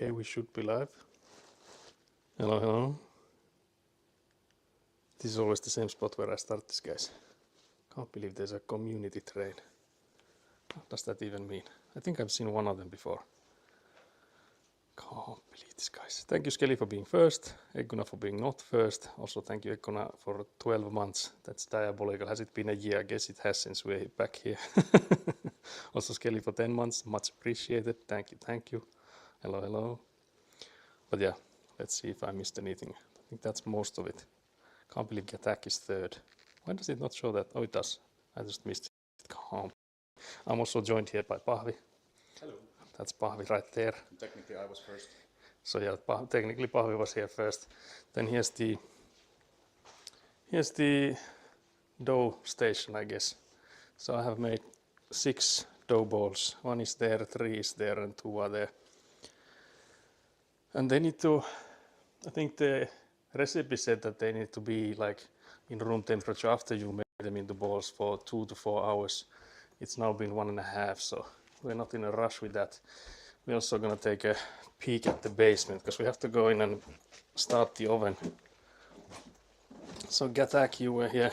Okay, we should be live. Hello, hello. This is always the same spot where I start this, guys. Can't believe there's a community train. What does that even mean? I think I've seen one of them before. Can't believe this, guys. Thank you, Skelly, for being first. Egguna for being not first. Also, thank you, Egguna, for 12 months. That's diabolical. Has it been a year? I guess it has since we're back here. Also, Skelly for 10 months. Much appreciated. Thank you, thank you. Hello, hello. But yeah, let's see if I missed anything. I think that's most of it. Can't believe Attack is third. Why does it not show that? Oh, it does. I just missed it. Can't. I'm also joined here by Pahvi. Hello. That's Pahvi right there. Technically, I was first. So yeah, technically Pahvi was here first. Then here's the dough station, I guess. So I have made 6 dough balls. 1 is there, 3 is there, and 2 are there. And they need to, I think the recipe said that they need to be like in room temperature after you made them into balls for 2 to 4 hours. It's now been 1.5, so we're not in a rush with that. We're also gonna take a peek at the basement because we have to go in and start the oven. So Gatak, you were here.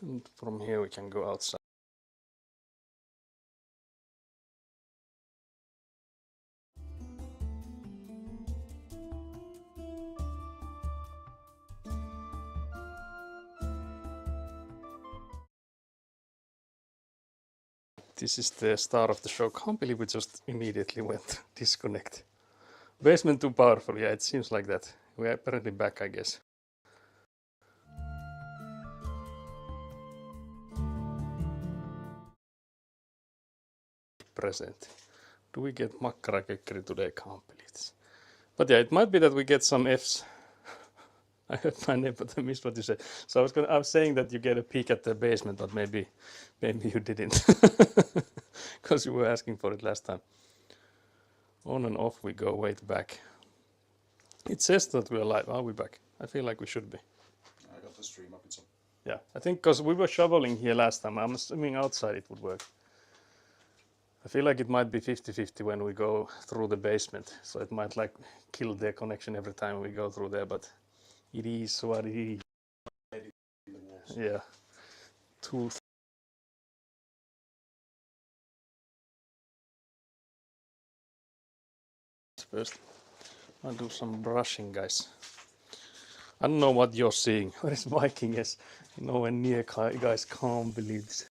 And from here we can go outside. This is the start of the show. Can't believe we just immediately went disconnect. Basement too powerful. Yeah, it seems like that. We're apparently back, I guess. Present. Do we get Makkara Kekkeri today? Can't believe this. But yeah, it might be that we get some Fs. I heard my name, but I missed what you said. So I was saying that you get a peek at the basement, but maybe you didn't, because you were asking for it last time. On and off we go. Wait, back. It says that we're live. Are we back? I feel like we should be. I got the stream up. It's on. Yeah, I think because we were shoveling here last time. I'm assuming outside it would work. I feel like it might be 50-50 when we go through the basement, so it might like kill their connection every time we go through there, but it is what it is. Yeah. First, I'll do some brushing, guys. I don't know what you're seeing. Where is Viking? Yes, nowhere near, guys. Can't believe this.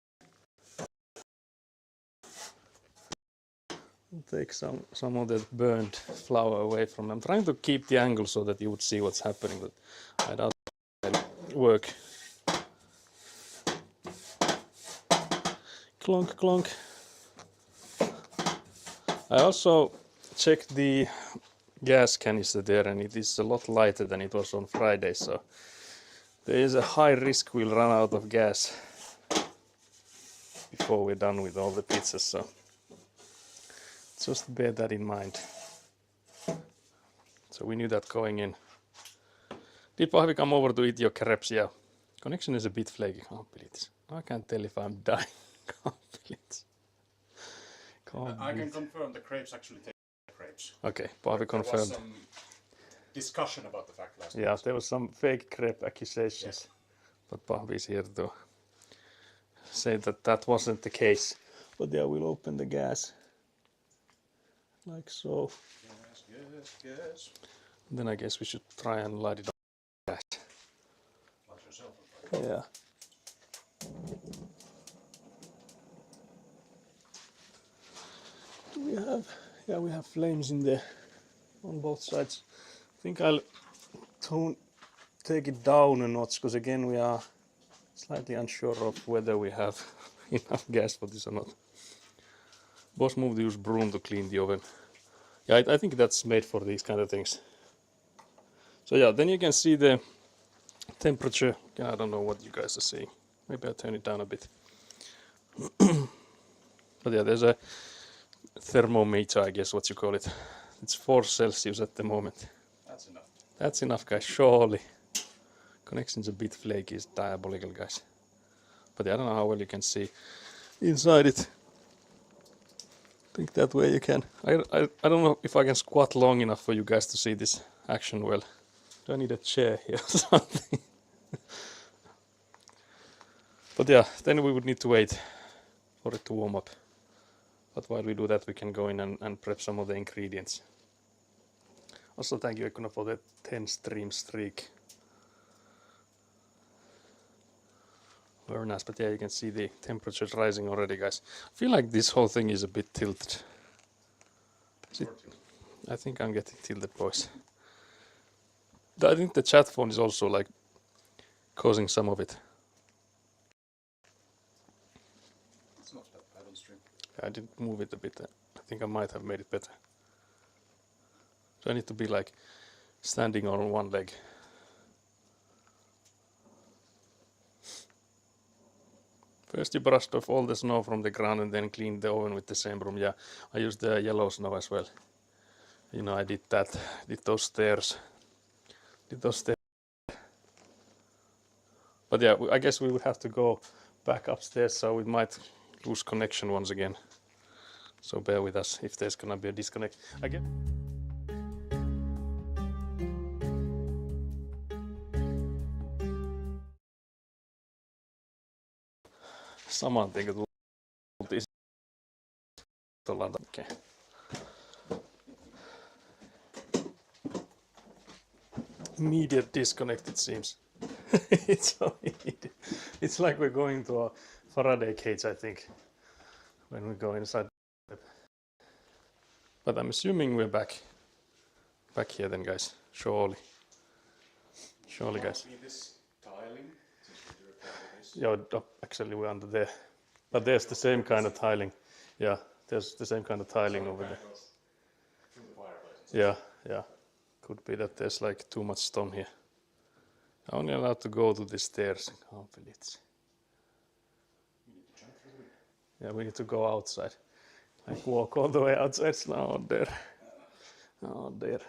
Take some of that burnt flour away from them. I'm trying to keep the angle so that you would see what's happening, but I doubt it'll work. Clonk, clonk. I also checked the gas canister there, and it is a lot lighter than it was on Friday, so there is a high risk we'll run out of gas before we're done with all the pizzas, so just bear that in mind. So we knew that going in. Did Pahvi come over to eat your crepes? Yeah. Connection is a bit flaky. Can't believe this. I can't tell if I'm dying. Can't believe this. I can confirm the crepes actually take crepes. Okay, Pahvi confirmed. There was some discussion about the fact last Yeah, week. there was some fake crepe accusations, yes. But Pahvi is here to say that that wasn't the case. But yeah, we'll open the gas like so. Yes. Then I guess we should try and light it up. Light yourself on fire. Yeah. Do we have? Yeah, we have flames in there on both sides. I think I'll take it down a notch because again we are slightly unsure of whether we have enough gas for this or not. Boss moved to use broom to clean the oven. Yeah, I think that's made for these kind of things. So yeah, then you can see the temperature. I don't know what you guys are seeing. Maybe I'll turn it down a bit. But yeah, there's a thermometer, I guess what you call it. It's 4 Celsius at the moment. That's enough. That's enough, guys, surely. Connection's a bit flaky, it's diabolical, guys. But I don't know how well you can see inside it. I think that way you can. I don't know if I can squat long enough for you guys to see this action well. Do I need a chair here or something? But yeah, then we would need to wait for it to warm up. But while we do that, we can go in and prep some of the ingredients. Also, thank you, Ekuna, for the 10 stream streak. Very nice, but yeah, you can see the temperatures rising already, guys. I feel like this whole thing is a bit tilted. I think I'm getting tilted, boys. I think the chat phone is also like causing some of it. It's not that bad on stream. I did move it a bit. I think I might have made it better. So I need to be like standing on one leg. First you brushed off all the snow from the ground and then cleaned the oven with the same broom. Yeah, I used the yellow snow as well. You know, I did that, did those stairs. But yeah, I guess we would have to go back upstairs, so we might lose connection once again. So bear with us if there's gonna be a disconnect. Again. Saman tien kun tultiin ollaan takia. Immediate disconnect, it seems. It's so immediate. It's like we're going to a Faraday cage, I think, when we go inside. But I'm assuming we're back here then, guys. Surely, guys. This tiling, Yeah, actually we're under there. But there's the same kind of tiling. Yeah, there's the same kind of tiling over there. Yeah. Could be that there's like too much stone here. I'm only allowed to go to the stairs. Can't believe it. Yeah, we need to go outside. Like walk all the way outside. Now there. Oh dear.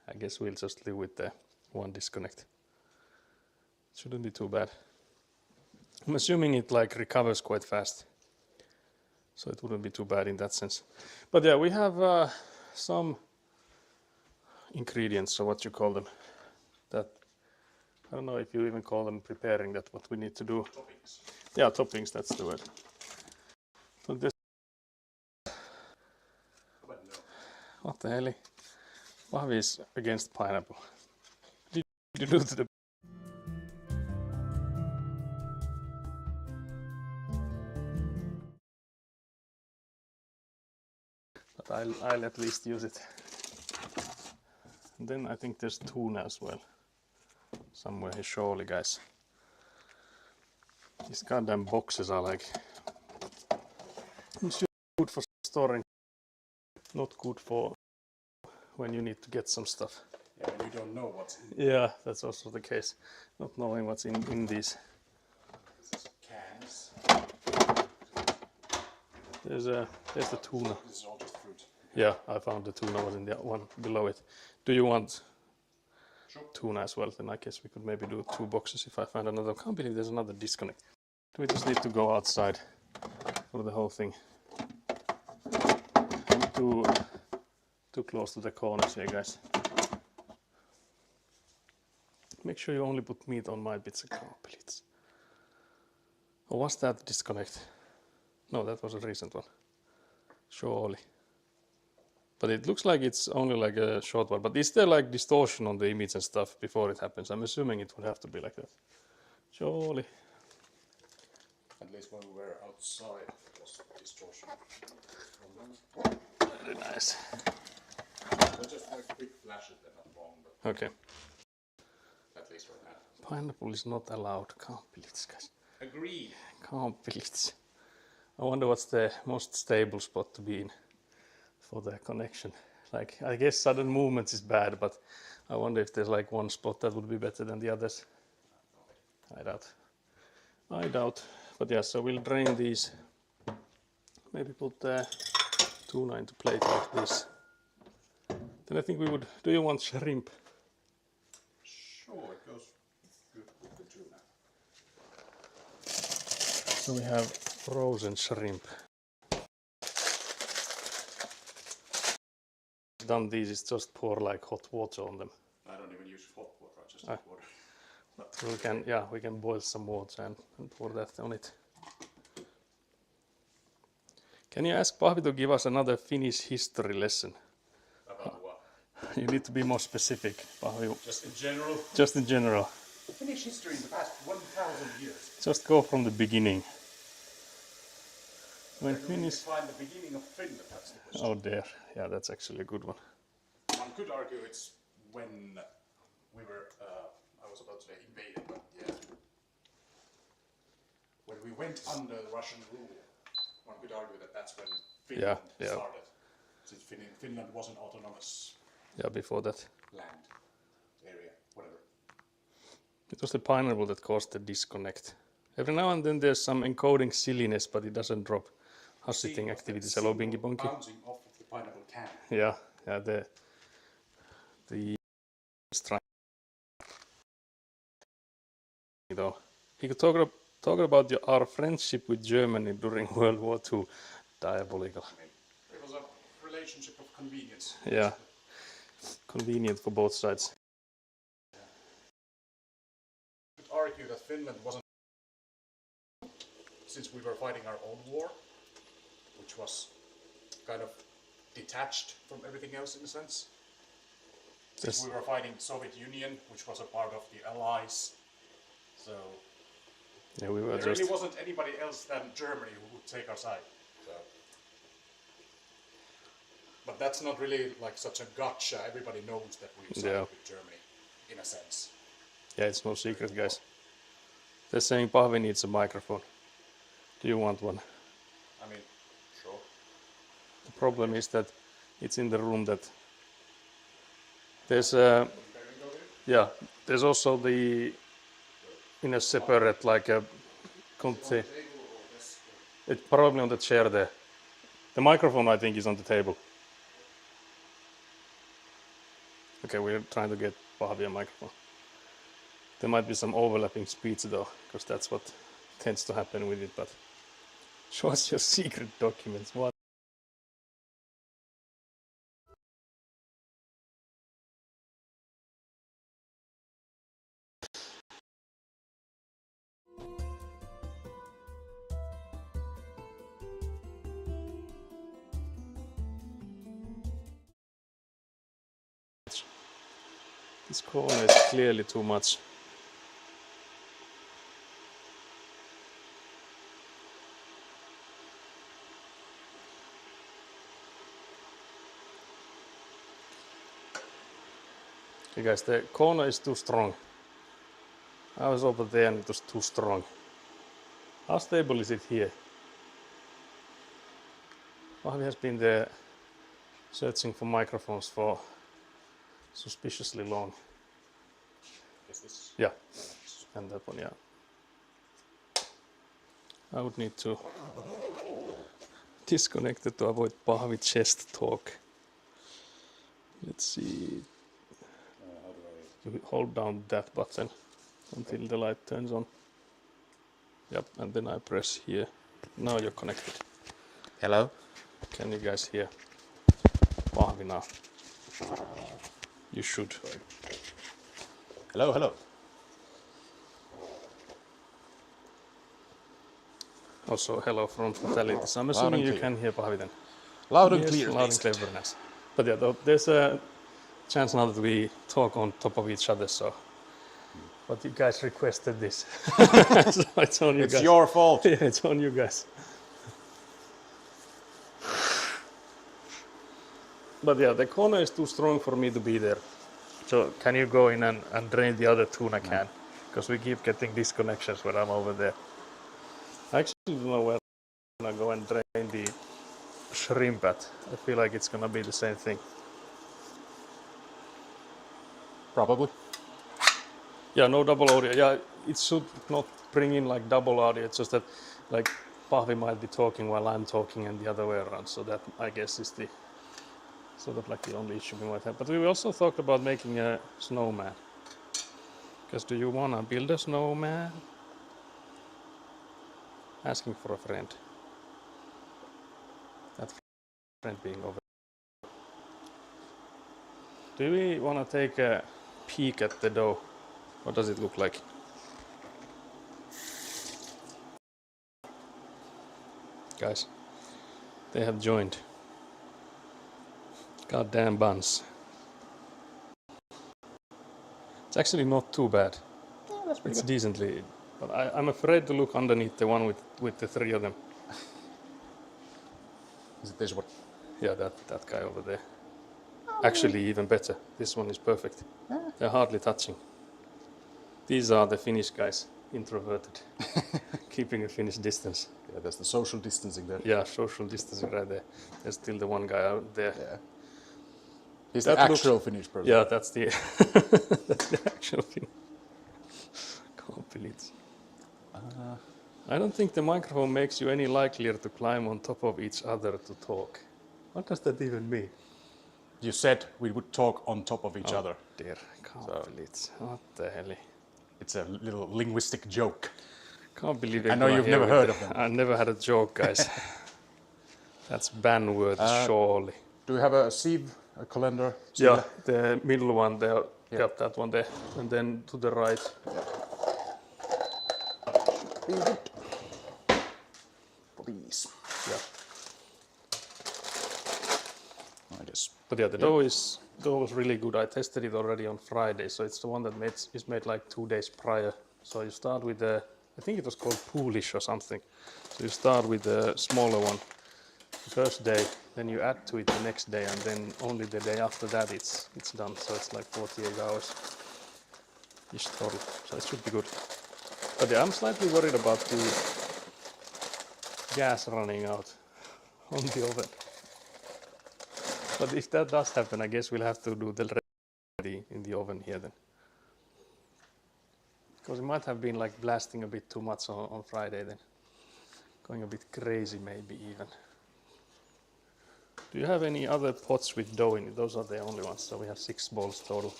I guess we'll just live with the one disconnect. Shouldn't be too bad. I'm assuming it like recovers quite fast. So it wouldn't be too bad in that sense. But yeah, we have some ingredients, so what you call them, that I don't know if you even call them preparing, that what we need to do. toppings. Yeah, toppings, that's the word. So this, what the hell? Pahvi is against pineapple. What did you do to the... But I'll at least use it. And then I think there's tuna as well. Somewhere here, surely, guys. These goddamn boxes are like... good for storing. Not good for when you need to get some stuff. Yeah, you don't know what's in Yeah, that's also the case. Not knowing what's in these. cans. There's the tuna. This is all just fruit. Yeah, I found the tuna was in the one below it. Do you want tuna as well? Then I guess we could maybe do 2 boxes if I find another. I can't believe there's another disconnect. Do we just need to go outside for the whole thing? Too close to the corners here, guys. Make sure you only put meat on my bits. I can't believe it. Or was that disconnect? No, that was a recent one. Surely. But it looks like it's only like a short one. But is there like distortion on the image and stuff before it happens? I'm assuming it would have to be like that. Surely. At least when we were outside, it was distortion. Very nice. They're just like quick flashes, they're not long, but Okay. at least right now. Pineapple is not allowed. Can't believe this, guys. Agreed. Can't believe this. I wonder what's the most stable spot to be in for the connection. Like, I guess sudden movements is bad, but I wonder if there's like one spot that would be better than the others. I doubt. But yeah, so we'll drain these. Maybe put the tuna into plate like this. Then I think we would. Do you want shrimp? Sure, it goes good with the tuna. So we have frozen shrimp. Done these is just pour like hot water on them. I don't even use hot water, I just use water. So we can boil some water and pour that on it. Can you ask Pahvi to give us another Finnish history lesson? About what? You need to be more specific, Pahvi. Just in general? Just in general. Finnish history in the past 1,000 years. Just go from the beginning. When Finnish... Find the beginning of Finland, that's the question. Oh dear, yeah, that's actually a good one. One could argue it's when we were, I was about to say invaded, but yeah. When we went under Russian rule, one could argue that that's when Finland started. Since Finland was an autonomous before that. land, area, whatever. It was the pineapple that caused the disconnect. Every now and then there's some encoding silliness, but it doesn't drop. Sitting activities. Hello, Binky Bonky. Bouncing off of the pineapple can. Yeah, the strike. He could talk about our friendship with Germany during World War II. Diabolical. I mean, it was a relationship of convenience. Yeah, convenient for both sides. I could argue that Finland wasn't, since we were fighting our own war, which was kind of detached from everything else in a sense. Since we were fighting Soviet Union, which was a part of the Allies, so yeah, we were there really wasn't anybody else than Germany who would take our side. So. But that's not really like such a gotcha. Everybody knows that we sided with Germany, in a sense. Yeah, it's no secret, guys. They're saying Pahvi needs a microphone. Do you want one? I mean, sure. The problem is that it's in the room that there's there's also the in a separate like a container. It's probably on the chair there. The microphone I think is on the table. Okay, we're trying to get Pahvi a microphone. There might be some overlapping speech though, because that's what tends to happen with it, but show us your secret documents. What? This corner is clearly too much. Okay guys, the corner is too strong. I was over there and it was too strong. How stable is it here? Pahvi has been there searching for microphones for suspiciously long. Is this? Yeah, and that one, yeah. I would need to disconnect it to avoid Pahvi chest talk. Let's see. How do You hold down that button until the light turns on. Yep, and then I press here. Now you're connected. Hello? Can you guys hear Pahvi now? You should. Hello, hello. Also, hello from Fatalities. I'm assuming you can hear Pahvi then. Loud and Yes, clear. loud and clear, very nice. But yeah, there's a chance now that we talk on top of each other, so. But you guys requested this. So it's on you guys. It's your fault. Yeah, it's on you guys. But yeah, the corner is too strong for me to be there. So can you go in and drain the other tuna can? Because we keep getting disconnections when I'm over there. I actually don't know where I'm gonna go and drain the shrimp at. I feel like it's gonna be the same thing. Probably. Yeah, no double audio. Yeah, it should not bring in like double audio. It's just that like Pahvi might be talking while I'm talking and the other way around. So that I guess is the Sort of like the only issue we might have. But we also talked about making a snowman. Because do you wanna build a snowman? Asking for a friend. That friend being over. Do we wanna take a peek at the dough? What does it look like? Guys, they have joined. Goddamn buns. It's actually not too bad. Oh, that's pretty It's good. decently, but I'm afraid to look underneath the one with the three of them. Is it this one? Yeah, that guy over there. Actually, even better. This one is perfect. They're hardly touching. These are the Finnish guys, introverted, keeping a Finnish distance. Yeah, there's the social distancing there. Yeah, social distancing right there. There's still the one guy out there. Yeah. He's That the looks- actual Finnish person. Yeah, that's the that's the actual thing. Can't believe it. I don't think the microphone makes you any likelier to climb on top of each other to talk. What does that even mean? You said we would talk on top of each other. Dear, can't believe it. What the hell? It's a little linguistic joke. Can't believe I know you've never heard of them. I never had a joke, guys. That's ban word, surely. Do we have a sieve, a calendar? Yeah, the middle one there. Yeah. Yep, that one there. And then to the right. Please. Yeah. I guess. But yeah, the dough was really good. I tested it already on Friday, so it's the one that is made like 2 days prior. So you start with the, I think it was called Polish or something. So you start with the smaller one the first day, then you add to it the next day, and then only the day after that it's done. So it's like 48 hours ish total. So it should be good. But yeah, I'm slightly worried about the gas running out on the oven. But if that does happen, I guess we'll have to do the ready in the oven here then. Because it might have been like blasting a bit too much on Friday then. Going a bit crazy maybe even. Do you have any other pots with dough in it? Those are the only ones. So we have 6 balls total.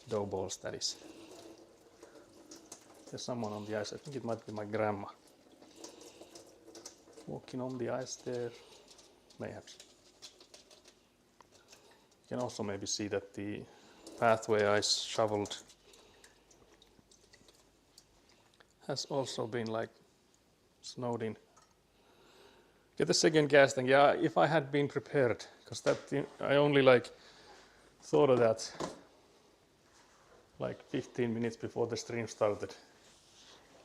Dough balls, that is. There's someone on the ice. I think it might be my grandma. Walking on the ice there. Mayhaps. You can also maybe see that the pathway I shoveled has also been like snowed in. Get the second gas tank. Yeah, if I had been prepared, because that I only like thought of that like 15 minutes before the stream started.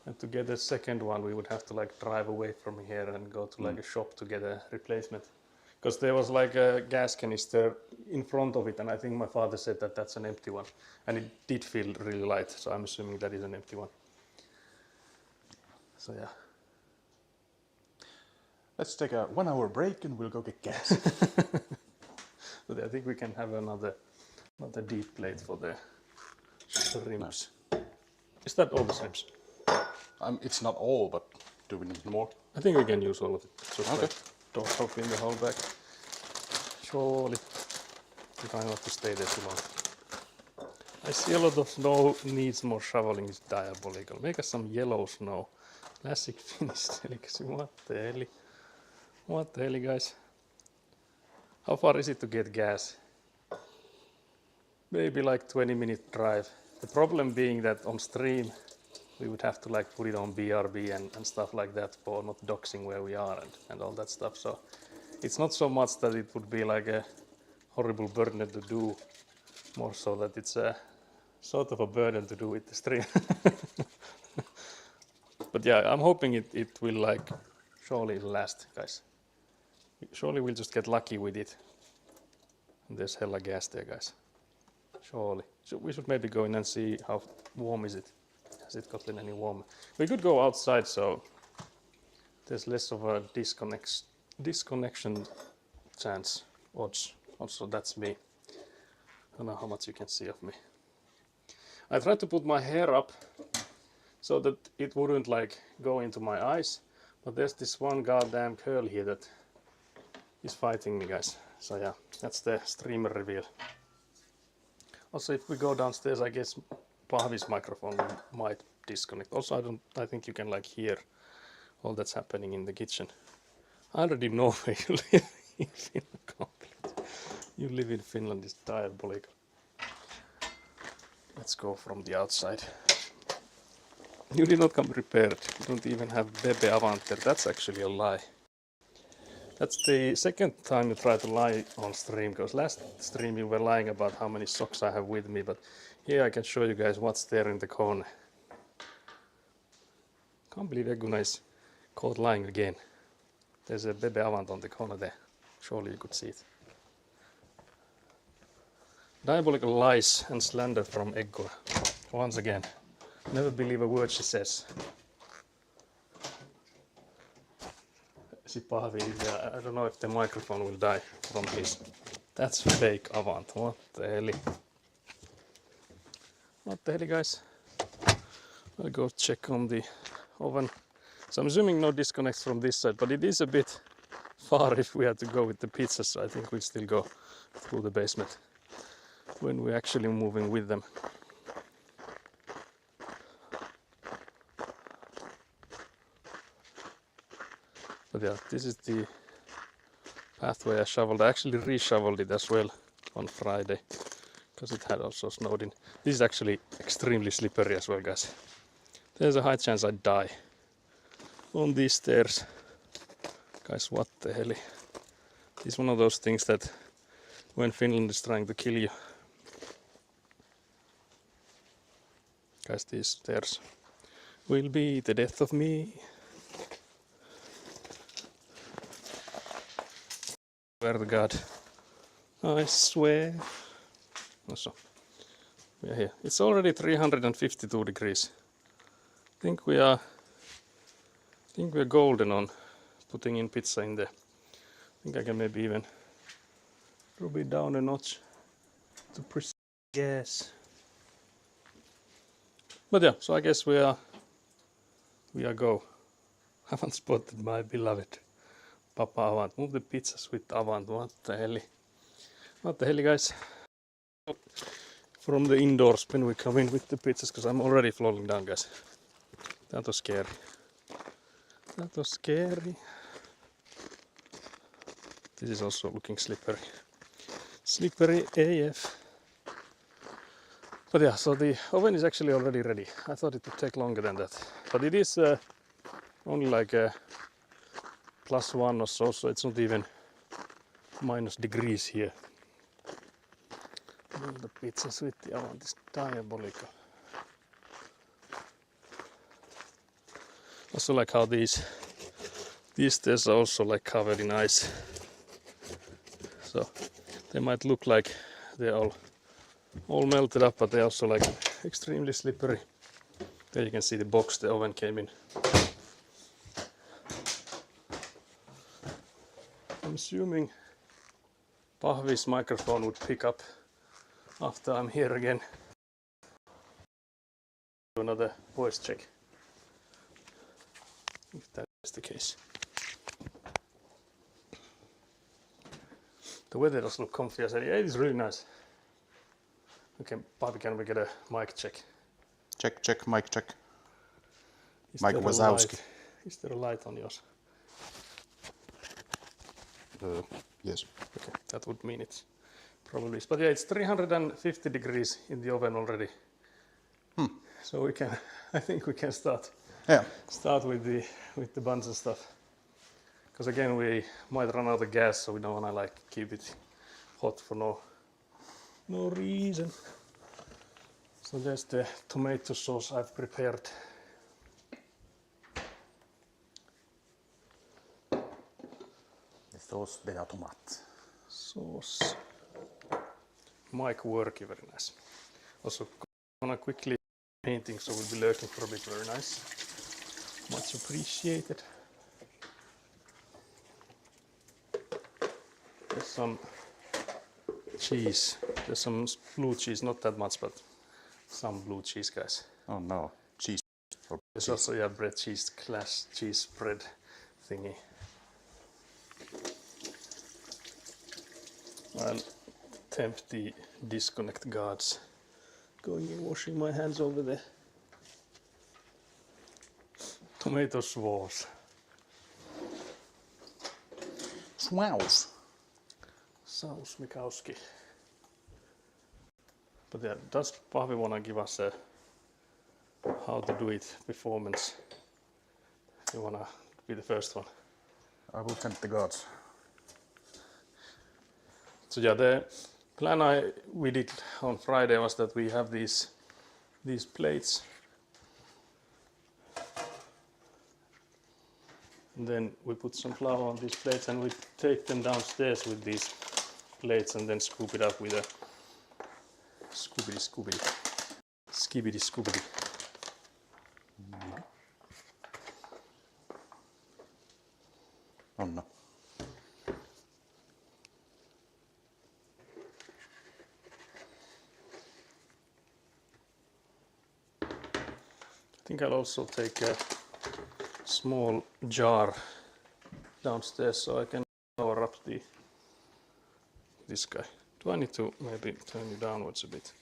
And to get the second one, we would have to like drive away from here and go to like a shop to get a replacement. Because there was like a gas canister in front of it, and I think my father said that that's an empty one. And it did feel really light, so I'm assuming that is an empty one. So yeah. Let's take a 1 hour break and we'll go get gas. But I think we can have another deep plate for the shrimps. Is that all the shrimps? It's not all, but do we need more? I think we can use all of it. Just Okay. like don't open the whole bag. Surely. We try not to stay there too long. I see a lot of snow needs more shoveling. Is diabolical. Make us some yellow snow. Classic Finnish delicacy. What the hell? What the hell, guys? How far is it to get gas? Maybe like 20-minute drive. The problem being that on stream we would have to like put it on BRB and stuff like that for not doxing where we are and all that stuff. So it's not so much that it would be like a horrible burden to do, more so that it's a sort of a burden to do with the stream. But yeah, I'm hoping it will like surely last, guys. Surely we'll just get lucky with it. And there's hella gas there, guys. Surely. So we should maybe go in and see how warm is it. Has it gotten any warmer? We could go outside, so there's less of a disconnection chance. Odds. Also, that's me. I don't know how much you can see of me. I tried to put my hair up so that it wouldn't like go into my eyes, but there's this one goddamn curl here that is fighting me, guys. So yeah, that's the streamer reveal. Also, if we go downstairs, I guess Pahvi's microphone might disconnect. Also, I think you can like hear all that's happening in the kitchen. I already know where you live in Finland. You live in Finland is diabolical. Let's go from the outside. You did not come prepared. You don't even have Bebe Avanter. That's actually a lie. That's the second time you try to lie on stream, because last stream you were lying about how many socks I have with me, but here I can show you guys what's there in the corner. Can't believe Eguna is caught lying again. There's a Bebe Avant on the corner there. Surely you could see it. Diabolical lies and slander from Eguna. Once again. Never believe a word she says. Pahvi, I don't know if the microphone will die from this. That's fake Avant. What the hell? What the hell, guys? I'll go check on the oven. So I'm assuming no disconnects from this side, but it is a bit far if we had to go with the pizzas, so I think we'll still go through the basement when we're actually moving with them. But yeah, this is the pathway I shoveled. I actually re-shoveled it as well on Friday because it had also snowed in. This is actually extremely slippery as well, guys. There's a high chance I'd die on these stairs. Guys, what the hell? It's one of those things that when Finland is trying to kill you. Guys, these stairs will be the death of me. Swear to God. I swear. Also, we are here. It's already 352 degrees. I think we are golden on putting in pizza in there. I think I can maybe even rub it down a notch to precise gas. But yeah, so I guess we are go. Haven't spotted my beloved Papa Avant. Move the pizzas with Avant. What the hell? What the hell, guys? From the indoors when we come in with the pizzas, because I'm already falling down, guys. That was scary. That was scary. This is also looking slippery. Slippery AF. But yeah, so the oven is actually already ready. I thought it would take longer than that. But it is only like +1 or so, so it's not even minus degrees here. And the pizzas with the Avant is diabolical. Also like how these stairs are also like covered in ice. So they might look like they're all melted up, but they're also like extremely slippery. There you can see the box the oven came in. I'm assuming Pahvi's microphone would pick up after I'm here again. Do another voice check, if that is the case. The weather does look comfy. I said, yeah, it is really nice. Okay, Pahvi, can we get a mic check? Check, mic check. Is Mike there a Wazowski. light? Is there a light on yours? Yes. Okay, that would mean it probably is. But yeah, it's 350 degrees in the oven already. So we can, I think we can start. Yeah. Start with the buns and stuff. Because again, we might run out of gas, so we don't want to like keep it hot for no reason. So there's the tomato sauce I've prepared. Sauce de la tomate. Sauce. Mic worky, very nice. Also, gonna quickly painting, so we'll be lurking for a bit, very nice. Much appreciated. There's some cheese. There's some blue cheese, not that much, but some blue cheese, guys. Oh no, cheese. There's also, yeah, bread cheese, class cheese spread thingy. I'll tempt the disconnect guards. Going and washing my hands over there. Tomato sauce. Smells. Saus Mikowski. But yeah, does Pahvi want to give us a how to do it performance? You want to be the first one? I will tempt the gods. So yeah, the plan we did on Friday was that we have these plates. And then we put some flour on these plates and we take them downstairs with these plates and then scoop it up with a skibbity scoobity. Oh no. I think I'll also take a small jar downstairs so I can power up this guy. Do I need to maybe turn it downwards a bit?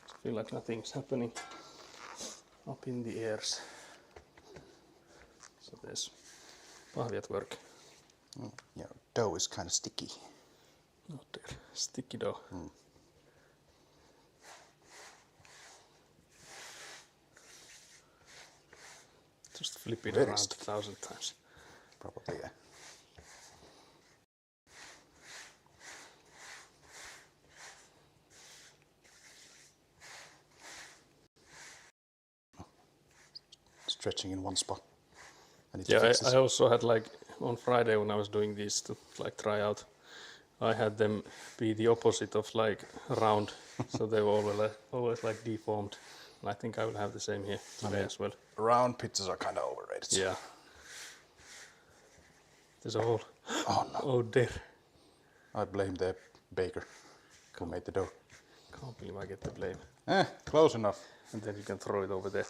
I feel like nothing's happening up in the airs. So there's Pahvi at work. Yeah, dough is kind of sticky. Not there. Sticky dough. Just flip it Very around sticky. 1,000 times. Probably, yeah. Stretching in one spot. I need to Yeah, fix this. I also had like on Friday when I was doing these to like try out, I had them be the opposite of like round, so they were always like deformed. And I think I will have the same here today as well. Round pizzas are kind of overrated. Yeah. There's a hole. Oh no. Oh dear. I blame the baker who made the dough. Can't believe I get the blame. Close enough. And then you can throw it over there.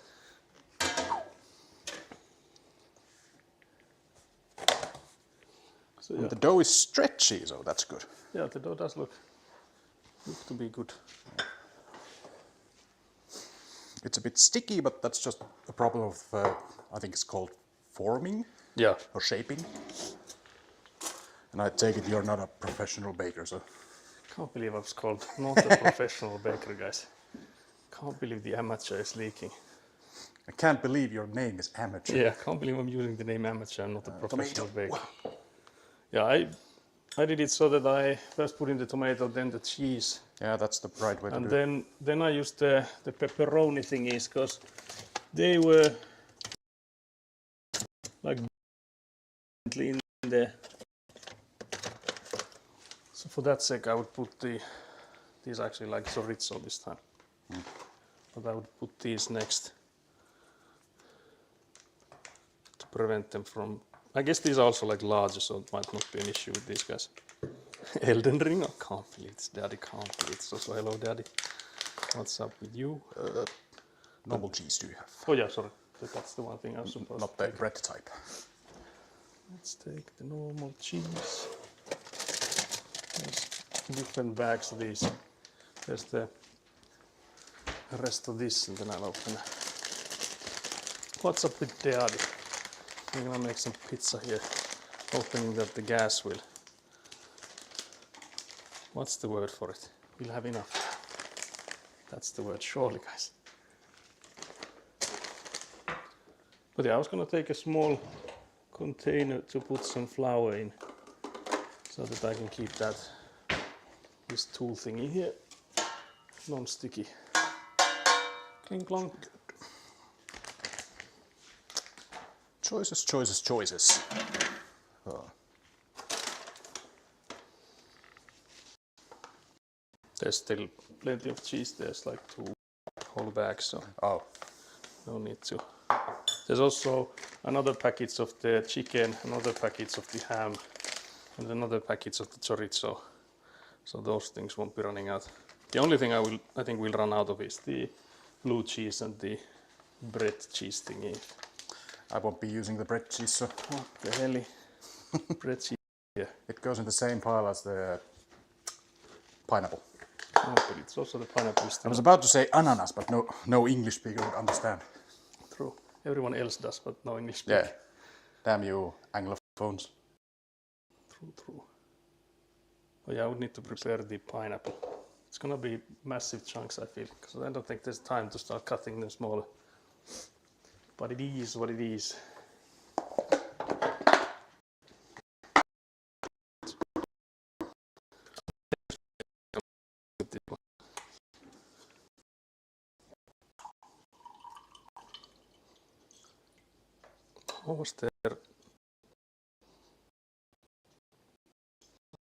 So yeah, The dough is stretchy, so that's good. yeah, the dough does look to be good. It's a bit sticky, but that's just a problem of, I think it's called forming Yeah. or shaping. And I take it you're not a professional baker, so Can't believe I was called not a professional baker, guys. Can't believe the amateur is leaking. I can't believe your name is amateur. Yeah, can't believe I'm using the name amateur and not a professional tomato. baker. Yeah, I did it so that I first put in the tomato, then the cheese, Yeah, that's the right way to and do it. then I used the pepperoni thingies because they were like in there. So for that sake, I would put these actually like chorizo this time. But I would put these next to prevent them from. I guess these are also like larger, so it might not be an issue with these guys. Elden Ring, I can't believe it's Daddy, can't believe it. So hello Daddy. What's up with you? Normal cheese do you have? Oh yeah, sorry. So that's the one thing I was supposed Not to the take. bread type. Let's take the normal cheese. There's different bags of these. There's the rest of this, and then I'll open. What's up with Daddy? I'm gonna make some pizza here, hoping that the gas will. What's the word for it? We'll have enough. That's the word, surely, guys. But yeah, I was gonna take a small container to put some flour in, so that I can keep this tool thingy here non-sticky. Clink clonk. Choices, choices, choices. There's still plenty of cheese. There's like 2 whole bags, so Oh, no need to. There's also another package of the chicken, another package of the ham, and another package of the chorizo. So those things won't be running out. The only thing I think we'll run out of is the blue cheese and the bread cheese thingy. I won't be using the bread cheese, so What the hell? Bread cheese. Yeah. it goes in the same pile as the pineapple. Oh, but it's also the pineapple is I still was about to say ananas, but no English speaker would understand. true. Everyone else does, but no English speak. Yeah. Damn you Anglophones. True. Oh yeah, I would need to prepare the pineapple. It's gonna be massive chunks, I feel, because I don't think there's time to start cutting them smaller. But it is what it is. What was there?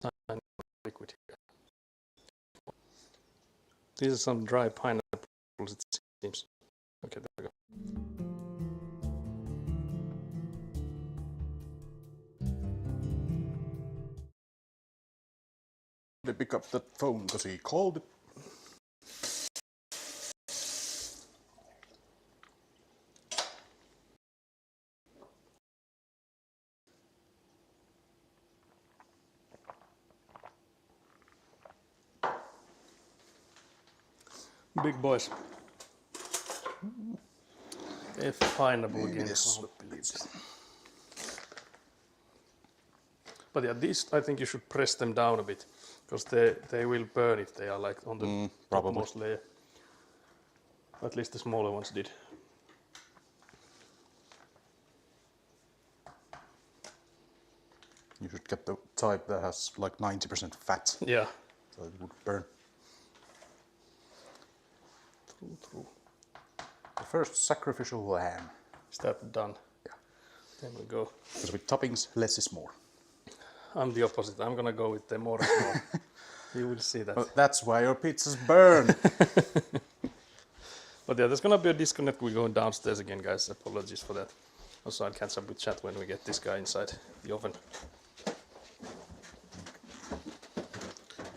Tiny liquid here. These are some dry pineapples, it seems. Okay, there we go. They pick up that phone because he called it. Big boys. If pineapple again. Yes. Can't believe this. But yeah, these I think you should press them down a bit because they will burn if they are like on the topmost layer. At least the smaller ones did. You should get the type that has like 90% fat, Yeah. so it would burn. True. The first sacrificial lamb. Is that done? Yeah. There we go. Because with toppings, less is more. I'm the opposite. I'm gonna go with the more and more. You will see that. Well, that's why your pizzas burn. But yeah, there's gonna be a disconnect. We're going downstairs again, guys. Apologies for that. Also, I'll catch up with chat when we get this guy inside the oven.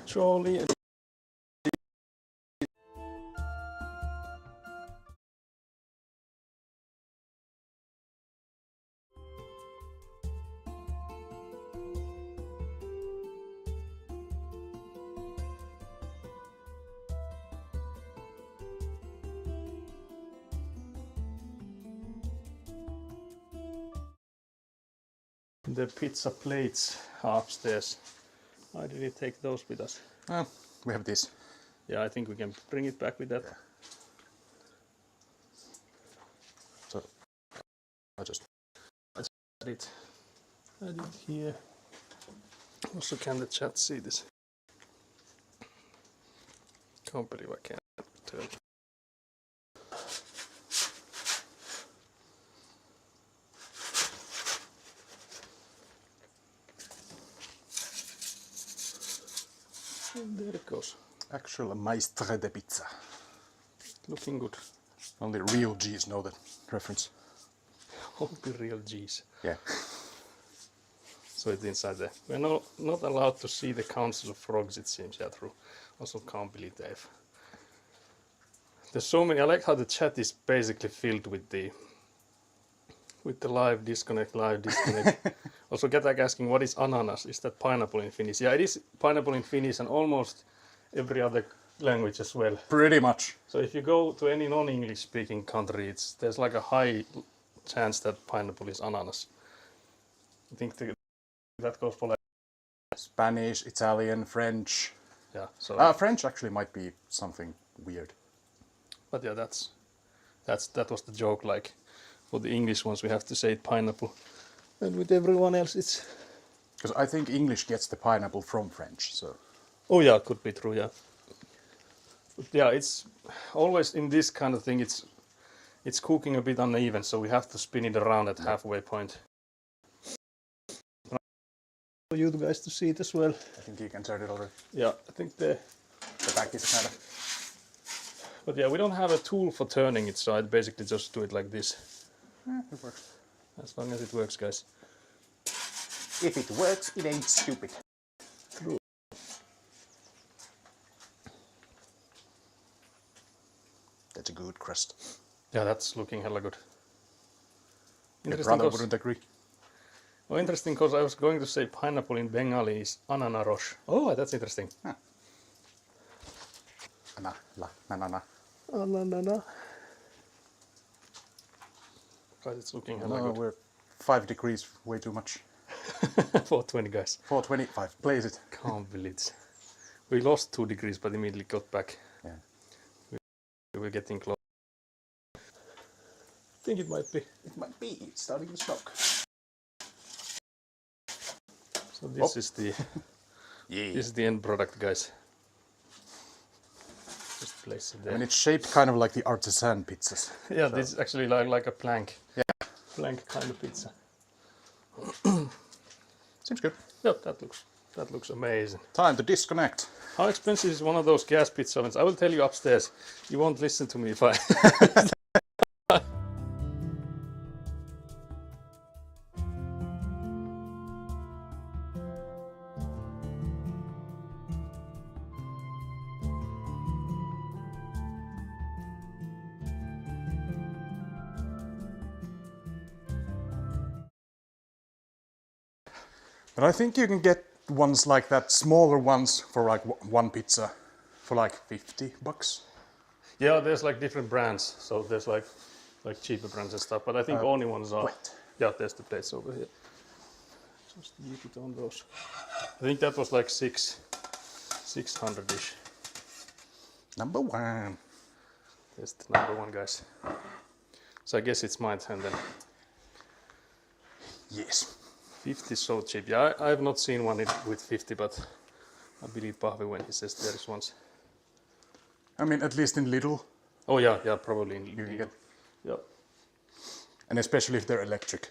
Charlie. The pizza plates are upstairs. Why did he take those with us? Well, we have this. Yeah, I think we can bring it back with that. Yeah. So I just Add it here. Also, can the chat see this? Can't believe I can't turn. And there it goes. actual maestre de pizza. Looking good. Only real G's know that reference. All the real G's. Yeah. So it's inside there. We're not allowed to see the Council of Frogs, it seems. Yeah, true. Also can't believe Dave. There's so many. I like how the chat is basically filled with the live disconnect. Also, Getak asking, what is ananas? Is that pineapple in Finnish? Yeah, it is pineapple in Finnish and almost every other language as well. Pretty much. So if you go to any non-English speaking country, there's like a high chance that pineapple is ananas. I think that goes for like Spanish, Italian, French. yeah. So French actually might be something weird. but yeah, that was the joke. Like for the English ones, we have to say it pineapple, and with everyone else, it's Because I think English gets the pineapple from French, so. oh yeah, could be true. Yeah. But yeah, it's always in this kind of thing. It's cooking a bit uneven, so we have to spin it around at halfway point. For you guys to see it as well. I think you can turn it already. Yeah, I think The back is kind of. but yeah, we don't have a tool for turning it, so I basically just do it like this. It works. As long as it works, guys. If it works, it ain't stupid. True. That's a good crust. Yeah, that's looking hella good. Your Interesting brother 'cause- wouldn't agree. Oh, interesting, because I was going to say pineapple in Bengali is ananarosh. Oh, that's interesting. Huh. Na. Oh, no. Guys, it's looking hella No, good. we're 5 degrees, way too much. 420, guys. 425, blaze it. Can't believe it. We lost 2 degrees, but immediately got back. Yeah. We were getting close. I think it might be. It might be, it's starting to smoke. So this is the Yeah. this is the end product, guys. Just place it there. I mean, it's shaped kind of like the artisan pizzas. Yeah, this is actually like a plank. Yeah. Plank kind of pizza. Seems good. Yep, that looks amazing. Time to disconnect. How expensive is one of those gas pizza ovens? I will tell you upstairs. You won't listen to me if I. But I think you can get ones like that, smaller ones for like one pizza for like $50. Yeah, there's like different brands, so there's like cheaper brands and stuff. But I think only ones are. Wait. Yeah, there's the plates over here. Just leave it on those. I think that was like 600-ish. Number 1. There's the number 1, guys. So I guess it's my turn then. Yes. 50 is so cheap. Yeah, I have not seen one with 50, but I believe Pahvi when he says there is ones. I mean, at least in Lidl, Oh yeah, probably. you can get, Yeah. and especially if they're electric.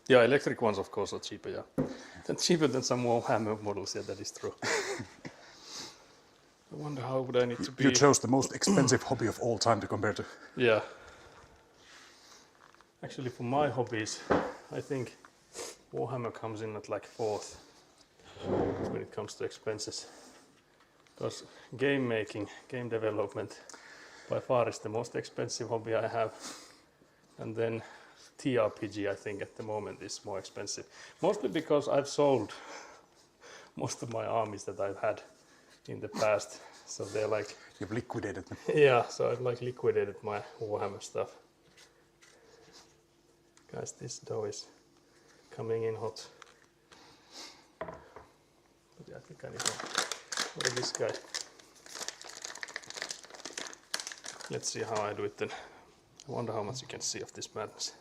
Yeah, electric ones of course are cheaper. Yeah, cheaper than some more hammer models. Yeah, that is true. I wonder how would I need to be. You chose the most expensive hobby of all time to compare to. Yeah. Actually, for my hobbies, I think Warhammer comes in at like 4th when it comes to expenses. Because game making, game development, by far is the most expensive hobby I have. And then TRPG, I think at the moment is more expensive. Mostly because I've sold most of my armies that I've had in the past. So they're like, You've liquidated them. yeah, so I've like liquidated my Warhammer stuff. Guys, this dough is coming in hot. But yeah, I think I need one. What is this guy? Let's see how I do it then. I wonder how much you can see of this madness.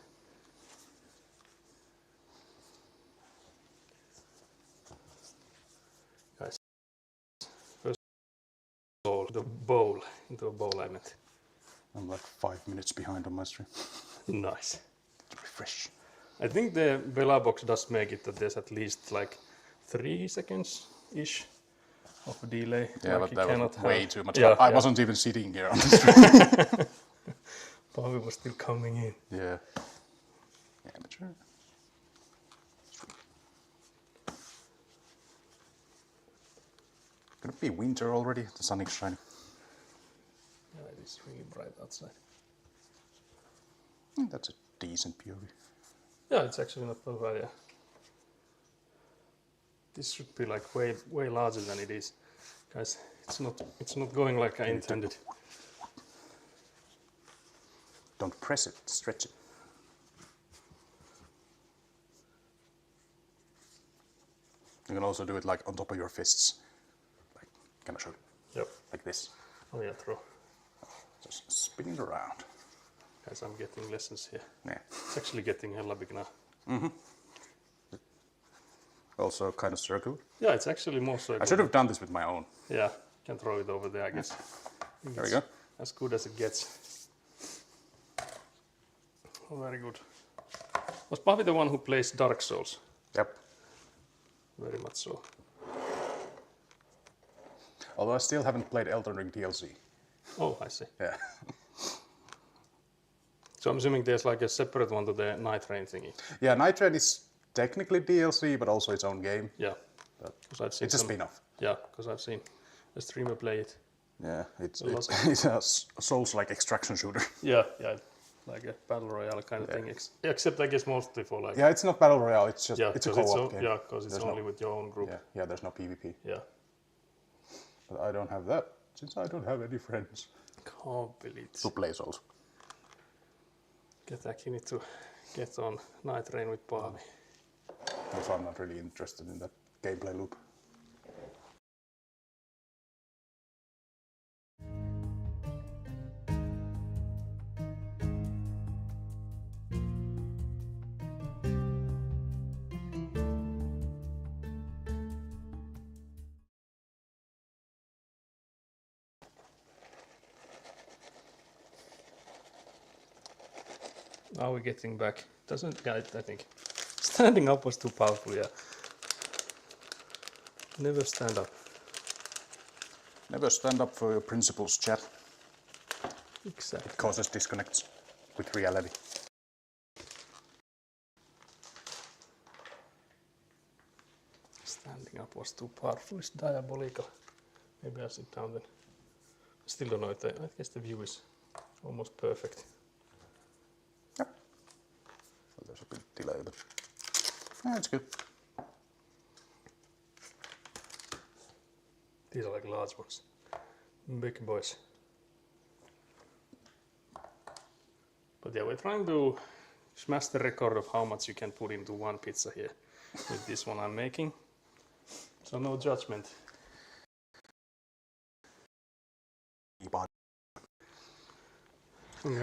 Guys, first bowl, into a bowl I meant. I'm like 5 minutes behind on my stream. Nice. Refresh. I think the Bella box does make it that there's at least like 3 seconds-ish of a delay. Yeah, like but that was have... way too much. Yeah, I yeah. wasn't even sitting here on the stream. Pahvi was still coming in. Yeah. Amateur. Could it be winter already? The sun is shining. Yeah, it is really bright outside. That's a decent POV. Yeah, it's actually not so bad, yeah. This should be like way larger than it is. Guys, it's not going like I intended. Don't press it, stretch it. You can also do it like on top of your fists. Like, can I show it? Yep. Like this. Oh yeah, true. Just spinning it around. Guys, I'm getting lessons here. Yeah. It's actually getting hella big now. Also kind of circular. Yeah, it's actually more so. I should have done this with my own. Yeah, can throw it over there, I guess. There we go. As good as it gets. Oh, very good. Was Pahvi the one who plays Dark Souls? Yep. Very much so. Although I still haven't played Elden Ring DLC. Oh, I see. Yeah. So I'm assuming there's like a separate one to the Night Rain thingy. Yeah, Night Train is technically DLC, but also its own game. Yeah. Because I've seen It's a spin-off. Yeah, because I've seen a streamer play it. Yeah, it's lot. it's a Souls-like extraction shooter. Yeah, like a battle royale kind of thing. Except I guess mostly for like. Yeah, it's not battle royale. It's just Yeah, it's a 'cause co-op game. Yeah, because it's There's only with your own group. Yeah, there's no PvP. Yeah. But I don't have that, since I don't have any friends Can't believe it. to play Souls. Get actually need to get on Night Rain with Paavi. Also, I'm not really interested in that gameplay loop. Are we getting back? Doesn't, yeah, I think standing up was too powerful, yeah. Never stand up. Never stand up for your principles, chat. Exactly. It causes disconnects with reality. Standing up was too powerful. It's diabolical. Maybe I'll sit down then. Still don't know. I guess the view is almost perfect. Yep. Well, there's a bit delay, but it's good. These are like large ones. Big boys. But yeah, we're trying to smash the record of how much you can put into one pizza here with this one I'm making. So no judgment.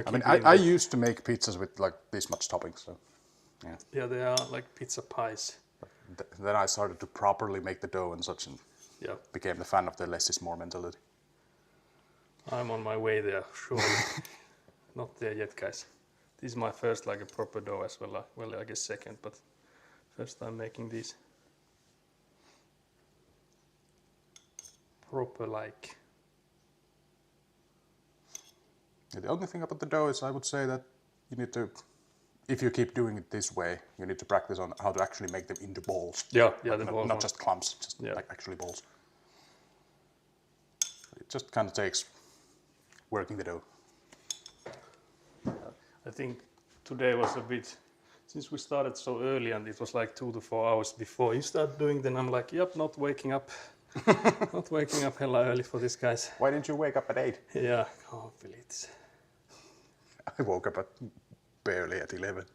I mean, I used to make pizzas with like this much toppings, so yeah. Yeah, they are like pizza pies. Then I started to properly make the dough and such, and Yeah, became the fan of the less is more mentality. I'm on my way there, surely. Not there yet, guys. This is my first like a proper dough as well. Well, I guess second, but first time making these proper like. Yeah, the only thing about the dough is I would say that you need to, if you keep doing it this way, you need to practice on how to actually make them into balls. Yeah, Like the not, balls not one. just clumps, just Yeah. like actually balls. It just kind of takes working the dough. I think today was a bit, since we started so early and it was like 2 to 4 hours before you start doing, then I'm like, yep, not waking up. Not waking up hella early for this, guys. Why didn't you wake up at 8? Yeah, can't believe it. I woke up at barely at 11.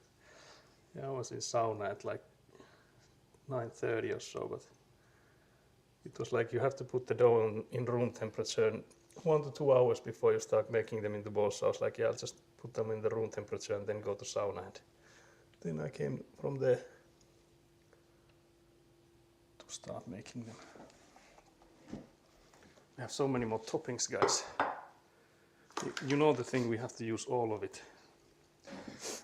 Yeah, I was in sauna at like 9:30 or so, but it was like you have to put the dough in room temperature 1 to 2 hours before you start making them into balls. So I was like, yeah, I'll just put them in the room temperature and then go to sauna. And then I came from there to start making them. We have so many more toppings, guys. You know the thing, we have to use all of it.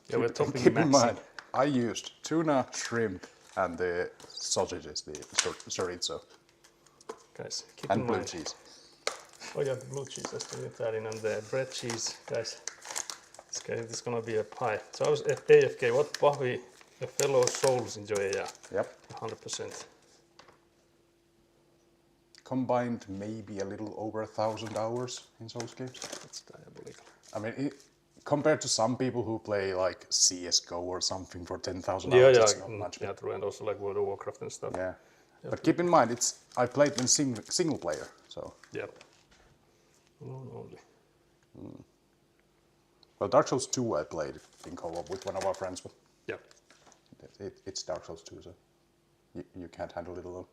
Yeah, we're topping Keep in maxing. mind, I used tuna, shrimp, and the sausages, the chorizo, Guys, keep and in blue mind. cheese. Oh yeah, the blue cheese, I still need that in, and the bread cheese, guys. This is gonna be a pie. So I was AFK, what Paavi, a fellow Souls enjoyer, yeah, Yep. 100%. Combined maybe a little over 1,000 hours in Souls games. That's diabolical. I mean, compared to some people who play like CSGO or something for 10,000 Yeah, hours, yeah, it's not much. yeah, true, and also like World of Warcraft and stuff. Yeah. But keep in mind, I played in single player, so. Yep. Alone only. Well, Dark Souls 2 I played in co-op with one of our friends, but Yep. it's Dark Souls 2, so you can't handle it alone.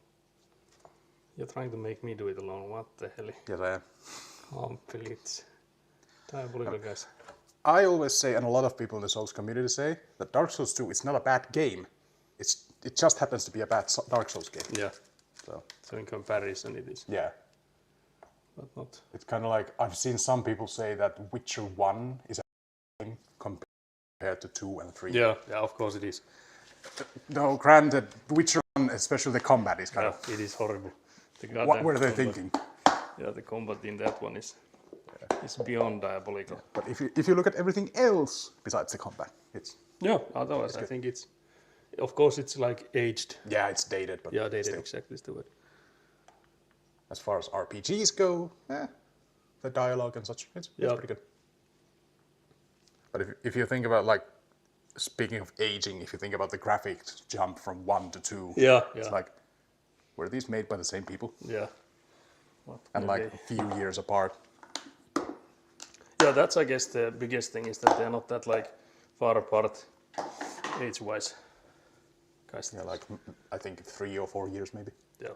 You're trying to make me do it alone, what the hell? Yes, I am. Can't believe it. Diabolical, guys. I always say, and a lot of people in the Souls community say, that Dark Souls 2 is not a bad game. It just happens to be a bad Dark Souls game. Yeah, So so in comparison it is, yeah, but not. it's kind of like I've seen some people say that Witcher 1 is a game compared to 2 and 3. Yeah, yeah, of course it is. No, granted, Witcher 1, especially the combat, is kind Yeah, of. it is horrible. The What goddamn were they combat. thinking? Yeah, the combat in that one is beyond diabolical. But if you look at everything else besides the combat, it's Yeah, otherwise I think it's, of course it's like aged. yeah, it's dated, but Yeah, they did still. exactly is the word. As far as RPGs go, the dialogue and such, it's Yeah. pretty good. But if you think about, like, speaking of aging, if you think about the graphics jump from 1 to 2, Yeah, it's yeah, like, were these made by the same people? yeah. What and like maybe- a few years apart. Yeah, that's I guess the biggest thing is that they're not that like far apart age-wise. Guys, Yeah, like I think 3 or 4 years maybe. yeah.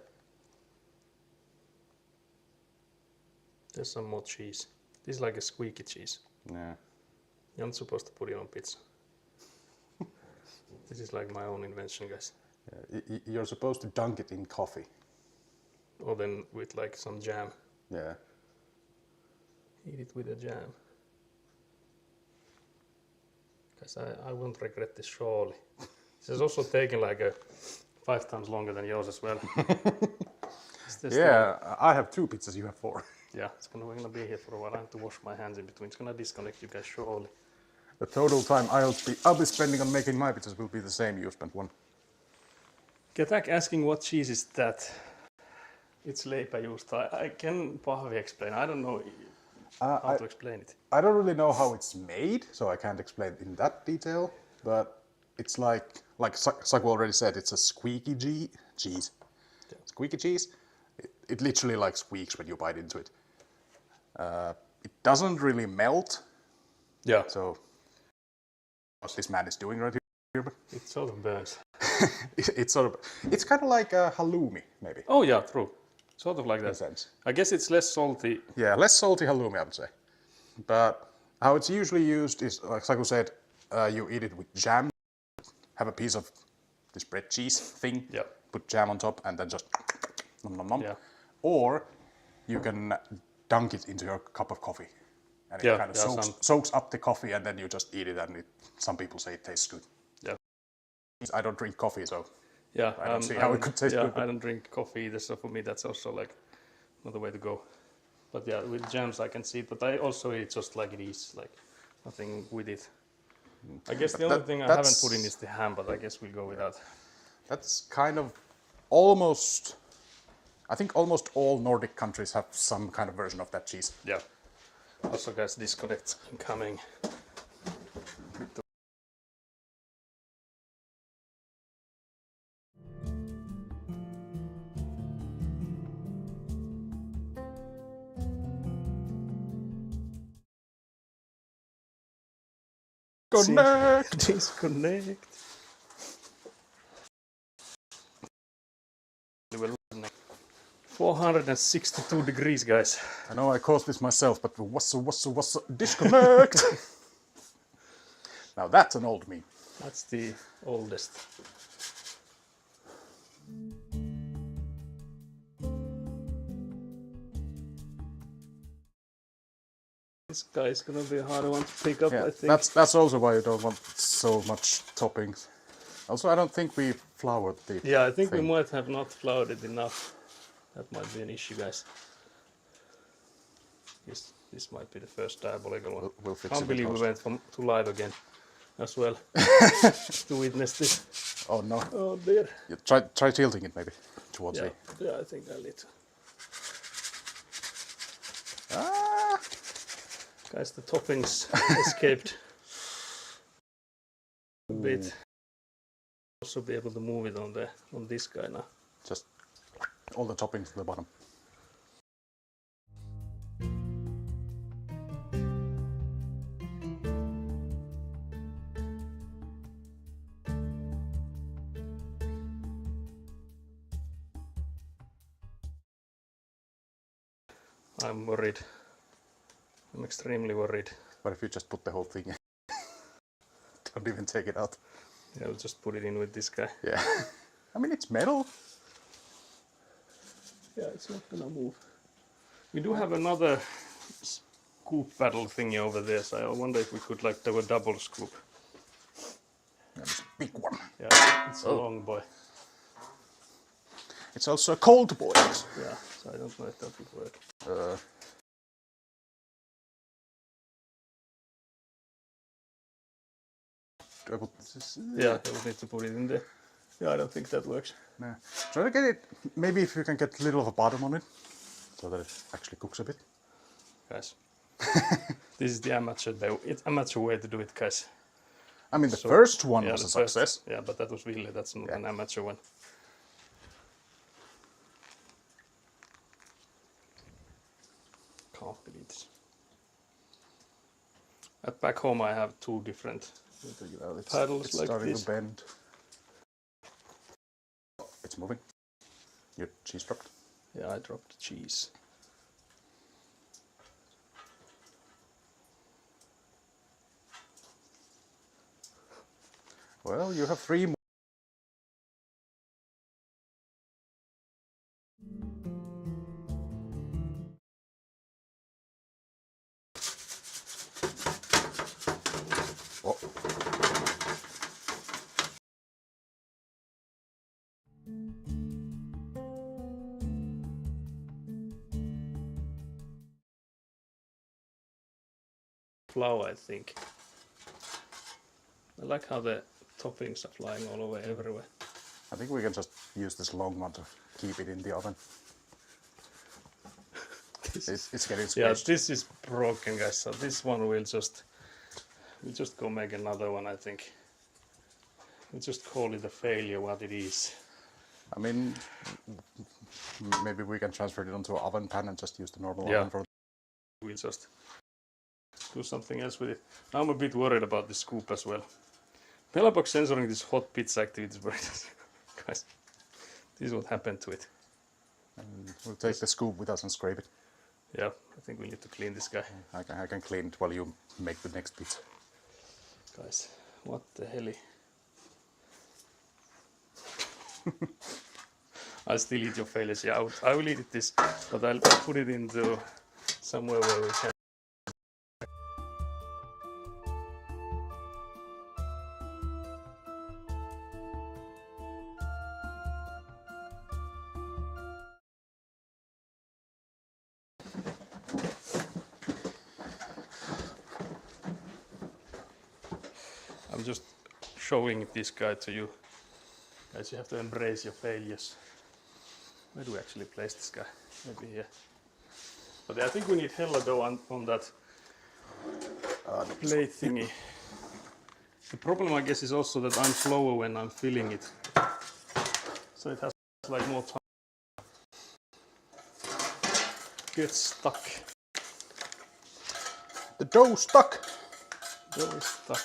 There's some more cheese. This is like a squeaky cheese. Yeah. You're not supposed to put it on pizza. This is like my own invention, guys. You're supposed to dunk it in coffee. Or then with like some jam. Yeah. Eat it with a jam. Guys, I won't regret this surely. This has also taken like 5 times longer than yours as well. Yeah, I have 2 pizzas, you have 4. Yeah, we're gonna be here for a while. I have to wash my hands in between. It's gonna disconnect you guys surely. The total time I'll be spending on making my pizzas will be the same. You spent 1. Ketak asking what cheese is that? It's leipäjuusto. I can Pahvi explain. I don't know how to explain it. I don't really know how it's made, so I can't explain in that detail. But it's like Saku already said, it's a squeaky cheese. Yeah. Squeaky cheese. It literally like squeaks when you bite into it. It doesn't really melt. Yeah. So what this man is doing right here, but It sort of burns. it's kind of like a halloumi maybe Oh yeah, true. Sort of like in a that. sense. I guess it's less salty. Yeah, less salty halloumi, I would say. But how it's usually used is, like Saku said, you eat it with jam. Have a piece of this bread cheese thing. Yeah. Put jam on top and then just nom nom nom. Yeah. Or you can dunk it into your cup of coffee, and it Yeah, kind of yeah, soaks up the coffee, and then you just eat it. And some people say it tastes good. Yeah. I don't drink coffee, so Yeah. I don't see how it could taste yeah, good, but- I don't drink coffee either, so for me that's also like not the way to go. But yeah, with jams I can see it, but I also eat just like it is, like nothing with it. I guess the only thing I haven't put in is the ham, but I guess we'll go with that. that's kind of almost. I think almost all Nordic countries have some kind of version of that cheese. Yeah. Also, guys, disconnects incoming. Connect! Disconnect. We're 462 degrees, guys. I know I caused this myself, but what's disconnect? Now that's an old meme. That's the oldest. This guy is gonna be a hard one to pick up, Yeah, I think. that's also why you don't want so much toppings. Also, I don't think we floured the. Yeah, I think we thing. might have not floured it enough. That might be an issue, guys. This might be the first diabolical one. We'll fix Can't it in believe we post. went to live again as well to witness this. Oh no! Oh dear. Yeah, try tilting it maybe towards Yeah, me. yeah, I think I need to. Ah! Guys, the toppings escaped a bit. Also be able to move it on this guy now. Just all the toppings at the bottom. I'm worried. I'm extremely worried. But if you just put the whole thing in, don't even take it out. Yeah, I'll just put it in with this guy. Yeah. I mean, it's metal. Yeah, it's not gonna move. We do have another scoop paddle thingy over there, so I wonder if we could like do a double scoop. That's a big one. Yeah, it's a long boy. It's also a cold boy. Yeah, so I don't know if that would work. Do I put this? Yeah, I would need to put it in there. Yeah, I don't think that works. No. Try to get it. Maybe if you can get a little of a bottom on it, so that it actually cooks a bit. Guys, this is the amateur way to do it, guys. I mean, the So- first one Yeah, was a the first- success. Yeah, but that was Ville. That's not an amateur one. can't believe this. At back home I have two different paddles it's like starting this. to bend. It's moving. Your cheese dropped. Yeah, I dropped the cheese. Well, you have 3 more. Oh. Flour, I think. I like how the toppings are flying all over everywhere. I think we can just use this long one to keep it in the oven. It's getting squished. Yeah, this is broken, guys. So this one we'll just go make another one. I think we'll just call it a failure what it is. I mean, maybe we can transfer it onto an oven pan and just use the normal Yeah. oven for. We'll just do something else with it. Now I'm a bit worried about the scoop as well. Pelabox censoring this hot pizza activities, guys. This is what happened to it. And we'll take the scoop with us and scrape it. Yeah, I think we need to clean this guy. I can clean it while you make the next pizza. Guys, what the hell? I'll still eat your failures. Yeah, I will eat this, but I'll put it into somewhere where we can. I'm just showing this guy to you. Guys, you have to embrace your failures. Where do we actually place this guy? Maybe here. But I think we need hella dough on that plate thingy. The problem, I guess, is also that I'm slower when I'm filling it. So it has like more time. Gets stuck. The dough stuck! Dough is stuck.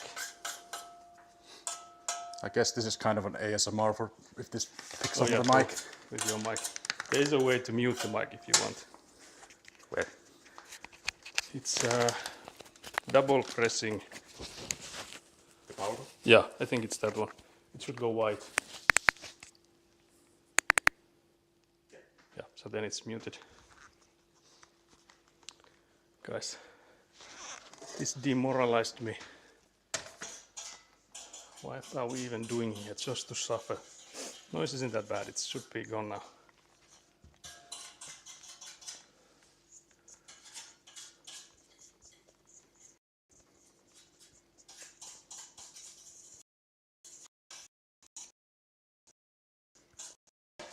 I guess this is kind of an ASMR for if this picks Oh, up yeah, the mic. with your mic. There is a way to mute the mic if you want. Where? It's double pressing. The powder? Yeah, I think it's that one. It should go white. Yeah, so then it's muted. Guys, this demoralized me. What are we even doing here just to suffer? Noise isn't that bad, it should be gone now.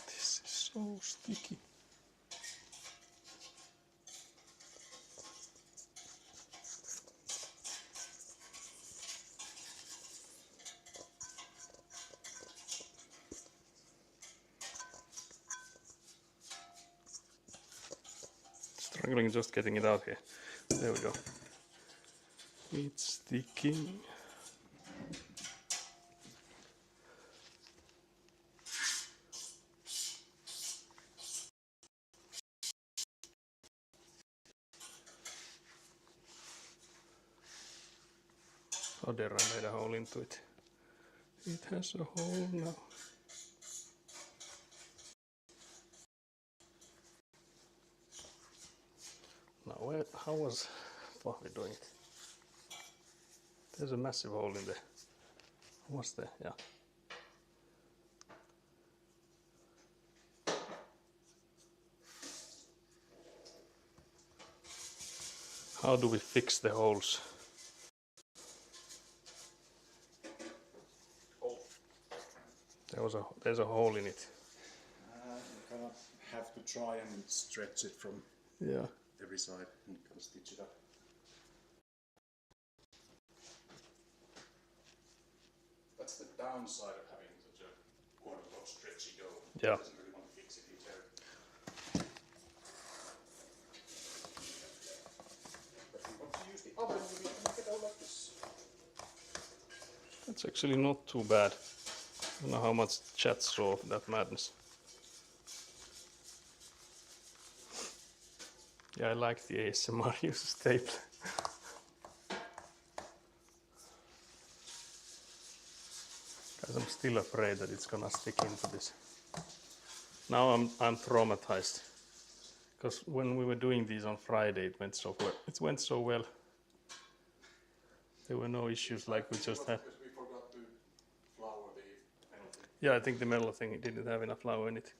This is so sticky. Struggling just getting it out here. There we go. It's sticking. Oh, there I made a hole into it. It has a hole now. Now, how was Pahvi doing it? There's a massive hole in there. Was there? Yeah. How do we fix the holes? There's a hole in it. You kind of have to try and stretch it from every side and kind of stitch it up. That's the downside of having such a quote-unquote stretchy dough. Yeah. It doesn't really want to fix it either. It's actually not too bad. I don't know how much chat saw of that madness. Yeah, I like the ASMR user staple. Because I'm still afraid that it's gonna stick into this. Now I'm traumatized. Because when we were doing these on Friday, it went so well. It went so well. There were no issues like we just had. Because we forgot to flour the penalty. Yeah, I think the metal thing didn't have enough flour in it.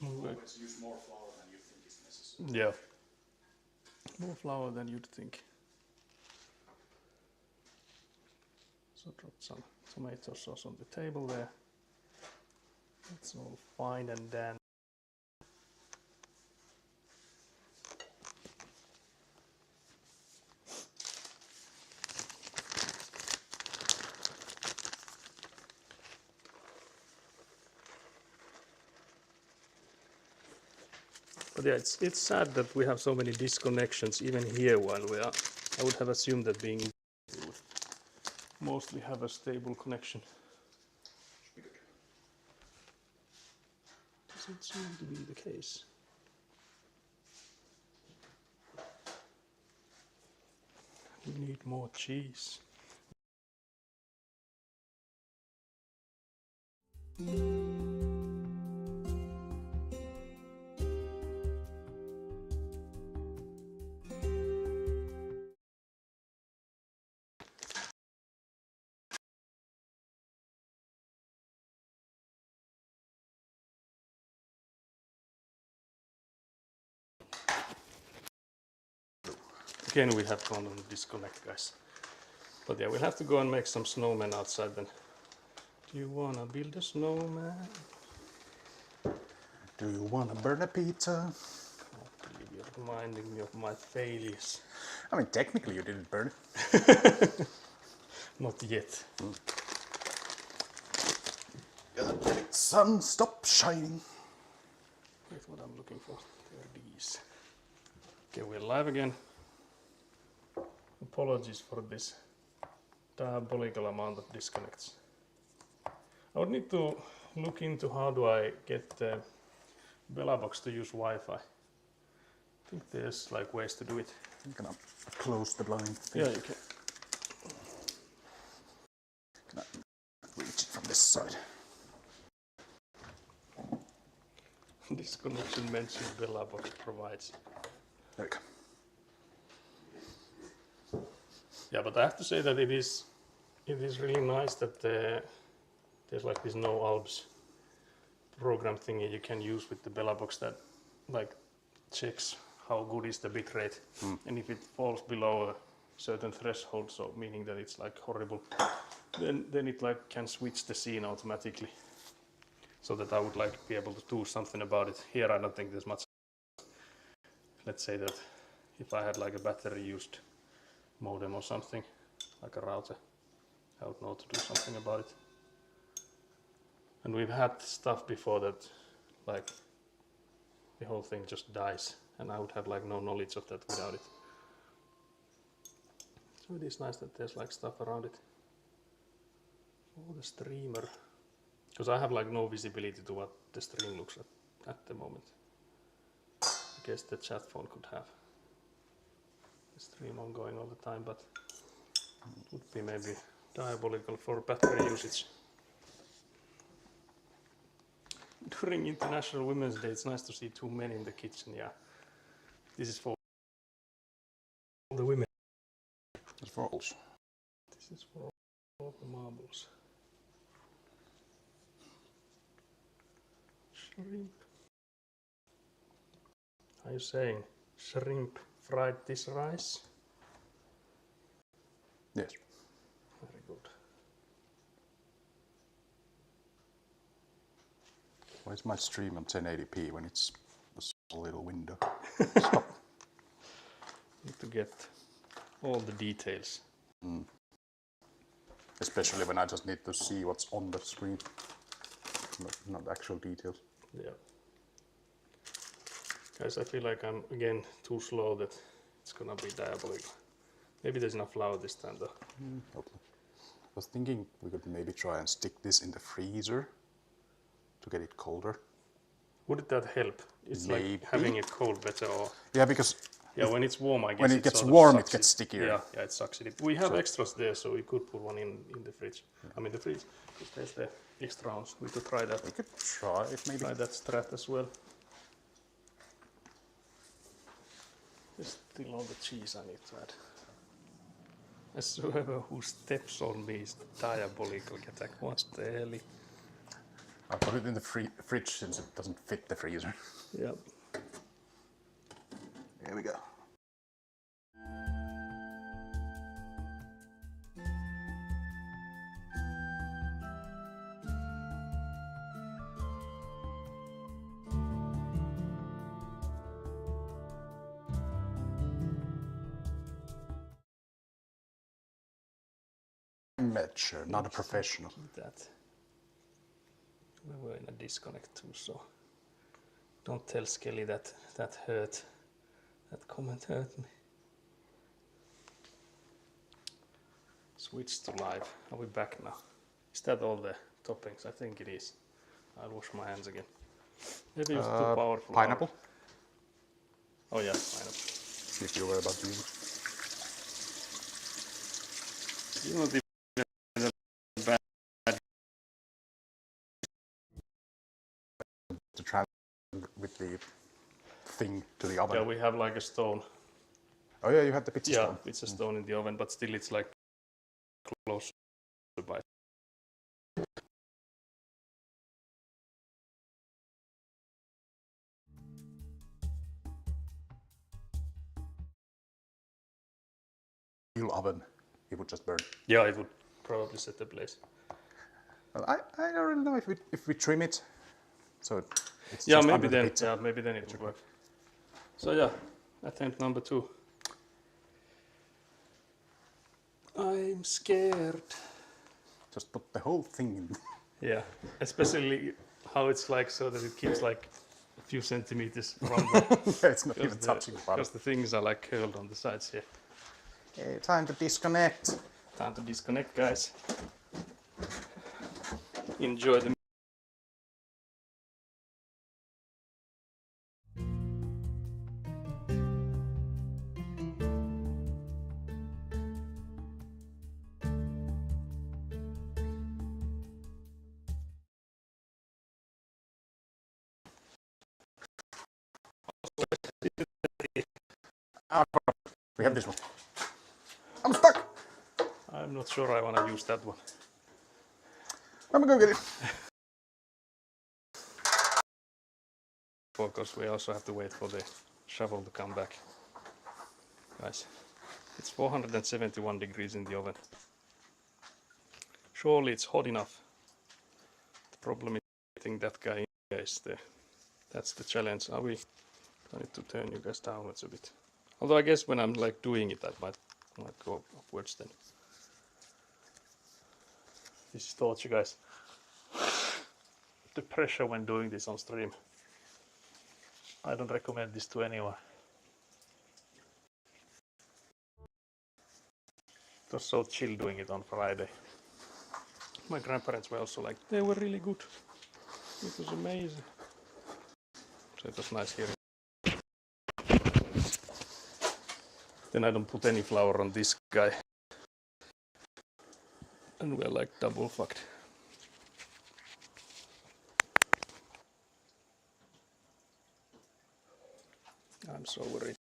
Always use more flour than you think is necessary. Yeah. More flour than you'd think. So drop some tomato sauce on the table there. It's all fine and dandy. But yeah, it's sad that we have so many disconnections even here while we are. I would have assumed that being we would mostly have a stable connection. Doesn't seem to be the case. We need more cheese. Again, we have gone on disconnect, guys. But yeah, we'll have to go and make some snowmen outside then. Do you wanna build a snowman? Do you want to burn a pizza? I believe you're reminding me of my failures. I mean, technically you didn't burn it. Not yet. Sun, stop shining. That's what I'm looking for. There are these. Okay, we're live again. Apologies for this diabolical amount of disconnects. I would need to look into how do I get the Belabox to use Wi-Fi. I think there's like ways to do it. I'm gonna close the blind. Yeah, you can. Gonna reach it from this side. This connection mentioned Belabox provides. There we go. Yeah, but I have to say that it is really nice that there's like this no albs program thingy you can use with the Belabox that like checks how good is the bitrate, and if it falls below a certain threshold, so meaning that it's like horrible, then it like can switch the scene automatically, so that I would like be able to do something about it. Here I don't think there's much. Let's say that if I had like a battery used modem or something, like a router, I would know to do something about it. And we've had stuff before that like the whole thing just dies, and I would have like no knowledge of that without it. So it is nice that there's like stuff around it. Oh, the streamer. Because I have like no visibility to what the stream looks at the moment. I guess the chat phone could have the stream ongoing all the time, but it would be maybe diabolical for battery usage. During International Women's Day, it's nice to see two men in the kitchen. Yeah, this is for all the women. It's for all. This is for all the marbles. Shrimp. Are you saying shrimp fried this rice? Yes. Very good. Why is my stream on 1080p when it's a small little window? Need to get all the details. Especially when I just need to see what's on the screen, not actual details. Yeah. Guys, I feel like I'm again too slow that it's gonna be diabolical. Maybe there's enough flour this time though. Hopefully. I was thinking we could maybe try and stick this in the freezer to get it colder. Would that help? It's Maybe. like having it cold better, or Yeah, because yeah, when it's warm, I guess when it gets sort of warm, it sucks gets stickier. Yeah, it sucks it. We have extras there, so we could put one in the fridge. I mean the fridge, because there's the extra ounce. We could try that. We could try it maybe. Try that strat as well. There's still all the cheese I need to add. As whoever who steps on me is diabolical. Get that? What the hell? I'll put it in the fridge since it doesn't fit the freezer. Yep. Here we go. Amateur, not a professional. That. We were in a disconnect too, so don't tell Skelly that hurt. That comment hurt me. Switch to live. Are we back now? Is that all the toppings? I think it is. I'll wash my hands again. Maybe it's too powerful. Pineapple? Oh yeah, pineapple. If you were about to use it. You know the bad. To try with the thing to the oven. Yeah, we have like a stone. Oh yeah, you had the pizza Yeah, stone. it's a stone in the oven, but still it's like close by. Real oven, it would just burn. Yeah, it would probably set the place. Well, I don't really know if we trim it, so it's Yeah, just maybe under the then. pizza. Yeah, maybe then it would work. So yeah, attempt number 2. I'm scared. Just put the whole thing in. Yeah, especially how it's like so that it keeps like a few centimeters from the, Yeah, it's not even touching the bottom. because the things are like curled on the sides here. Okay, time to disconnect. Time to disconnect, guys. Enjoy the We have this one. I'm stuck! I'm not sure I want to use that one. Let me go get it. Because we also have to wait for the shovel to come back. Guys, it's 471 degrees in the oven. Surely it's hot enough. The problem is getting that guy in there is there. That's the challenge. Are we? I need to turn you guys downwards a bit. Although I guess when I'm like doing it, I might go upwards then. This is torture, guys. The pressure when doing this on stream. I don't recommend this to anyone. It was so chill doing it on Friday. My grandparents were also like, they were really good. It was amazing. So it was nice hearing. Then I don't put any flour on this guy. And we're like double fucked. I'm so worried.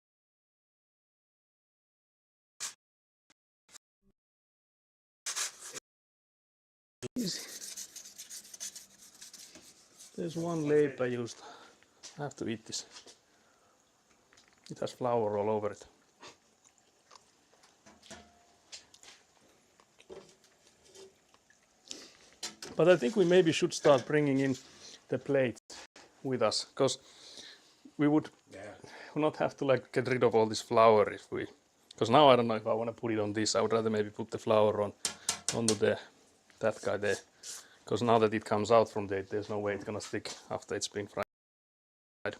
Easy. There's one lathe I used. I have to eat this. It has flour all over it. But I think we maybe should start bringing in the plates with us, because we would not have to like get rid of all this flour if we. Because now I don't know if I want to put it on this. I would rather maybe put the flour onto that guy there. Because now that it comes out from there, there's no way it's gonna stick after it's been fried.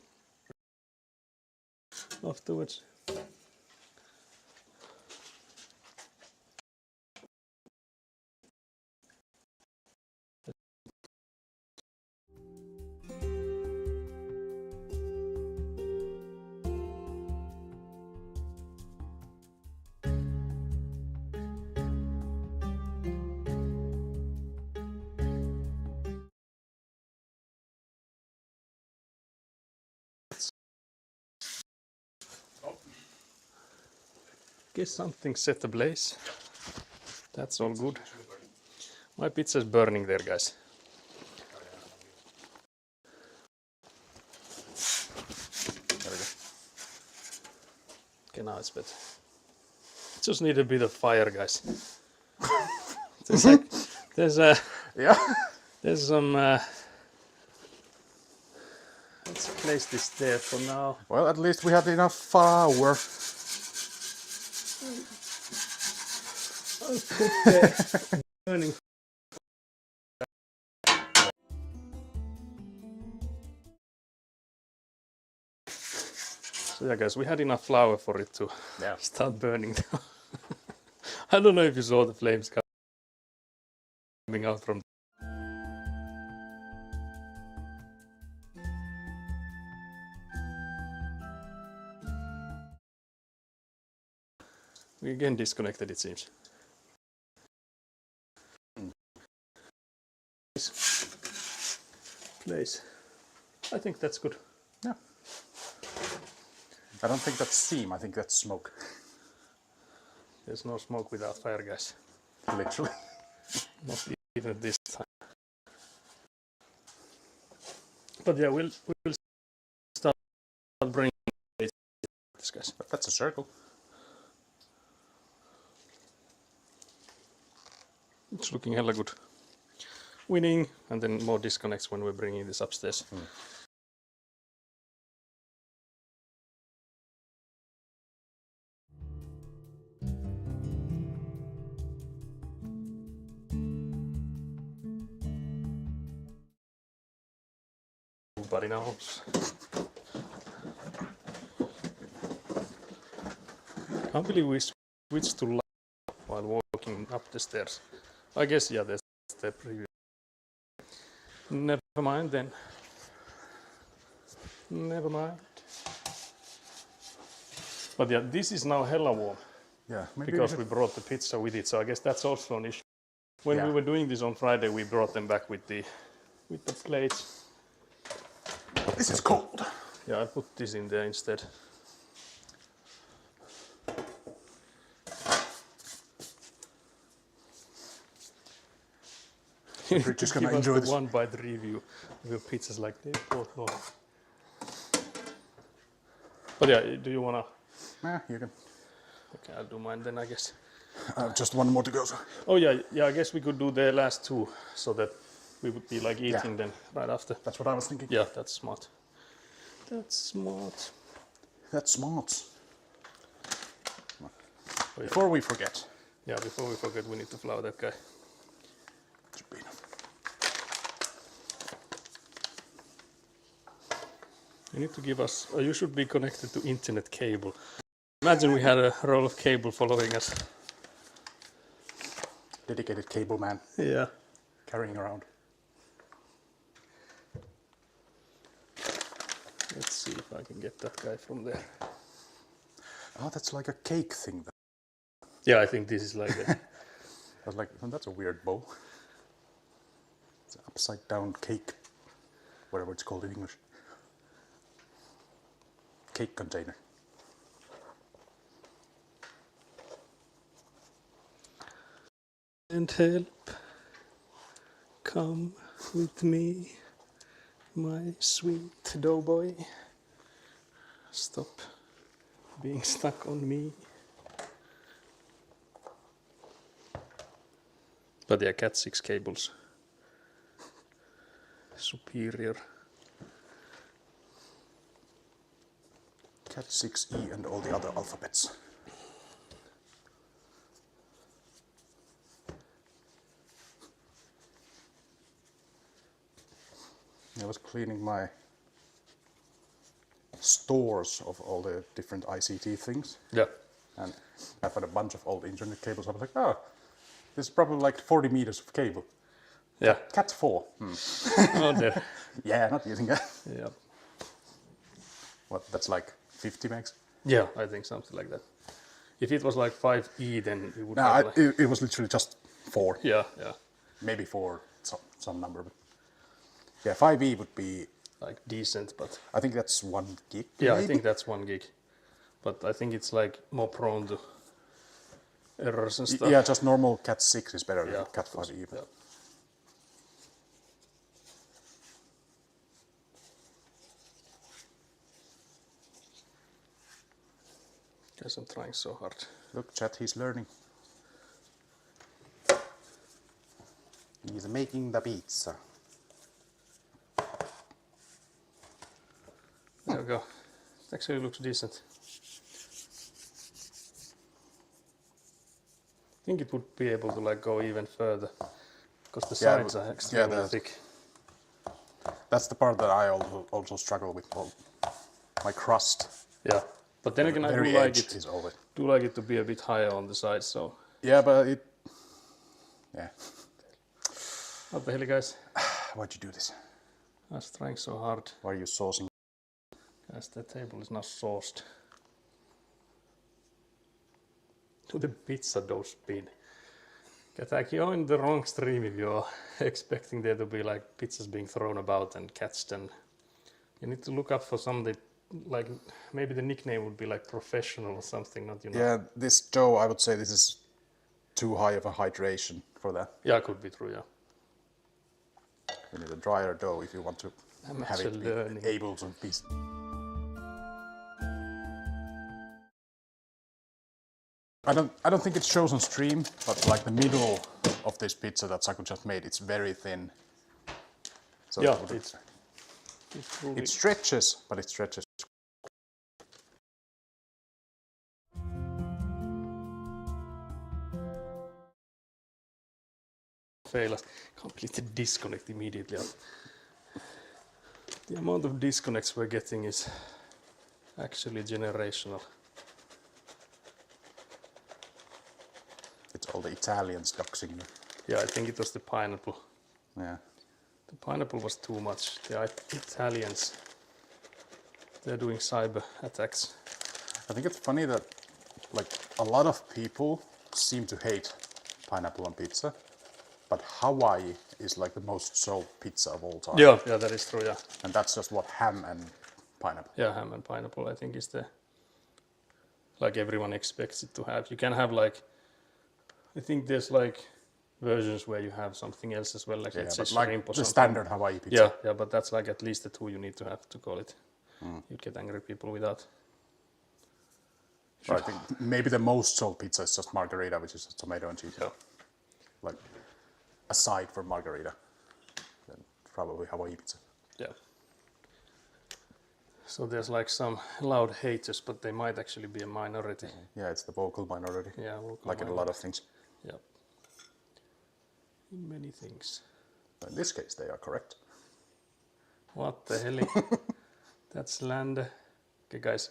Afterwards. guess something set ablaze. That's all good. My pizza is burning there, guys. There we go. Okay, now it's better. Just need a bit of fire, guys. there's Yeah. there's some. Let's place this there for now. Well, at least we had enough flour. I'll put the burning. So yeah, guys, we had enough flour for it to start burning down. I don't know if you saw the flames coming out from. We again disconnected, it seems. Place. I think that's good. Yeah. I don't think that's steam, I think that's smoke. There's no smoke without fire, guys. Literally. Not even at this time. But yeah, we'll start bringing this, guys. But that's a circle. It's looking hella good. Winning, and then more disconnects when we're bringing this upstairs. Nobody knows. Can't believe we switched to live while walking up the stairs. I guess, yeah, that's the preview. Never mind then. Never mind. But yeah, this is now hella warm. Yeah, maybe Because we brought the pizza with it, so I guess that's also an issue. When we were doing this on Friday, we brought them back with the plates. This is cold. Yeah, I put this in there instead. We're just gonna Give us enjoy the this. one bite review of your pizzas like they both know. But yeah, do you wanna? Yeah, you can. Okay, I'll do mine then, I guess. Just one more to go. So. Oh yeah, I guess we could do the last two so that we would be like eating them right after. That's what I was thinking. Yeah, that's smart. That's smart. That's smart. Before we forget. Yeah, before we forget, we need to flour that guy. Should be enough. You need to give us, or you should be connected to internet cable. Imagine we had a roll of cable following us. Dedicated cable man Yeah. carrying around. Let's see if I can get that guy from there. Oh, that's like a cake thing. Yeah, I think this is like a, I was like, oh, that's a weird bowl. It's an upside down cake, whatever it's called in English. Cake container. and help. Come with me, my sweet doughboy. Stop being stuck on me. But yeah, Cat 6 cables. Superior. Cat 6E and all the other alphabets. I was cleaning my stores of all the different ICT things, Yeah. and I found a bunch of old internet cables. I was like, oh, this is probably like 40 meters of cable. Yeah. Cat 4. Oh, there. Yeah, not using that. Yeah. What, that's like 50 megs? Yeah, I think something like that. If it was like 5E, then it would No, have like, it was literally just 4. yeah, yeah. Maybe 4, some number. But yeah, 5E would be, Like decent, but I think that's 1 gig. yeah, maybe? I think that's 1 gig. But I think it's like more prone to errors and stuff. Yeah, just normal Cat 6 is better Yeah, than Cat of course, 5 even. yeah. Guess I'm trying so hard. Look, chat, he's learning. He's making the pizza. There we go. It actually looks decent. I think it would be able to like go even further because the Yeah, sides are extremely the- thick. That's the part that I also struggle with. Well, my crust. Yeah, but then again, I Very do like edge it. is always. Do like it to be a bit higher on the sides. So Yeah, but it. Yeah. what the hell, guys? Why'd you do this? I was trying so hard. Why are you saucing? Guys, the table is now sauced. To the pizza dough spin. Like you're in the wrong stream if you're expecting there to be like pizzas being thrown about and catched, and you need to look up for something like maybe the nickname would be like professional or something, not you know. Yeah, this dough, I would say this is too high of a hydration for that. Yeah, could be true, yeah. You need a drier dough if you want to I'm have it actually be learning. able to be. I don't think it shows on stream, but like the middle of this pizza that Saku just made, it's very thin. So Yeah, it really, it stretches, but it stretches. fail. Completely disconnect immediately. The amount of disconnects we're getting is actually generational. It's all the Italians doxing you. Yeah, I think it was the pineapple. Yeah. The pineapple was too much. The Italians, they're doing cyber attacks. I think it's funny that like a lot of people seem to hate pineapple on pizza, but Hawaii is like the most sold pizza of all time. Yeah, that is true, yeah. And that's just what ham and pineapple. Yeah, ham and pineapple, I think, is the, like everyone expects it to have. You can have like, I think there's like versions where you have something else as well, like Yeah, let's say but like shrimp or the something. standard Hawaii pizza. Yeah, but that's like at least the two you need to have to call it. You'd get angry people without. But I think maybe the most sold pizza is just margarita, which is tomato and cheese. Yeah. Like aside from margarita, then probably Hawaii pizza. Yeah. So there's like some loud haters, but they might actually be a minority. Yeah, it's the vocal minority. Yeah, vocal Like in a lot of things. Yeah. In many things. But in this case, they are correct. What the hell? That's land. Okay, guys.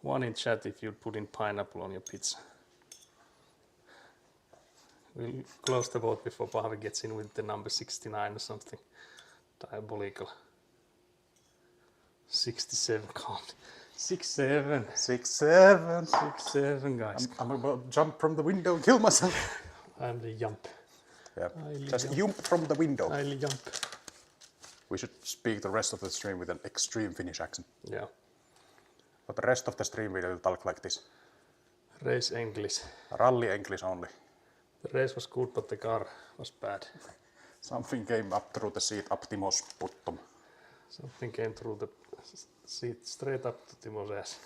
One in chat if you put in pineapple on your pizza. We'll close the vote before Pahvi gets in with the number 69 or something. Diabolical. 67 count. 6-7. 6-7. 6-7, guys. I'm about to jump from the window and kill myself. I'm the jump. Yeah. Highly Just jump. jump from the window. Highly jump. We should speak the rest of the stream with an extreme Finnish accent. Yeah. But the rest of the stream we will talk like this. Race English. Rally English only. The race was good, but the car was bad. Something came up through the seat up Timo's bottom. Something came through the seat straight up to Timo's ass.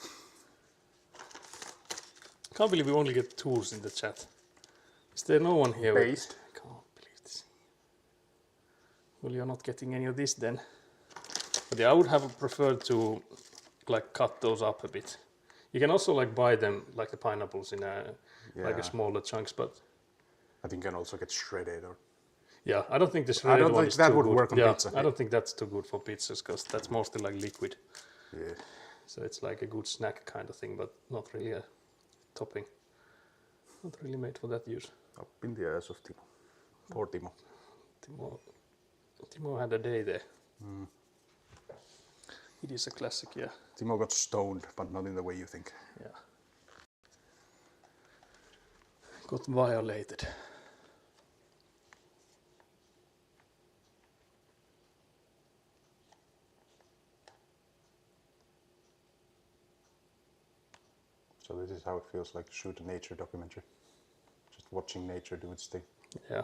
Can't believe we only get twos in the chat. Is there no one here? Based. I can't believe this. Well, you're not getting any of this then. But yeah, I would have preferred to like cut those up a bit. You can also like buy them like the pineapples in like a smaller chunks, but I think you can also get shredded or. yeah, I don't think the shredded one think is that too would good. work on yeah, pizza. I don't think that's too good for pizzas because that's mostly like liquid. Yeah. So it's like a good snack kind of thing, but not really a topping. Not really made for that use. Up in the ass of Timo. Poor Timo. Timo had a day there. It is a classic, yeah. Timo got stoned, but not in the way you think. Yeah. Got violated. So this is how it feels like to shoot a nature documentary. watching nature do its thing. Yeah.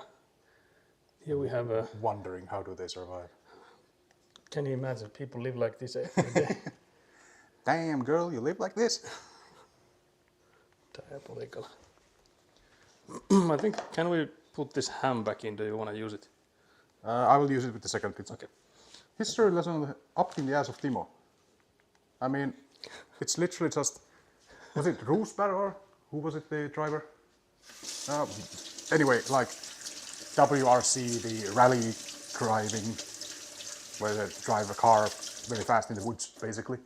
Here we have a. Wondering how do they survive. Can you imagine people live like this every day? Damn girl, you live like this? Diabolical. I think, can we put this ham back in? Do you want to use it? I will use it with the second pizza. Okay. History lesson up in the ass of Timo. I mean, it's literally just, was it Roosberg or who was it, the driver? Anyway, like WRC, the rally driving, where they drive a car very fast in the woods, basically.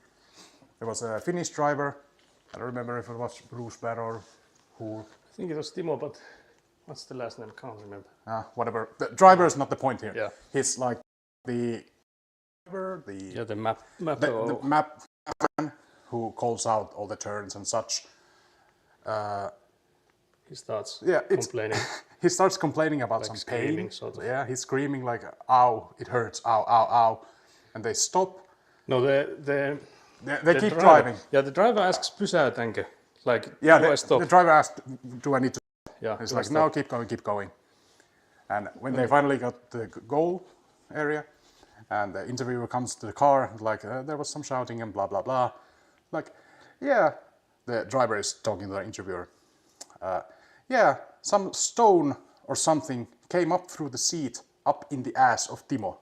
There was a Finnish driver. I don't remember if it was Roosberg or who. I think it was Timo, but what's the last name? Can't remember. Whatever. The driver is not the point here. Yeah. He's like the driver, Yeah, the map. the map man who calls out all the turns and such. He starts It's complaining. He starts complaining about Like some screaming, pain. sort of. Yeah, he's screaming like, "Ow! It hurts! Ow! Ow! Ow!" And they stop. No, They the keep driver, driving. Yeah, the driver asks, pysäytänkö? Like, Yeah, do I stop? the driver asked, "Do I need to?" Yeah, He's do I like, stop? "No, keep going, keep going." And when they finally got to the goal area, and the interviewer comes to the car, like, there was some shouting and blah blah blah. Like, yeah, the driver is talking to the interviewer. Yeah, some stone or something came up through the seat, up in the ass of Timo.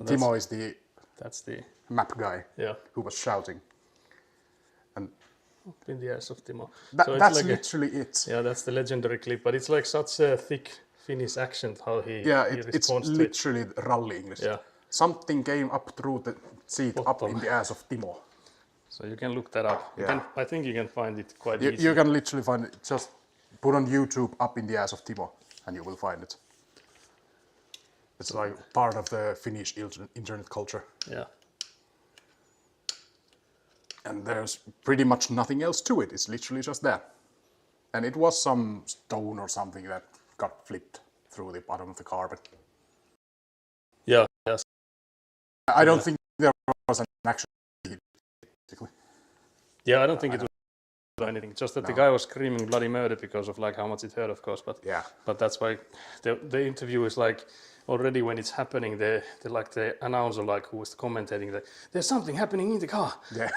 Timo is the That's the map guy yeah who was shouting. And in the ass of Timo. that's like literally it. yeah, that's the legendary clip. But it's like such a thick Finnish accent how he Yeah, he it's responds to it. literally rally English. Yeah. Something came up through the seat, up Bottom. in the ass of Timo. So you can look that up. Yeah. I think you can find it quite You, easy. you can literally find it. Just put on YouTube "up in the ass of Timo" and you will find it. It's like part of the Finnish internet culture. Yeah. And there's pretty much nothing else to it. It's literally just that. And it was some stone or something that got flipped through the bottom of the carpet. Yeah. Yes. I don't think there was an actual hit, basically. Yeah, I don't think it was anything. Just that the guy was screaming bloody murder because of like how much it hurt, of course. But Yeah. But that's why the interview is like already when it's happening. They like the announcer like who was commentating that there's something happening in the car. Yeah.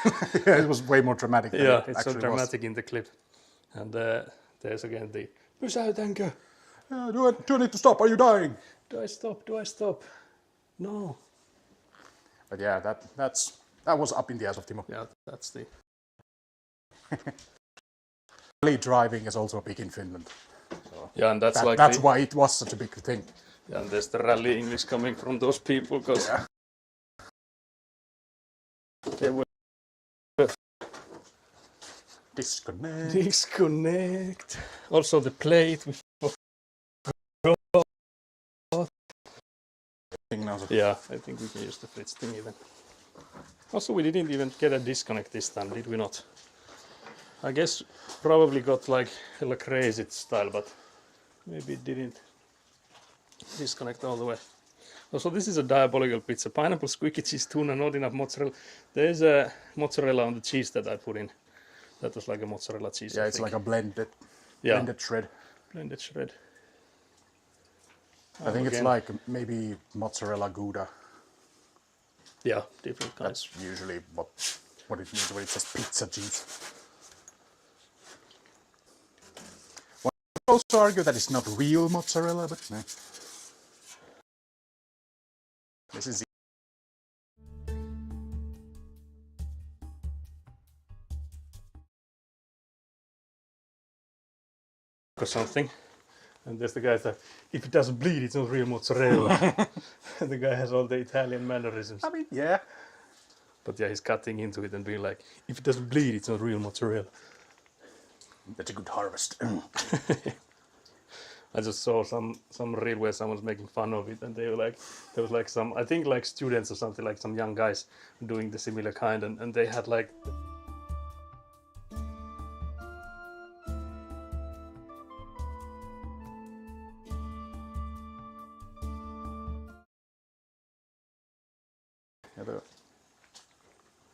Yeah, it was way more dramatic than Yeah, it it's so actually dramatic in the clip. And there's again the pysäytänkö? was. Do I need to stop? Are you dying? Do I stop? Do I stop? No. But yeah, that was up in the ass of Timo. Yeah, that's the Rally driving is also big in Finland. yeah, and that's like That's why it was such a big thing. yeah, and there's the rally English coming from those people because they were disconnect. Also the plate. Yeah, I think we can use the fridge thing even. Also, we didn't even get a disconnect this time, did we not? I guess probably got like hella crazy style, but maybe it didn't disconnect all the way. Also, this is a diabolical pizza. Pineapple, squeaky cheese, tuna, not enough mozzarella. There's a mozzarella on the cheese that I put in. That was like a mozzarella cheese. Yeah, I it's think. like a blended shred. Blended shred. I think it's again. like maybe mozzarella Gouda. Yeah, different kinds. That's usually what it means when it says pizza cheese. One could also argue that it's not real mozzarella, but no. This is Or something. And there's the guy that if it doesn't bleed, it's not real mozzarella. And the guy has all the Italian mannerisms. I mean, yeah. But yeah, he's cutting into it and being like, if it doesn't bleed, it's not real mozzarella. That's a good harvest. I just saw some reel where someone's making fun of it, and they were like, there was like some, I think like students or something, like some young guys doing the similar kind, and they had like. Yeah, the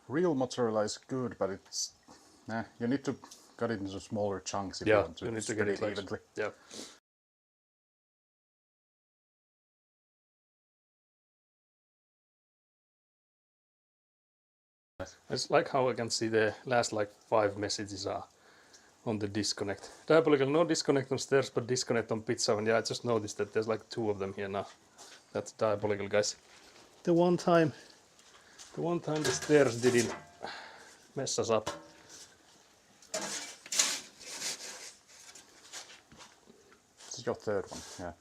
real mozzarella is good, but it's you need to cut it into smaller chunks if you Yeah, want to you need to spread get it it like, evenly. yeah. It's like how I can see the last like 5 messages are on the disconnect. Diabolical, no disconnect on stairs, but disconnect on pizza. And yeah, I just noticed that there's like 2 of them here now. That's diabolical, guys. The one time the stairs didn't mess us up. This is your third one, yeah.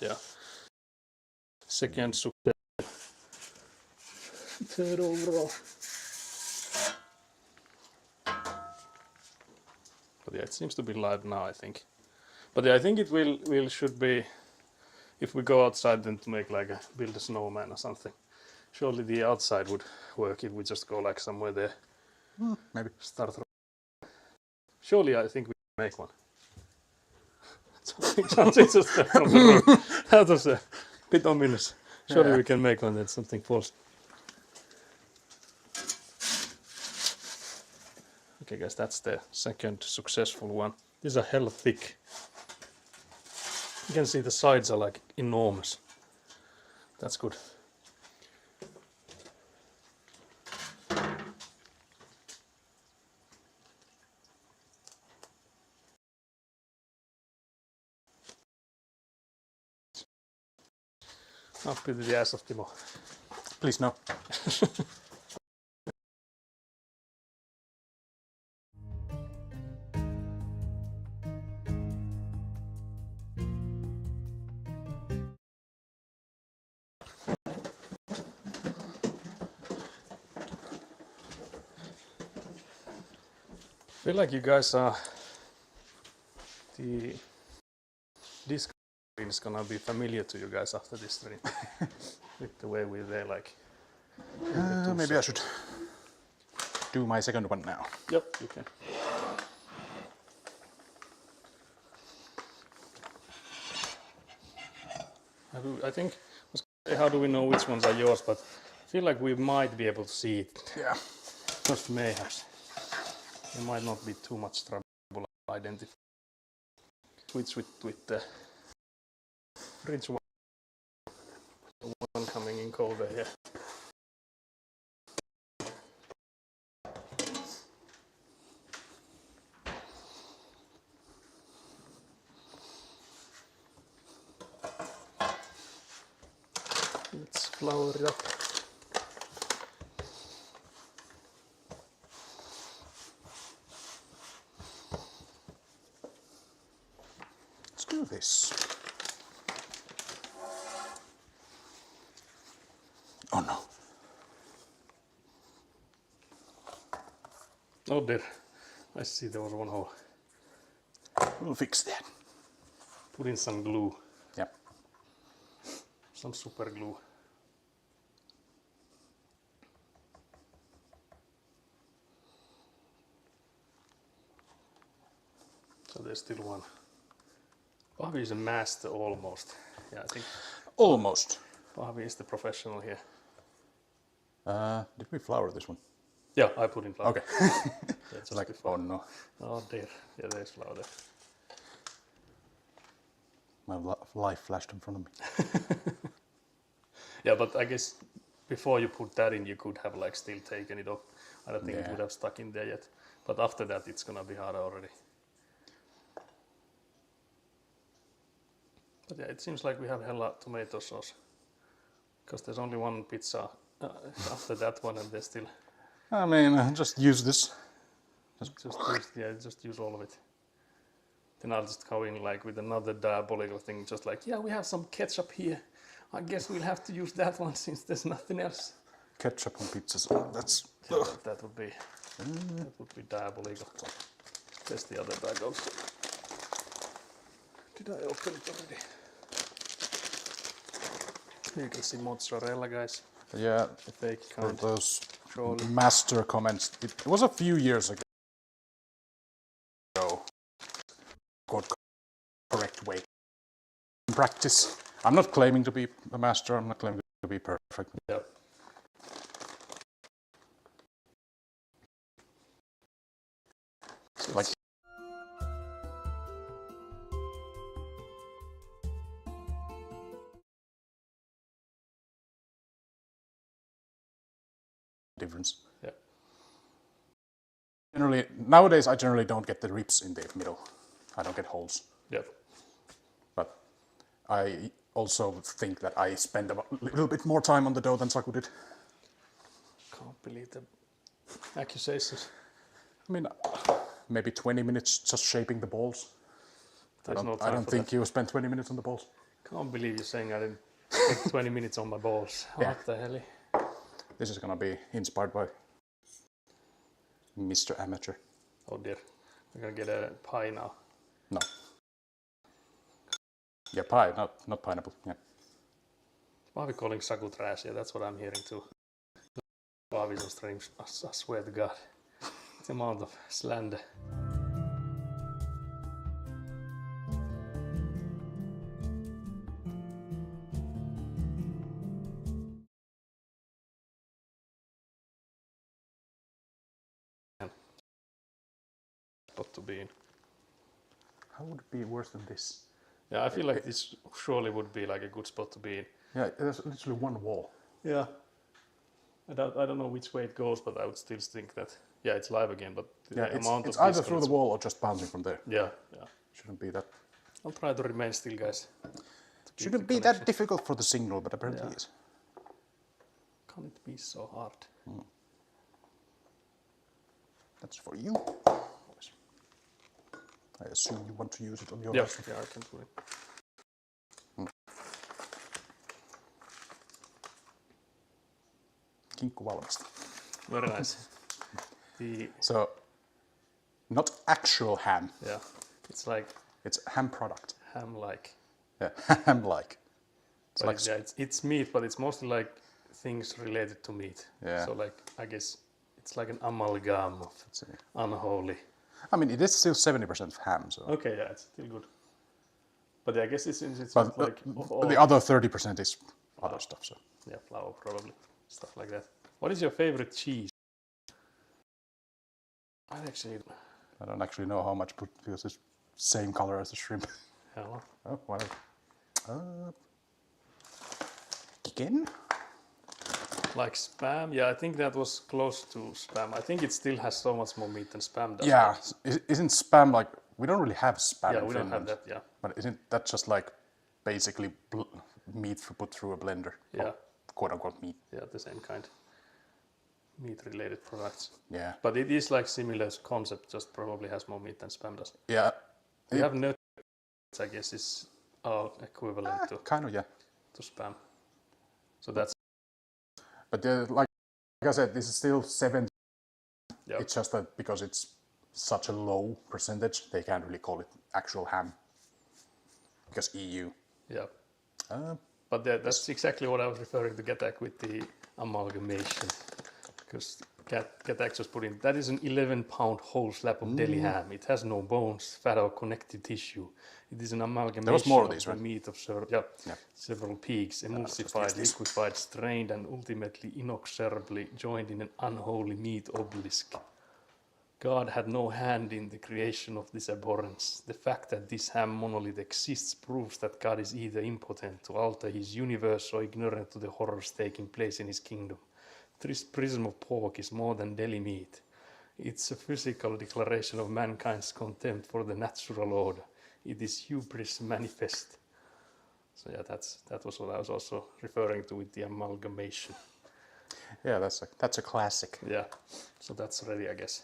Yeah. Second success. Third overall. But yeah, it seems to be live now, I think. But yeah, I think it should be, if we go outside then to make like build a snowman or something. Surely the outside would work if we just go like somewhere there. Maybe. Start. Surely I think we can make one. Something just from the road. That was a bit ominous. Surely we can make one that something falls. Okay guys, that's the second successful one. These are hella thick. You can see the sides are like enormous. That's good. Not pity the ass of Timo. Please no. I feel like you guys are the disc screen is gonna be familiar to you guys after this stream. With the way we're there, like. Maybe I should do my second one now. Yep, you can. I think, how do we know which ones are yours? But I feel like we might be able to see it. Yeah. Just mayhaps. There might not be too much trouble identifying. Switch with the fridge one. The one coming in colder here. Let's flour it up. Let's do this. Oh no. Oh dear. I see there was one hole. We'll fix that. Put in some glue. Yep. Some super glue. So there's still one. Pahvi is a master almost. Yeah, I think Almost. Pahvi is the professional here. Did we flour this one? Yeah, I put in flour. Okay. Yeah, just Like, before. oh no. Oh dear. Yeah, there's flour there. My life flashed in front of me. Yeah, but I guess before you put that in, you could have like still taken it off. I don't think it Yeah. would have stuck in there yet. But after that, it's gonna be harder already. But yeah, it seems like we have hella tomato sauce. Because there's only one pizza after that one, and there's still. I mean, just use this. Just use all of it. Then I'll just go in like with another diabolical thing, just like, yeah, we have some ketchup here. I guess we'll have to use that one since there's nothing else. Ketchup on pizzas. That's. Yeah, that would be diabolical. There's the other bag also. Did I open it already? You can see mozzarella, guys. Yeah. The fake For kind. those Surely. master comments. It was a few years ago. Got correct way. In practice. I'm not claiming to be a master. I'm not claiming to be perfect. Yeah. Like difference. Yeah. Generally, nowadays I generally don't get the rips in the middle. I don't get holes. Yeah. But I also think that I spend a little bit more time on the dough than Saku did. Can't believe the accusations. I mean, maybe 20 minutes just shaping the balls. There's no time I don't for think that. you spent 20 minutes on the balls. Can't believe you're saying I didn't spend 20 minutes on my balls. Yeah. What the hell? This is gonna be inspired by Mr. Amateur. Oh dear. We're gonna get a pie now. No. Yeah, pie, not pineapple. Yeah. Why are we calling Saku trash? Yeah, that's what I'm hearing too. Paavis on streams. I swear to God. The amount of slander. Spot to be in. How would it be worse than this? Yeah, I feel like this surely would be like a good spot to be in. Yeah, there's literally one wall. Yeah. I don't know which way it goes, but I would still think that, yeah, it's live again, but the Yeah, amount it's of either through the disconnects- wall or just bouncing from there. Yeah, yeah. Shouldn't be that. I'll try to remain still, guys. Shouldn't be that difficult for the signal, but apparently it is. Can't it be so hard? That's for you. I assume you want to use it on your Yeah, version. yeah, I can do it. Kinkku valmista. Very nice. So, not actual ham. Yeah, it's like It's ham product. ham-like. Yeah, ham-like. It's But like it's meat, but it's mostly like things related to meat. Yeah. So like, I guess it's like an amalgam of unholy. I mean, it is still 70% ham, so. Okay, yeah, it's still good. But I guess it's But not like of all. the other 30% is other stuff. So Yeah, flour probably, stuff like that. What is your favorite cheese? I actually, I don't actually know how much, because it's same color as the shrimp. hell, Oh, whatever. Again? like Spam. Yeah, I think that was close to Spam. I think it still has so much more meat than Spam does. Yeah, isn't Spam like, we don't really have Spam Yeah, in we don't have Finland. that. Yeah, But isn't that just like basically meat put through a blender? Yeah. Or quote unquote meat. yeah, the same kind. Meat-related products. Yeah. But it is like similar concept, just probably has more meat than Spam does. Yeah. We have nuts, I guess, is equivalent Kind of, yeah. to Spam. So that's But like I said, this is still 7. yeah. It's just that because it's such a low percentage, they can't really call it actual ham. Because EU. Yeah. But that's exactly what I was referring to Getak with the amalgamation. Because Getak just put in, that is an 11-pound whole slab of deli ham. It has no bones, fat or connective tissue. It is an amalgamation more of these, the right? meat of several peaks, emulsified, liquefied, strained, and ultimately inexorably joined in an unholy meat obelisk. God had no hand in the creation of this abhorrence. The fact that this ham monolith exists proves that God is either impotent to alter his universe or ignorant to the horrors taking place in his kingdom. This prism of pork is more than deli meat. It's a physical declaration of mankind's contempt for the natural order. It is hubris manifest. So yeah, that was what I was also referring to with the amalgamation. Yeah, that's a classic. Yeah, so that's ready, I guess.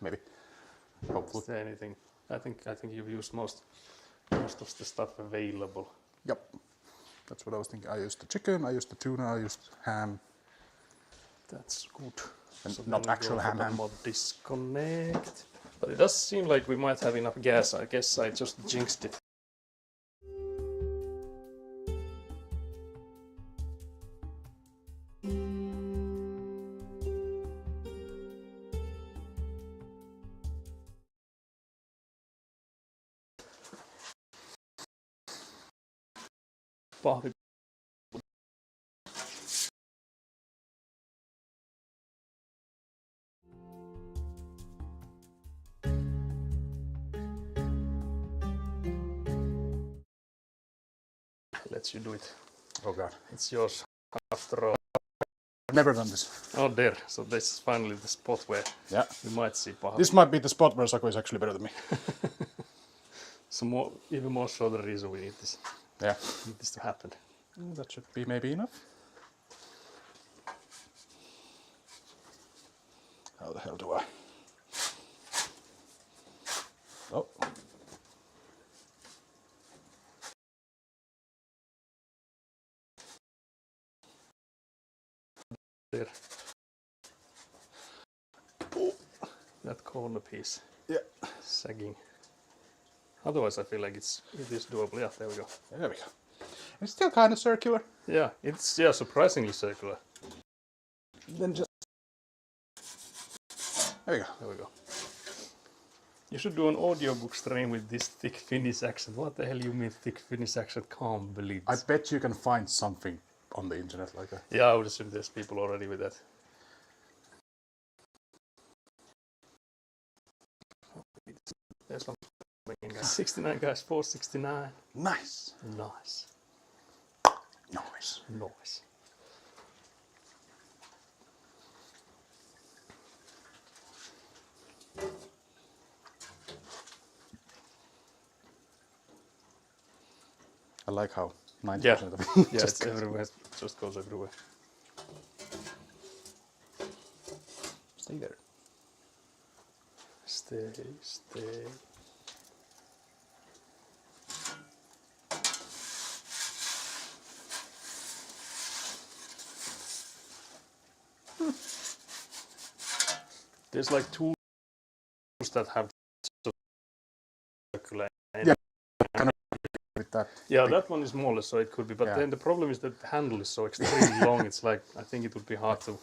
Maybe. Hopefully. Is there anything? I think you've used most of the stuff available. Yep. That's what I was thinking. I used the chicken, I used the tuna, I used ham. That's good. And So not then we actual go for ham the ham. mod disconnect. But it does seem like we might have enough gas. I guess I just jinxed it. Pahvi. Lets you do it. Oh god. It's yours after all. I've never done this. Oh, there. So this is finally the spot where Yeah. we might see Pahavi. This might be the spot where Saku is actually better than me. So more, even more so the reason we need this. Yeah. Need this to happen. That should be maybe enough. How the hell do I? Oh. There. Oh, that corner piece Yeah. sagging. Otherwise, I feel like it is doable. Yeah, there we go. There we go. It's still kind of circular. Yeah, it's surprisingly circular. Then just there we go. There we go. You should do an audiobook stream with this thick Finnish accent. What the hell you mean thick Finnish accent? Can't believe I this. bet you can find something on the internet like that. Yeah, I would assume there's people already with that. There's one. 69 guys, 469. Nice. Nice. Nice. Nice. I like how 90% Yeah. of it Yeah, just it's everywhere. It just goes everywhere. stay there. Stay, stay. There's like tools that have circular. Yeah. With that. Yeah, that one is smaller, so it could be. But Yeah. then the problem is that the handle is so extremely long. It's like I think it would be hard to,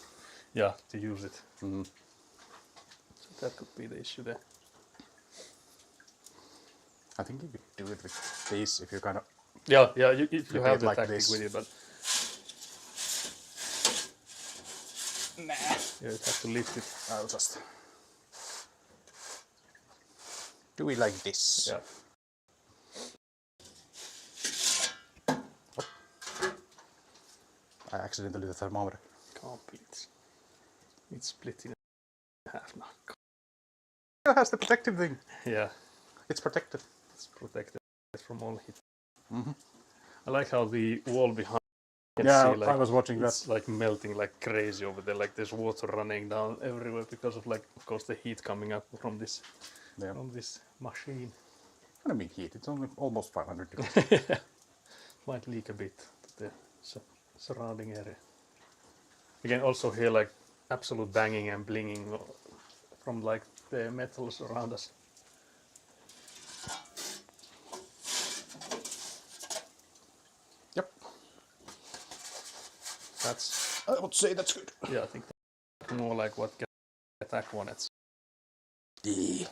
to use it. Mm-hmm. So that could be the issue there. I think you could do it with this if you kind of. Yeah, if you Flip have it the like tactic this. with you, but Nah. you have to lift it. I'll just do it like this. Yeah. I accidentally the thermometer. Complete. It's split in half now. It has the protective thing. Yeah, It's protected. it's protected from all heat. Mhm. I like how the wall behind. You can Yeah, see, like, I was watching it's that. like melting like crazy over there. Like there's water running down everywhere because of of course the heat coming up from this Yeah. machine. I don't mean heat. It's only almost 500 degrees. Might leak a bit to the surrounding area. You can also hear like absolute banging and blinging from like the metals around us. Yep. That's I would say that's good. I think that's more like what can attack one. It's Yeah.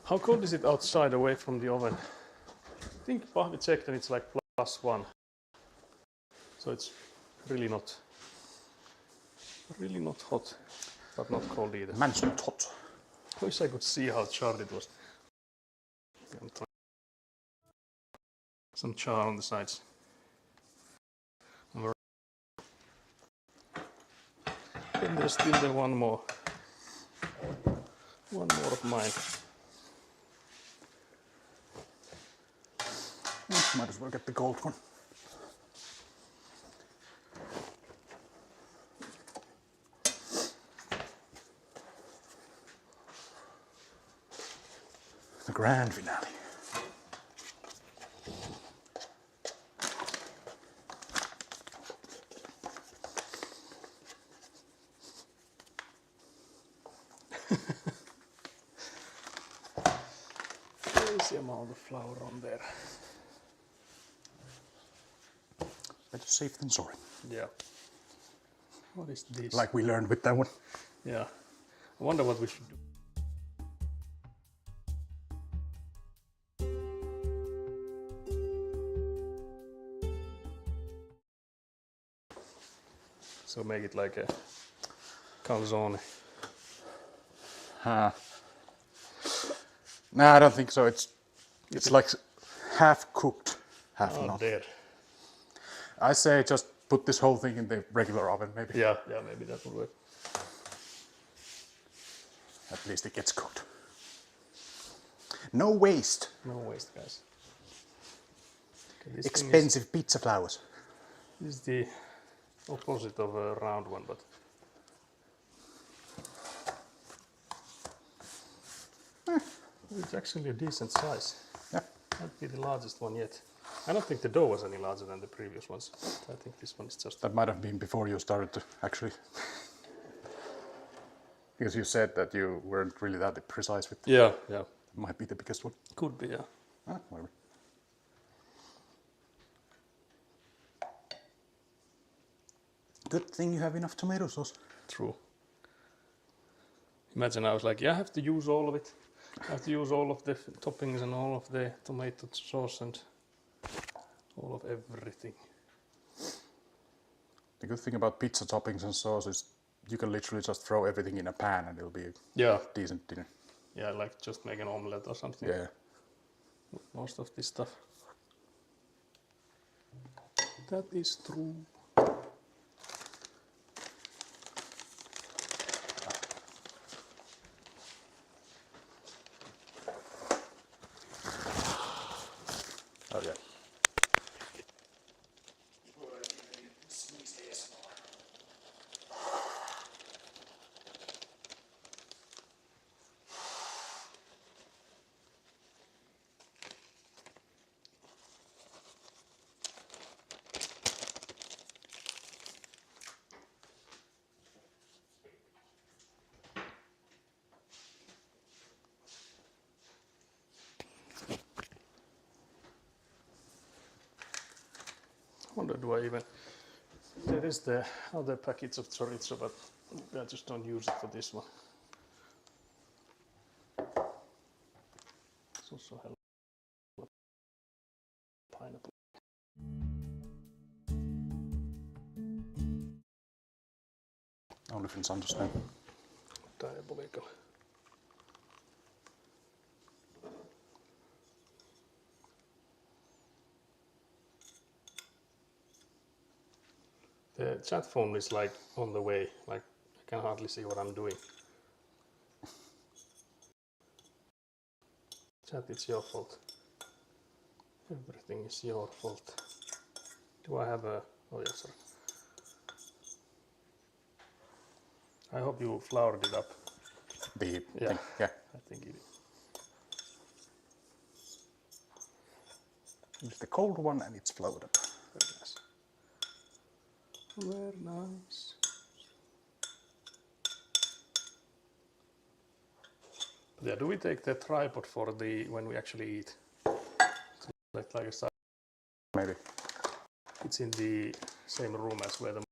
How cold is it outside away from the oven? I think Pahvi checked and it's like +1. So it's really not hot, but not cold either. Man's not hot. I wish I could see how charred it was. Some char on the sides. And there's still the one more of mine. Might as well get the gold one. The grand finale. Crazy amount of flour on there. Better safe than sorry. Yeah. What is this? Like we learned with that one. Yeah. I wonder what we should do. So make it like a calzone. No, I don't think so. It's like half cooked, half Oh, not. dear. I say just put this whole thing in the regular oven, maybe. Yeah, maybe that would work. At least it gets cooked. No waste. No waste, guys. Okay, this Expensive pizza flowers. This is the opposite of a round one, but it's actually a decent size. Yeah. Might be the largest one yet. I don't think the dough was any larger than the previous ones. I think this one is just... That might have been before you started to actually. Because you said that you weren't really that precise with. Yeah. Might be the biggest one. Could be, yeah. Whatever. Good thing you have enough tomato sauce. True. Imagine I was like, yeah, I have to use all of it. I have to use all of the toppings and all of the tomato sauce and all of everything. The good thing about pizza toppings and sauce is you can literally just throw everything in a pan and it'll be a decent dinner. Yeah, like just make an omelette or something. Yeah. Most of this stuff. That is true. Oh yeah. I wonder, do I even... There is the other package of chorizo, but I just don't use it for this one. It's also hello pineapple. Only Finns understand. Diabolical. The chat phone is like on the way, like I can hardly see what I'm doing. Chat, it's your fault. Everything is your fault. Do I have a... Oh yeah, sorry. I hope you floured it up. The Yeah, thing. Yeah. I think it is. It's the cold one and it's flowed up. Very nice. Very nice. But yeah, do we take the tripod for the when we actually eat? Like a side. Maybe. It's in the same room as where the...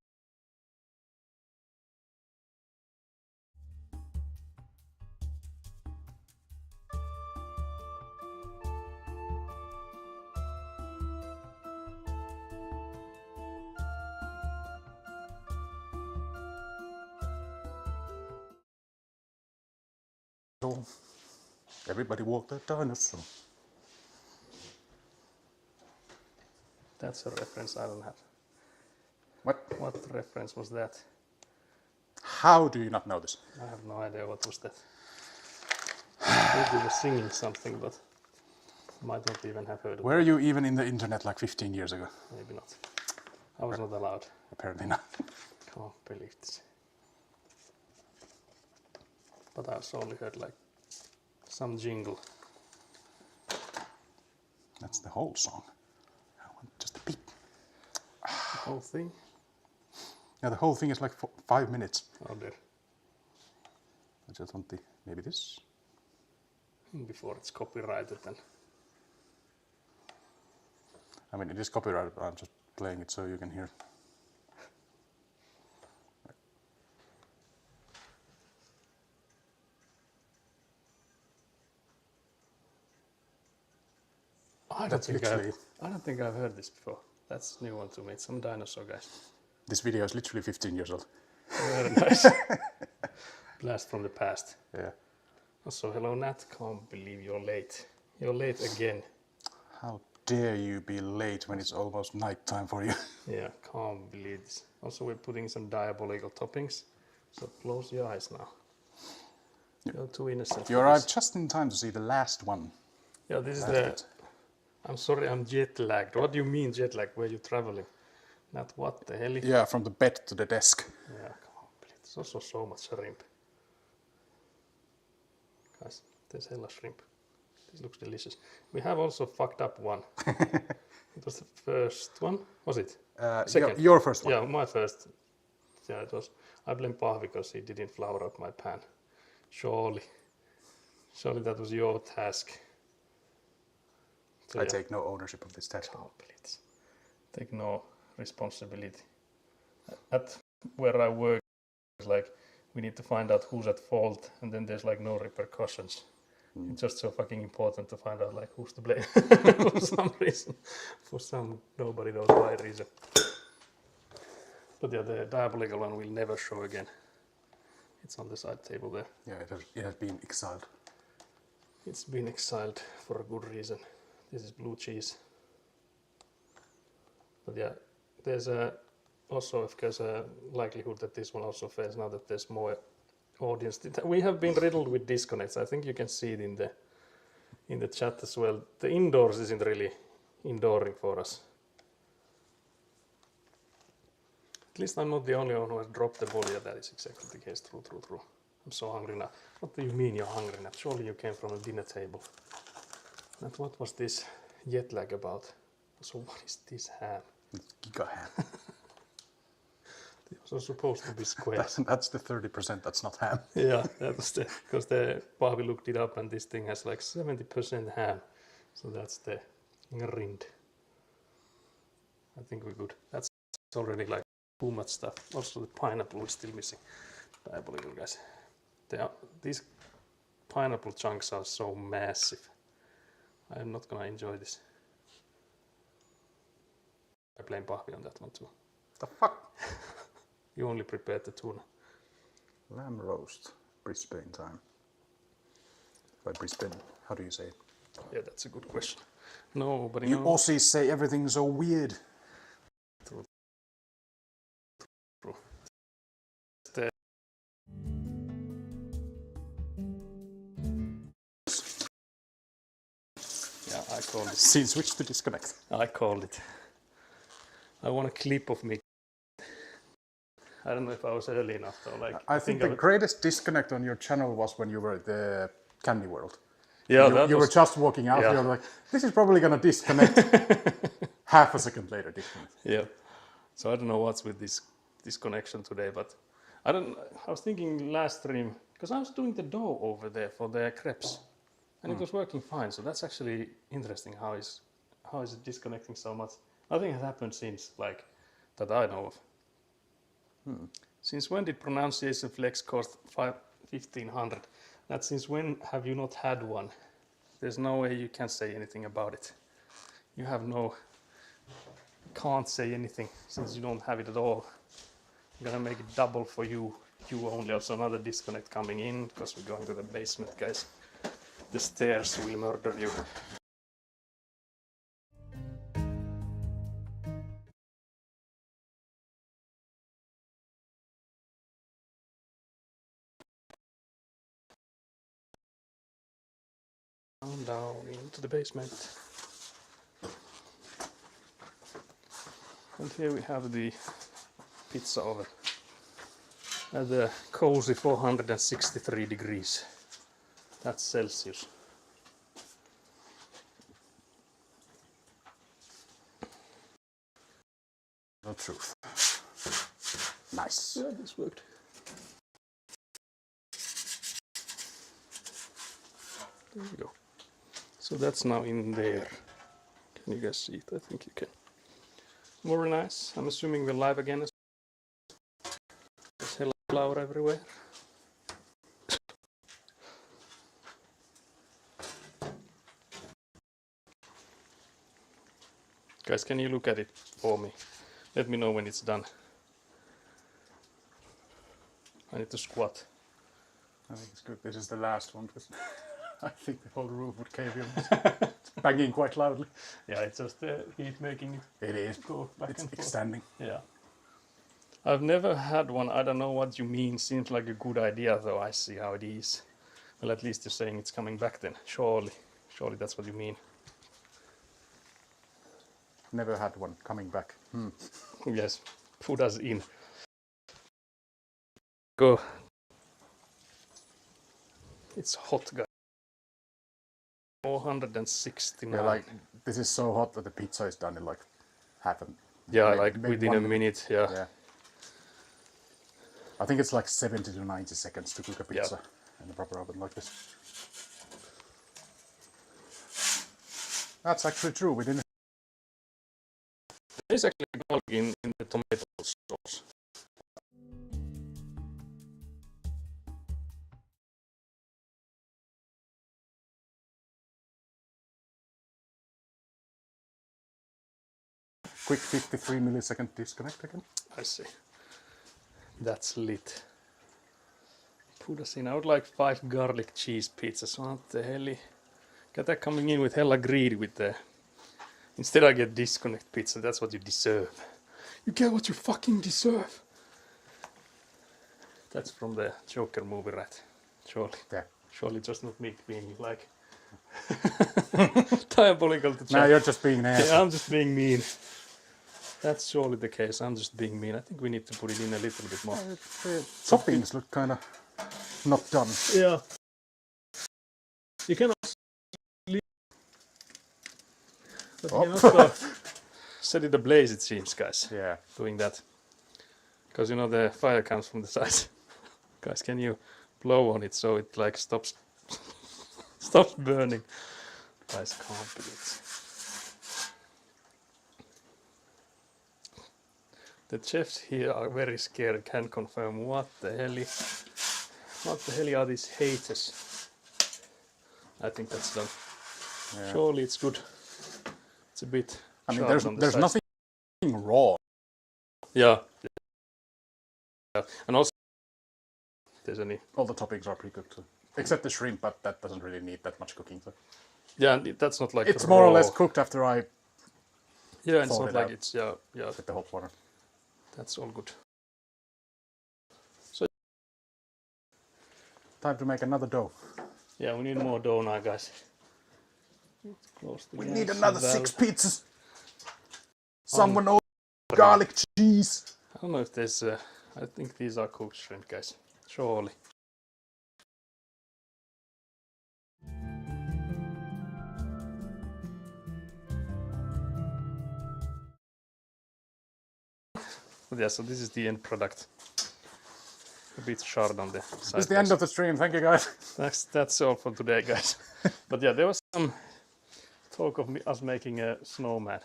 So everybody walked the dinosaur. That's a reference I don't have. What? What reference was that? How do you not know this? I have no idea what was that. Maybe he was singing something, but I might not even have heard of it. Were you even in the internet like 15 years ago? Maybe not. I was not allowed. Apparently not. Can't believe this. But I also only heard like some jingle. That's the whole song. I want just a peek. The whole thing. Yeah, the whole thing is like 5 minutes. Oh dear. I just want the, maybe this. Before it's copyrighted then. I mean, it is copyrighted, but I'm just playing it so you can hear. I don't think I've heard this before. That's a new one to me. It's some dinosaur guys. This video is literally 15 years old. Very nice. Blast from the past. Yeah. Also, hello Nat, can't believe you're late. You're late again. How dare you be late when it's almost night time for you? Yeah, can't believe this. Also, we're putting some diabolical toppings. So close your eyes now. You're too innocent. You arrived just in time to see the last one. Yeah, this is Last the... bit. I'm sorry, I'm jet lagged. What do you mean jet lag? Where you traveling? Not what the hell? Yeah, from the bed to the desk. Yeah, can't believe it. There's also so much shrimp. Guys, there's hella shrimp. This looks delicious. We have also fucked up one. It was the first one, was it? Second. Your first one. Yeah, my first. Yeah, it was. I blame Pah because he didn't flour out my pan. Surely that was your task. So, I yeah. take no ownership of this task. Can't believe it. Take no responsibility. At where I work, it's like we need to find out who's at fault, and then there's like no repercussions. It's just so fucking important to find out like who's to blame for some reason, for some nobody knows why reason. But yeah, the diabolical one will never show again. It's on the side table there. Yeah, it has been exiled. It's been exiled for a good reason. This is blue cheese. But yeah, there's also if there's a likelihood that this one also fails now that there's more audience. We have been riddled with disconnects. I think you can see it in the chat as well. The indoors isn't really indooring for us. At least I'm not the only one who has dropped the ball. Yeah, that is exactly the case. True. I'm so hungry now. What do you mean you're hungry now? Surely you came from a dinner table. And what was this jet lag about? So what is this ham? Giga ham. It was supposed to be square. That's the 30%, that's not ham. Yeah, that was because the Paavi looked it up and this thing has like 70% ham. So that's the rind. I think we're good. That's already like too much stuff. Also the pineapple is still missing. Diabolical guys. These pineapple chunks are so massive. I am not gonna enjoy this. I blame Paavi on that one too. The fuck? You only prepared the tuna. Lamb roast, Brisbane time. By Brisbane, how do you say it? Yeah, that's a good question. Nobody You knows. Aussies say everything so weird. True. Yeah, I called it. Scene switch to disconnect. I called it. I want a clip of me. I don't know if I was early enough though. Like I think the greatest disconnect on your channel was when you were at the Candy World. yeah, You were just walking out, yeah. you're like, this is probably gonna disconnect. Half a second later, disconnect. Yeah. So I don't know what's with this connection today, but I was thinking last stream because I was doing the dough over there for the crepes, and it was working fine. So that's actually interesting. How is it disconnecting so much? Nothing has happened since, like that I know of. Since when did pronunciation flex cost 1,500? That since when have you not had one? There's no way you can say anything about it. You can't say anything since you don't have it at all. I'm gonna make it double for you. You only. Also another disconnect coming in because we're going to the basement, guys. The stairs will murder you. Down into the basement. And here we have the pizza oven at the cozy 463 degrees. That's Celsius. The truth. Nice. Yeah, this worked. There we go. So that's now in there. Can you guys see it? I think you can. Very nice. I'm assuming we're live again. There's hella flour everywhere. Guys, can you look at it for me? Let me know when it's done. I need to squat. I think it's good. This is the last one because I think the whole roof would cave in. It's banging quite loudly. Yeah, it's just the heat making it It is. go back It's and forth. extending. Yeah. I've never had one. I don't know what you mean. Seems like a good idea, though. I see how it is. Well, at least you're saying it's coming back then. Surely. Surely that's what you mean. Never had one coming back. Yes. Put us in. Go. It's hot, guys. 469. Yeah, like this is so hot that the pizza is done in like half a. Yeah, maybe- like maybe within 1 a minute. Yeah. Yeah. I think it's like 70 to 90 seconds to cook a pizza in a proper oven like this. That's actually true. We didn't. There's actually garlic in the tomato sauce. Quick 53 millisecond disconnect again. I see. That's lit. Put us in. I would like 5 garlic cheese pizzas. What the hell? Got that coming in with hella greedy with the. Instead I get disconnect pizza. That's what you deserve. You get what you fucking deserve. That's from the Joker movie, right? Surely. Yeah. Surely just not me being like diabolical to Now Joker. you're just being nasty. Yeah, I'm just being mean. That's surely the case. I'm just being mean. I think we need to put it in a little bit more. The toppings look kind of not done. Yeah. You cannot leave. But you Oh. can also set it ablaze, it seems, guys, Yeah. doing that. Because, you know, the fire comes from the side. Guys, can you blow on it so it, like, stops stops burning? Guys, can't be it. The chefs here are very scared, can confirm. What the hell are these haters? I think that's done. Yeah. Surely it's good. It's a bit. I mean, sharp on the there's sides. nothing raw. Yeah. Yeah. And also, if there's any. All the toppings are pre-cooked, so. Except the shrimp, but that doesn't really need that much cooking. So. Yeah, and that's not like. It's more or raw. less cooked after I Yeah, it's thawed not it like out. it's. Yeah, yeah. with the hot water. That's all good. Time to make another dough. Yeah, we need more dough now, guys. Close the We gas need another valve. 6 pizzas. Someone knows garlic cheese. I don't know if there's. I think these are cooked shrimp, guys. Surely. But yeah, so this is the end product. A bit shard on the side. This is the end of the stream. Thank you, guys. That's all for today, guys. But yeah, there was some talk of us making a snowman.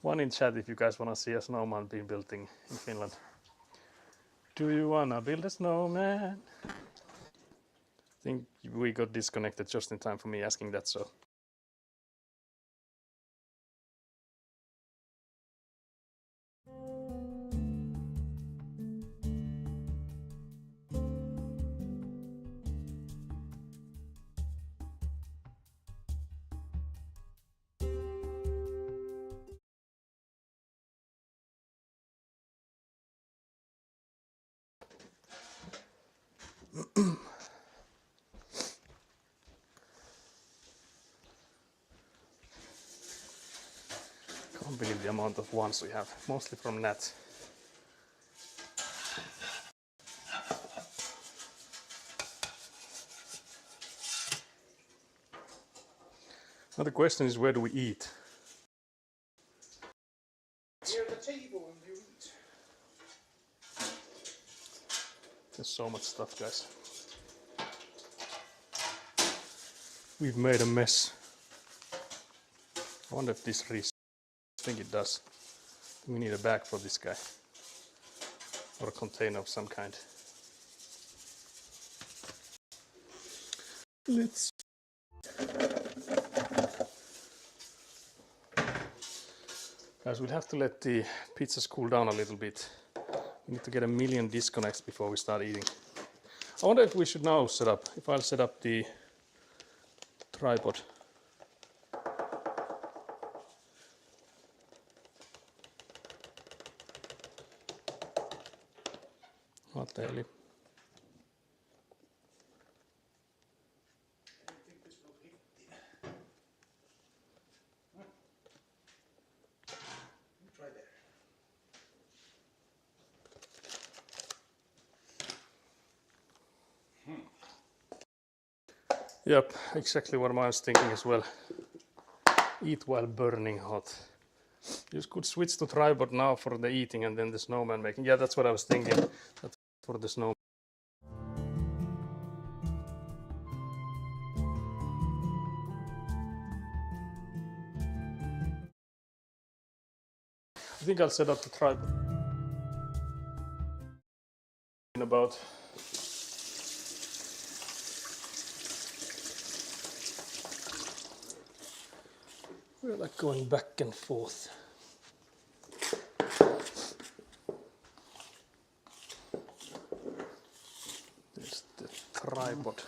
One in chat if you guys want to see a snowman being built in Finland. Do you wanna build a snowman? I think we got disconnected just in time for me asking that, so. Can't believe the amount of ones we have, mostly from Nat. Now the question is, where do we eat? Near the table and you eat. There's so much stuff, guys. We've made a mess. I wonder if this reads. I think it does. We need a bag for this guy. Or a container of some kind. Let's. Guys, we'll have to let the pizzas cool down a little bit. We need to get a million disconnects before we start eating. I wonder if we should now set up, if I'll set up the tripod. What the hell? I think this will hit try there. Yep, exactly what I was thinking as well. Eat while burning hot. You could switch to tripod now for the eating and then the snowman making. Yeah, that's what I was thinking. That's for the snow. I think I'll set up the tripod in about we're like going back and forth. There's the tripod.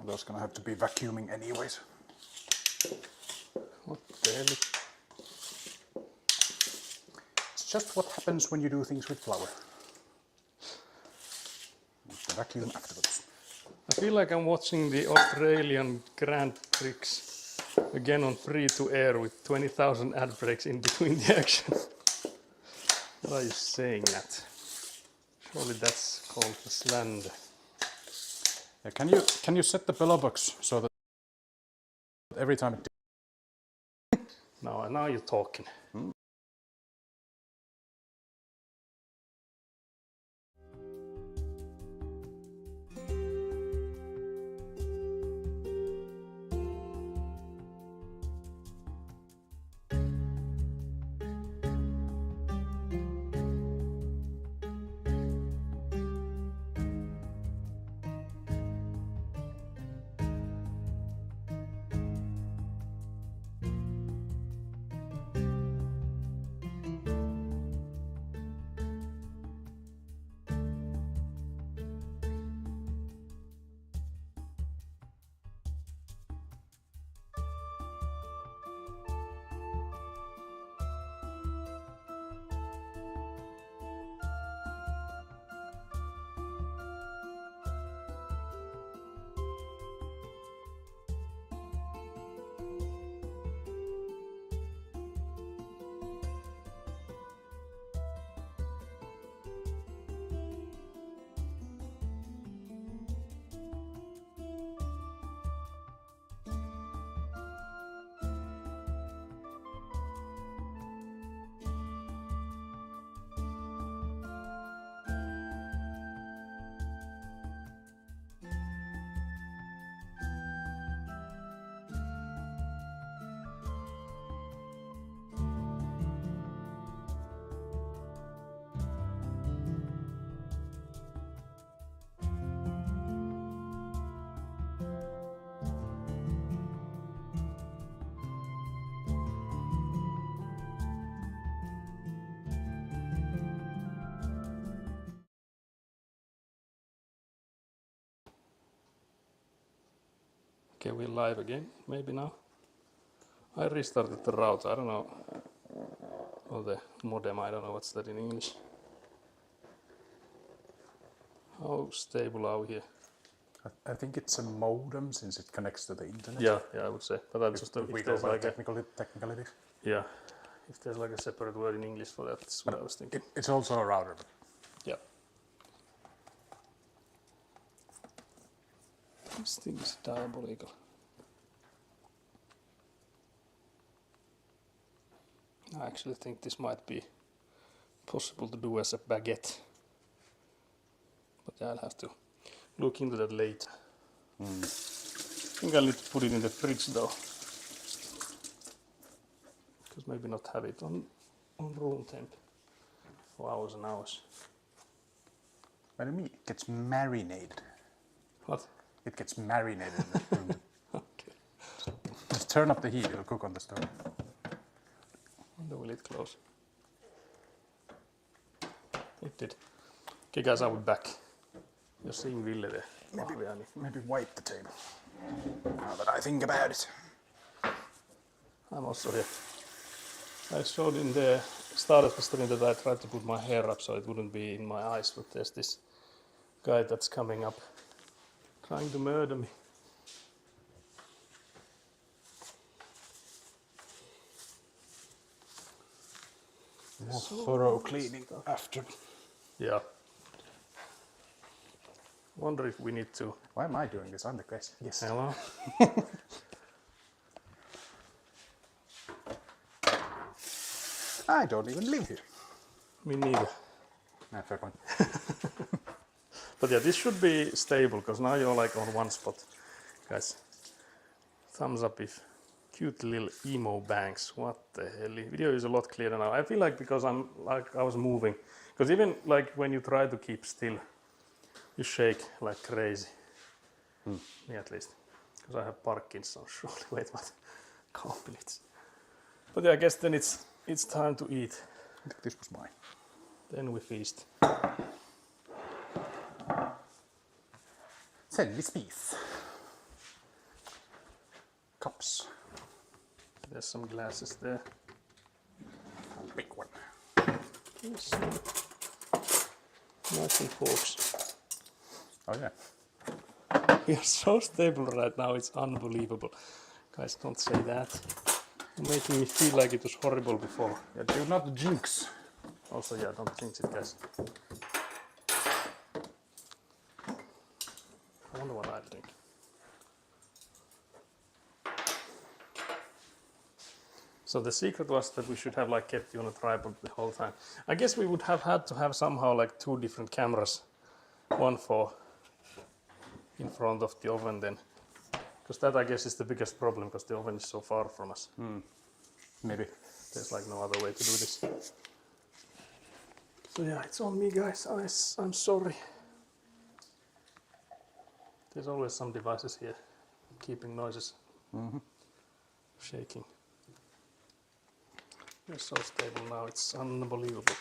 Those gonna have to be vacuuming anyways. What the hell? It's just what happens when you do things with flour. The vacuum afterwards. I feel like I'm watching the Australian Grand Prix again on free to air with 20,000 ad breaks in between the action. Why are you saying that? Surely that's called a slander. Yeah, can you set the bellow box so that every time it Now you're talking. Okay, we're live again, maybe now. I restarted the router, I don't know. Or the modem, I don't know what's that in English. How stable are we here? I think it's a modem since it connects to the internet. Yeah, I would say. But I'm just If we if go there's by like technicalities. yeah, if there's like a separate word in English for that, that's what I was thinking. It's also a router. But Yeah. This thing is diabolical. I actually think this might be possible to do as a baguette. But yeah, I'll have to look into that later. I think I'll need to put it in the fridge though. Because maybe not have it on room temp for hours and hours. what do you mean? It gets marinated. What? It gets marinated in the room. Okay. Just turn up the heat, it'll cook on the stove. Wonder will it close? It did. Okay guys, I'll be back. You're seeing Ville there. Pahviani. Maybe wipe the table. Now that I think about it. I'm also here. I showed in the start of the stream that I tried to put my hair up so it wouldn't be in my eyes, but there's this guy that's coming up trying to murder me. More thorough cleaning after. Yeah. Wonder if we need to. Why am I doing this? I'm the guest. Yes. Hello? I don't even live here. Me neither. Nah, fair point. But yeah, this should be stable because now you're like on one spot. Guys, thumbs up if cute little emo bangs. What the hell? Video is a lot clearer now. I feel like because I was moving. Because even like when you try to keep still, you shake like crazy. Me at least. Because I have Parkinson's. Surely, wait, what? Can't believe it. But yeah, I guess then it's time to eat. I think this was mine. Then we feast. Send this piece. Cups. There's some glasses there. A big one. There's some knives and forks. Oh yeah. We are so stable right now, it's unbelievable. Guys, don't say that. You're making me feel like it was horrible before. Yeah, do not jinx. Also, yeah, don't jinx it, guys. I wonder what I'll drink. So the secret was that we should have like kept you on a tripod the whole time. I guess we would have had to have somehow like two different cameras. One for in front of the oven then. Because that I guess is the biggest problem because the oven is so far from us. Maybe. There's like no other way to do this. So yeah, it's on me guys, I'm sorry. There's always some devices here keeping noises. Shaking. You're so stable now, it's unbelievable.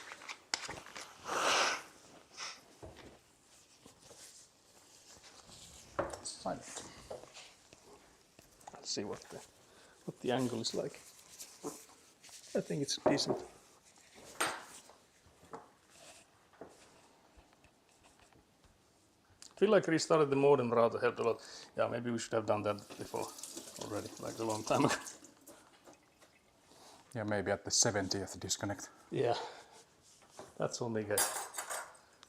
Silent. Let's see what the angle is like. I think it's decent. I feel like restarted the modem router helped a lot. Yeah, maybe we should have done that before already, like a long time ago. Yeah, maybe at the 70th disconnect. Yeah, that's on me, guys.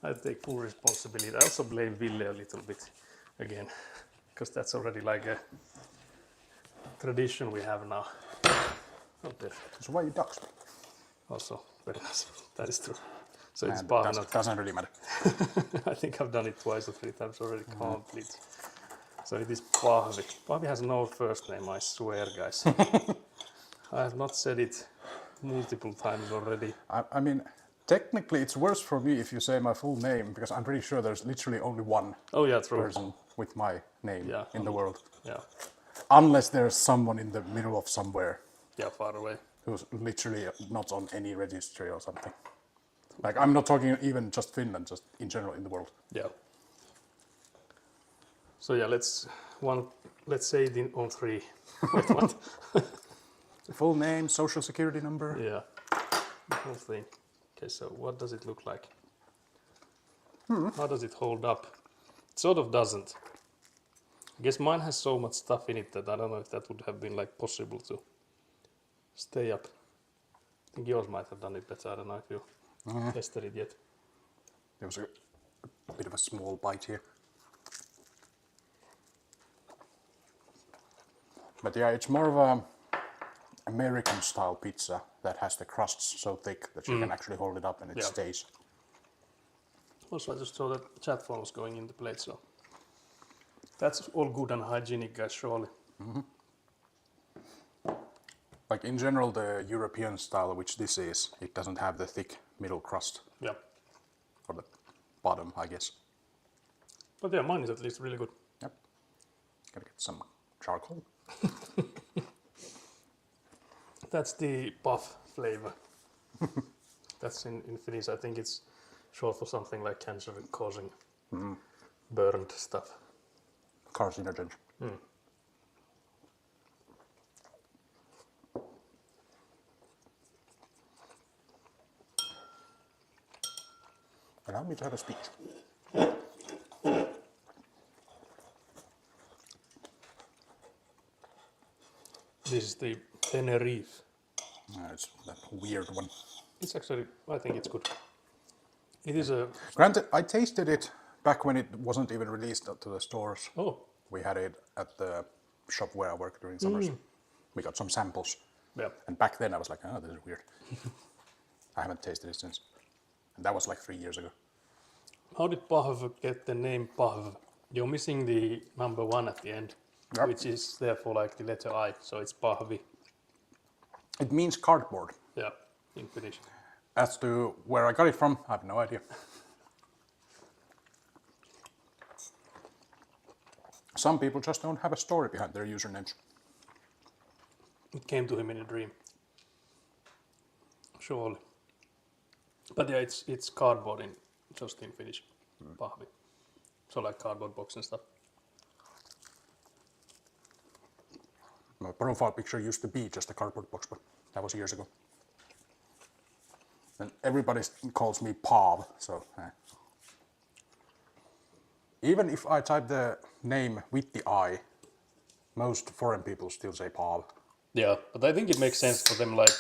I take full responsibility. I also blame Ville a little bit again, because that's already like a tradition we have now. Up there. So why you dox me? Also, very nice. That is true. So it's And Pahvi. doesn't really matter. I think I've done it twice or three times already. Complete. So it is Pahvi. Pahvi has no first name, I swear, guys. I have not said it multiple times already. I mean, technically it's worse for me if you say my full name, because I'm pretty sure there's literally only one Oh yeah, true. person with my name Yeah, in the world. Yeah, Unless there's someone in the middle of somewhere yeah, far away. who's literally not on any registry or something. Like, I'm not talking even just Finland, just in general in the world. Yeah. So yeah, let's say it on three. Wait, what? Full name, social security number. Yeah, the whole thing. Okay, so what does it look like? How does it hold up? It sort of doesn't. I guess mine has so much stuff in it that I don't know if that would have been like possible to stay up. I think yours might have done it better. I don't know if you tested it yet. There was a bit of a small bite here. But yeah, it's more of a American style pizza that has the crusts so thick that you can actually hold it up and it Yeah. stays. Also, I just saw that chat phone was going in the plate, so that's all good and hygienic, guys, surely. Like in general, the European style, which this is, it doesn't have the thick middle crust, Yeah. or the bottom, I guess. But yeah, mine is at least really good. Yep. Gotta get some charcoal. That's the puff flavor. That's in Finnish. I think it's short for something like cancer causing burned stuff. Carcinogens. Allow me to have a speech. This is the Tenerife. It's that weird one. It's actually, I think it's good. It is a, Granted, I tasted it back when it wasn't even released to the stores. oh, We had it at the shop where I worked during summers. We got some samples. yeah. And back then I was like, oh, this is weird. I haven't tasted it since. And that was like 3 years ago. How did Pahv get the name Pahv? You're missing the number 1 at the end, Yep. which is therefore like the letter I, so it's Pahvi. It means cardboard. Yeah, in Finnish. As to where I got it from, I have no idea. Some people just don't have a story behind their usernames. It came to him in a dream. Surely. But yeah, it's cardboard just in Finnish. Pahvi. So like cardboard box and stuff. My profile picture used to be just a cardboard box, but that was years ago. And everybody calls me Pav, so. Even if I type the name with the I, most foreign people still say Pav. Yeah, but I think it makes sense for them like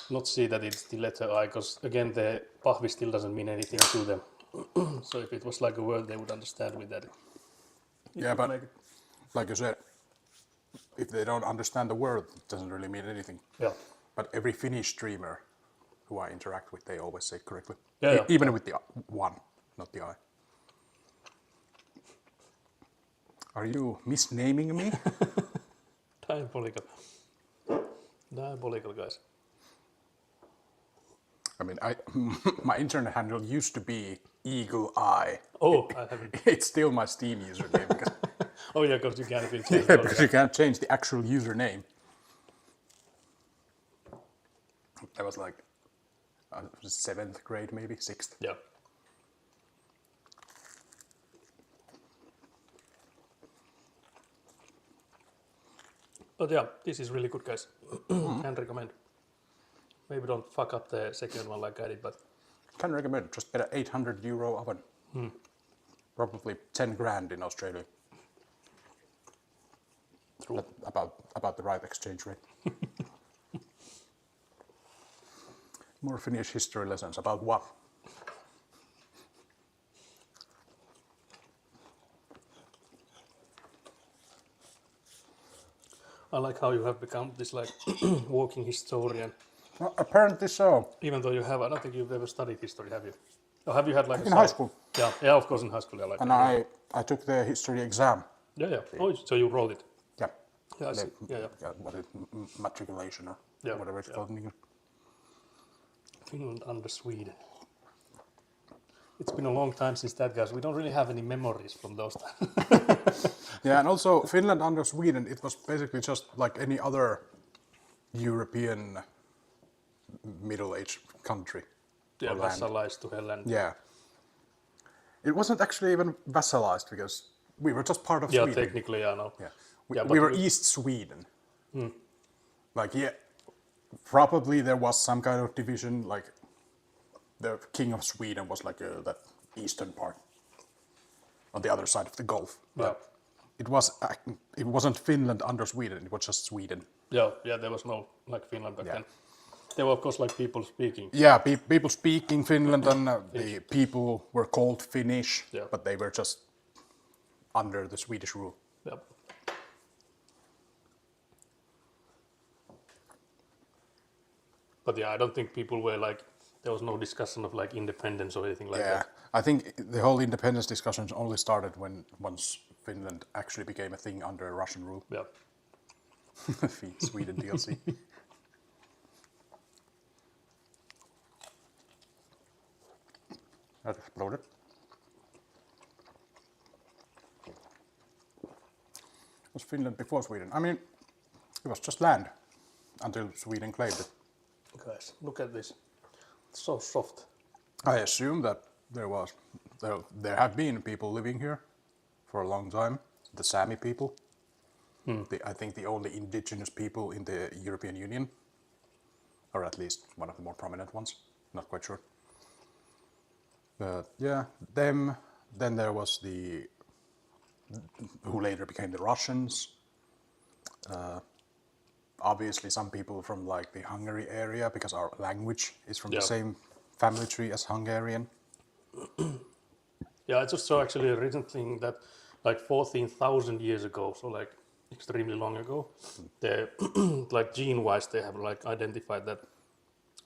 not see that it's the letter I, because again the Pahvi still doesn't mean anything to them. So if it was like a word, they would understand with that. Yeah, but like you said, if they don't understand the word, it doesn't really mean anything. Yeah. But every Finnish streamer who I interact with, they always say correctly. Yeah, yeah. Even with the one, not the I. Are you misnaming me? Diabolical. Diabolical, guys. I mean, my internet handle used to be Eagle Eye. Oh, I haven't. It's still my Steam username because, Oh yeah, because you can't even change yeah, those. because you can't change the actual username. That was like 7th grade, maybe 6th. Yeah. But yeah, this is really good, guys. Can recommend. Maybe don't fuck up the second one like I did, but Can recommend. Just get an €800 oven. Probably 10 grand in Australia. true. About the right exchange rate. More Finnish history lessons about what? I like how you have become this like walking historian. Well, apparently so. Even though you have, I don't think you've ever studied history, have you? Or have you had like In high school. Yeah, yeah, of course in high school. Yeah, like And I took the history exam. yeah, yeah. Oh, so you wrote it. Yeah. Yeah, I see. Yeah, yeah. What is matriculation or Yeah, whatever it's yeah. called in English. Finland under Sweden. It's been a long time since that, guys. We don't really have any memories from those times. Yeah, and also Finland under Sweden, it was basically just like any other European middle-aged country. Yeah, or land. vassalized to hell and Yeah. It wasn't actually even vassalized because we were just part of yeah, Sweden. technically, I know. Yeah. Yeah, We but were East Sweden. Like, yeah, probably there was some kind of division, like the King of Sweden was like that eastern part on the other side of the Gulf. Yeah. But it wasn't Finland under Sweden, it was just Sweden. Yeah, yeah. There was no like Finland back Yeah. then. There were of course like people speaking. Yeah, people speaking Finland and the people were called Finnish, Yeah. but they were just under the Swedish rule. Yeah. But yeah, I don't think people were like there was no discussion of like independence or anything like Yeah, that. I think the whole independence discussions only started once Finland actually became a thing under Russian rule. Yeah. Feed Sweden DLC. That exploded. Was Finland before Sweden? I mean, it was just land until Sweden claimed it. Guys, look at this. It's so soft. I assume that there have been people living here for a long time. The Sami people. I think the only indigenous people in the European Union, or at least one of the more prominent ones. Not quite sure. But yeah, them. Then there was who later became the Russians. Obviously, some people from like the Hungary area, because our language is from the same family tree as Hungarian. Yeah, I just saw actually a recent thing that like 14,000 years ago, so like extremely long ago, they like gene-wise they have like identified that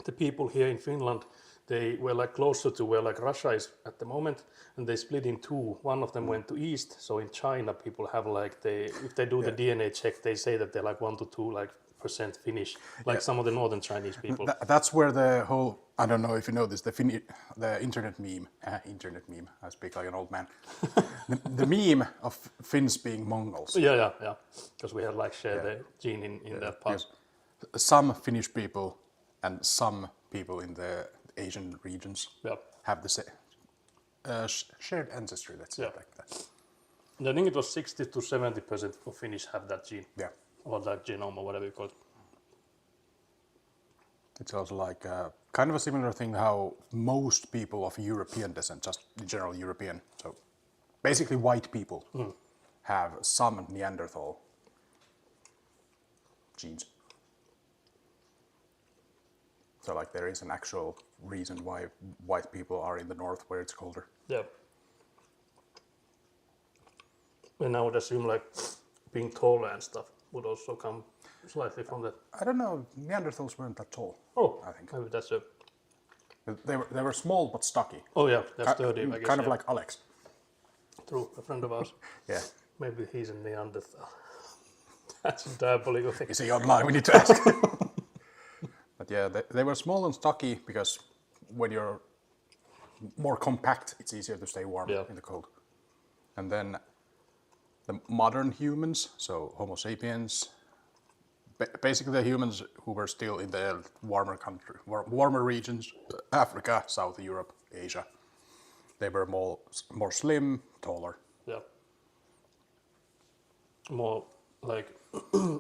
the people here in Finland, they were like closer to where like Russia is at the moment, and they split in two. One of them went to east, so in China people have like if they do the DNA check, they say that they're like 1 to 2 like % Finnish, like some of the northern Chinese people. That's where the whole, I don't know if you know this, the internet meme, I speak like an old man. the meme of Finns being Mongols. Yeah, because we have like shared the gene in that part. Some Finnish people and some people in the Asian regions have the same shared ancestry, let's say like that. And I think it was 60 to 70% of Finnish have that gene. Yeah. Or that genome or whatever you call it. It's also like kind of a similar thing how most people of European descent, just in general European, so basically white people, have some Neanderthal genes. So like there is an actual reason why white people are in the north where it's colder. Yeah. And I would assume like being taller and stuff would also come slightly from that. I don't know, Neanderthals weren't that tall. Oh, I think maybe that's a... they were small but stocky. Oh yeah, that's sturdy, I guess. Kind of like Alex. True, a friend of ours. Yeah. Maybe he's a Neanderthal. That's a diabolical thing. Is he online? We need to ask. But yeah, they were small and stocky because when you're more compact, it's easier to stay warm in the cold. And then the modern humans, so Homo sapiens, basically the humans who were still in the warmer regions, Africa, South Europe, Asia, they were more slim, taller. Yeah. More like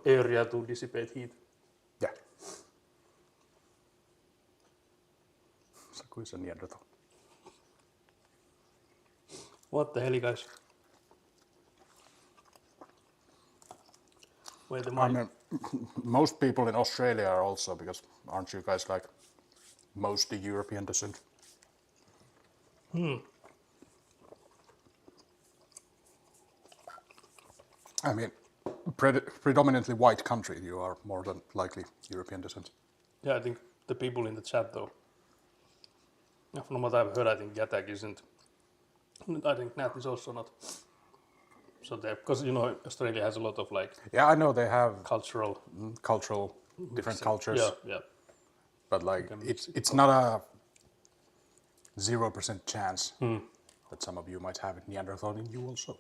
area to dissipate heat. Yeah. So who's a Neanderthal? What the hell, guys? Wait a I minute. mean, most people in Australia are also, because aren't you guys like mostly European descent? I mean, predominantly white country, you are more than likely European descent. Yeah, I think the people in the chat though. From what I've heard, I think Yatak isn't. I think Nat is also not. So there, because you know Australia has a lot of like. Yeah, I know they have cultural different cultures. Yeah. But like it's not a 0% chance that some of you might have Neanderthal in you also.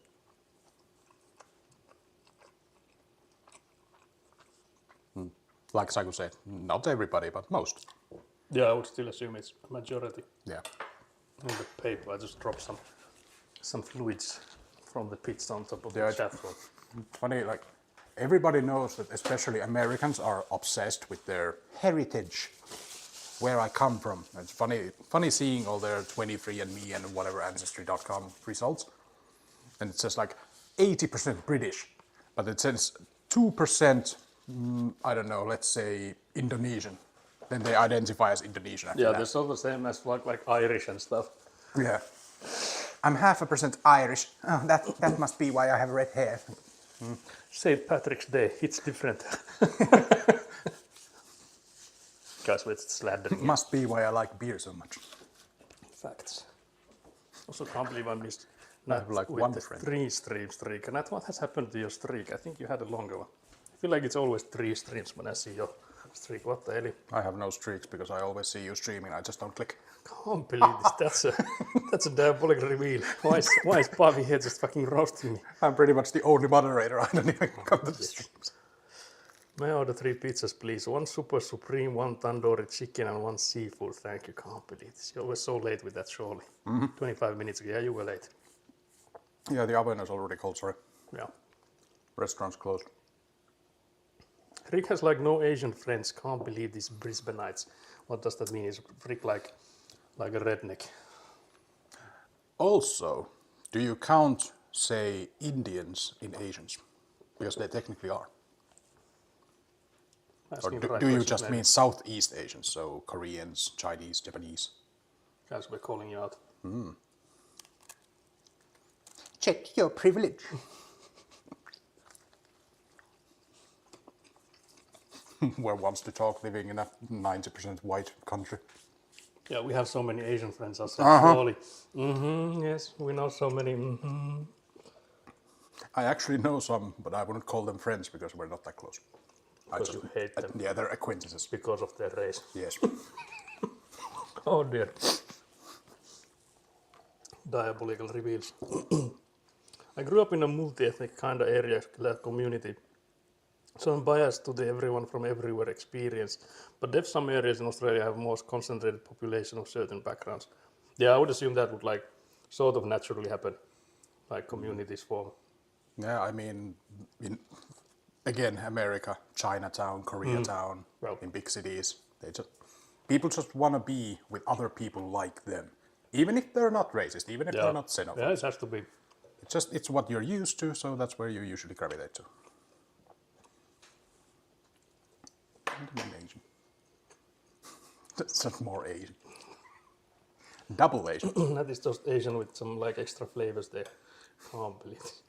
Like Saku said, not everybody, but most. Yeah, I would still assume it's a majority. Yeah. In the paper, I just dropped some fluids from the pits on top of the chat room. Funny, like everybody knows that especially Americans are obsessed with their heritage, where I come from. It's funny seeing all their 23andMe and whatever Ancestry.com results. And it says like 80% British, but it says 2%, I don't know, let's say Indonesian. Then they identify as Indonesian after that. There's all the same as like Irish and stuff. Yeah. I'm 0.5% Irish. Oh, that must be why I have red hair. St. Patrick's Day, it's different. Guys, we're slandering. Must be why I like beer so much. Facts. Also, can't believe I missed. I have like with one the friend. 3 stream streak. And what has happened to your streak? I think you had a longer one. I feel like it's always 3 streams when I see your streak. What the hell? I have no streaks because I always see you streaming. I just don't click. Can't believe this. That's a diabolical reveal. Why is Pavi here just fucking roasting me? I'm pretty much the only moderator. I don't even come to the streams. May I order 3 pizzas, please? 1 super supreme, 1 tandoori chicken, and 1 seafood. Thank you. Can't believe this. You were so late with that, surely. 25 minutes ago. Yeah, you were late. Yeah, the oven is already cold, sorry. Yeah. Restaurant's closed. Rick has like no Asian friends. Can't believe these Brisbaneites. What does that mean? Is Rick like a redneck? Also, do you count, say, Indians in Asians? Because they technically are. Or Asking the right do you question, just maybe. mean Southeast Asians, so Koreans, Chinese, Japanese? Guys, we're calling you out. Check your privilege. Where wants to talk living in a 90% white country. Yeah, we have so many Asian friends ourselves. Slowly. Yes, we know so many. I actually know some, but I wouldn't call them friends because we're not that close. Because you hate them. Yeah, they're acquaintances. Because of their race. Yes. Oh dear. Diabolical reveals. I grew up in a multi-ethnic kind of area, community. So I'm biased to the everyone from everywhere experience. But there's some areas in Australia have more concentrated population of certain backgrounds. Yeah, I would assume that would like sort of naturally happen, like communities form. Yeah, I mean, again, America, Chinatown, Koreatown, Well. in big cities, people just want to be with other people like them, even if they're not racist, even if they're not xenophobic. Yeah, it has to be. It's what you're used to, so that's where you usually gravitate to. Asian. That's not more Asian. Double Asian. That is just Asian with some like extra flavors there. Can't believe it.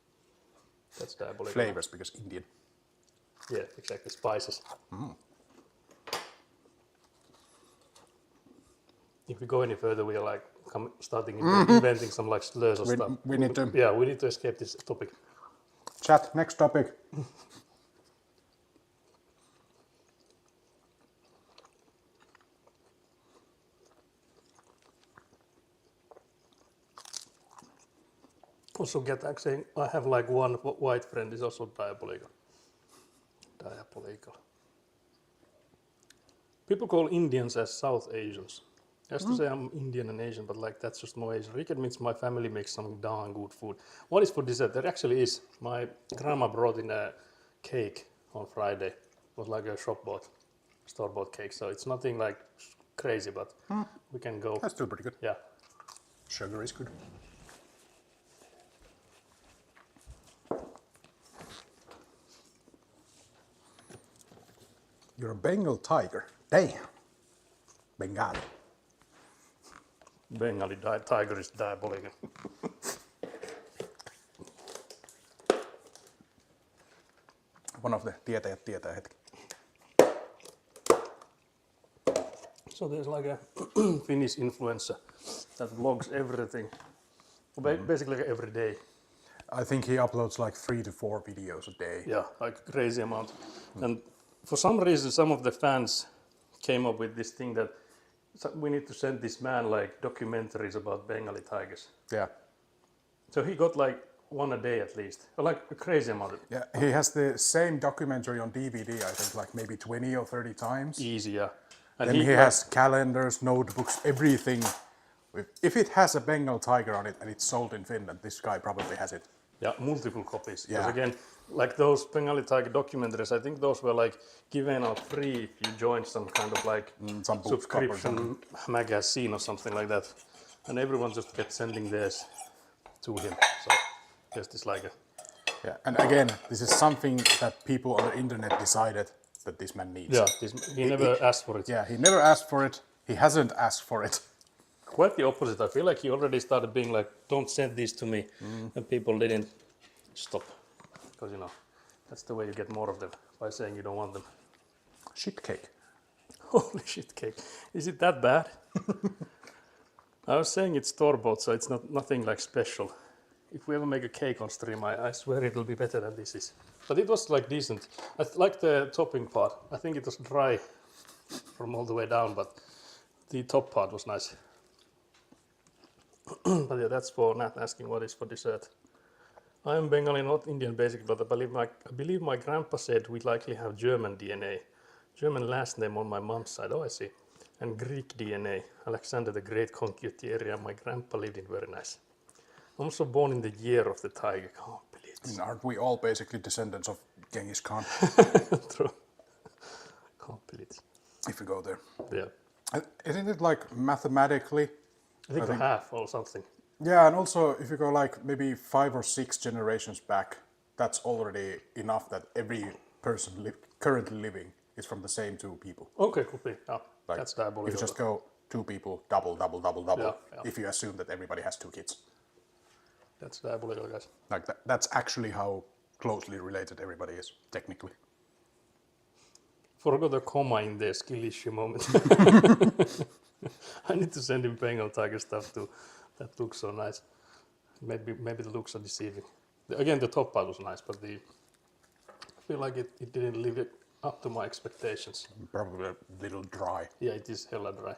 That's diabolical. Flavors, because Indian. Yeah, exactly. Spices. If we go any further, we are like starting inventing some like slurs or stuff. We need to... Yeah, we need to escape this topic. Chat, next topic. Also, Gatak saying, I have like one white friend is also diabolical. Diabolical. People call Indians as South Asians. I used to say I'm Indian and Asian, but like that's just more Asian. Ricket means my family makes some darn good food. What is for dessert? There actually is. My grandma brought in a cake on Friday. It was like a store-bought cake. So it's nothing like crazy, but we can go. That's still pretty good. Yeah. Sugar is good. You're a Bengal tiger. Damn. Bengali. Bengali tiger is diabolical. One of the tietäjät tietää hetki. So there's like a Finnish influencer that vlogs everything. Basically like every day. I think he uploads like 3 to 4 videos a day. Yeah, like crazy amount. And for some reason, some of the fans came up with this thing that we need to send this man like documentaries about Bengali tigers. Yeah. So he got like one a day at least, like a crazy amount. Yeah, he has the same documentary on DVD, I think like maybe 20 or 30 times. Easy, yeah. And Then he has calendars, notebooks, everything. If it has a Bengal tiger on it and it's sold in Finland, this guy probably has it. Yeah, multiple copies. Yeah. Because again, like those Bengali tiger documentaries, I think those were like given out free if you joined some kind of like some book club or subscription magazine or something like that. And everyone just kept sending theirs to him. So there's this like a... Yeah, and again, this is something that people on the internet decided that this man needs. Yeah, he never asked for it. Yeah, he never asked for it. He hasn't asked for it. Quite the opposite. I feel like he already started being like, don't send these to me. And people didn't stop. Because, you know, that's the way you get more of them, by saying you don't want them. Shit cake. Holy shit cake. Is it that bad? I was saying it's store-bought, so it's nothing like special. If we ever make a cake on stream, I swear it'll be better than this is. But it was like decent. I like the topping part. I think it was dry from all the way down, but the top part was nice. But yeah, that's for Nat asking what is for dessert. I am Bengali, not Indian, basically, but I believe my grandpa said we likely have German DNA. German last name on my mom's side. Oh, I see. And Greek DNA. Alexander the Great conquered the area my grandpa lived in. Very nice. I'm also born in the year of the tiger. Can't believe it. And aren't we all basically descendants of Genghis Khan? True. Can't believe it. If we go there. Yeah. Isn't it like mathematically? I think half or something. Yeah, and also if you go like maybe 5 or 6 generations back, that's already enough that every person currently living is from the same 2 people. Okay, could be. Yeah, Like, that's if you diabolical. just go 2 people, double, Yeah, yeah. if you assume that everybody has 2 kids. That's diabolical, guys. Like that's actually how closely related everybody is, technically. Forgot the comma in the skill issue moment. I need to send him Bengal Tiger stuff too. That looks so nice. Maybe the looks are deceiving. Again, the top part was nice, but I feel like it didn't live it up to my expectations. Probably a little dry. Yeah, it is hella dry.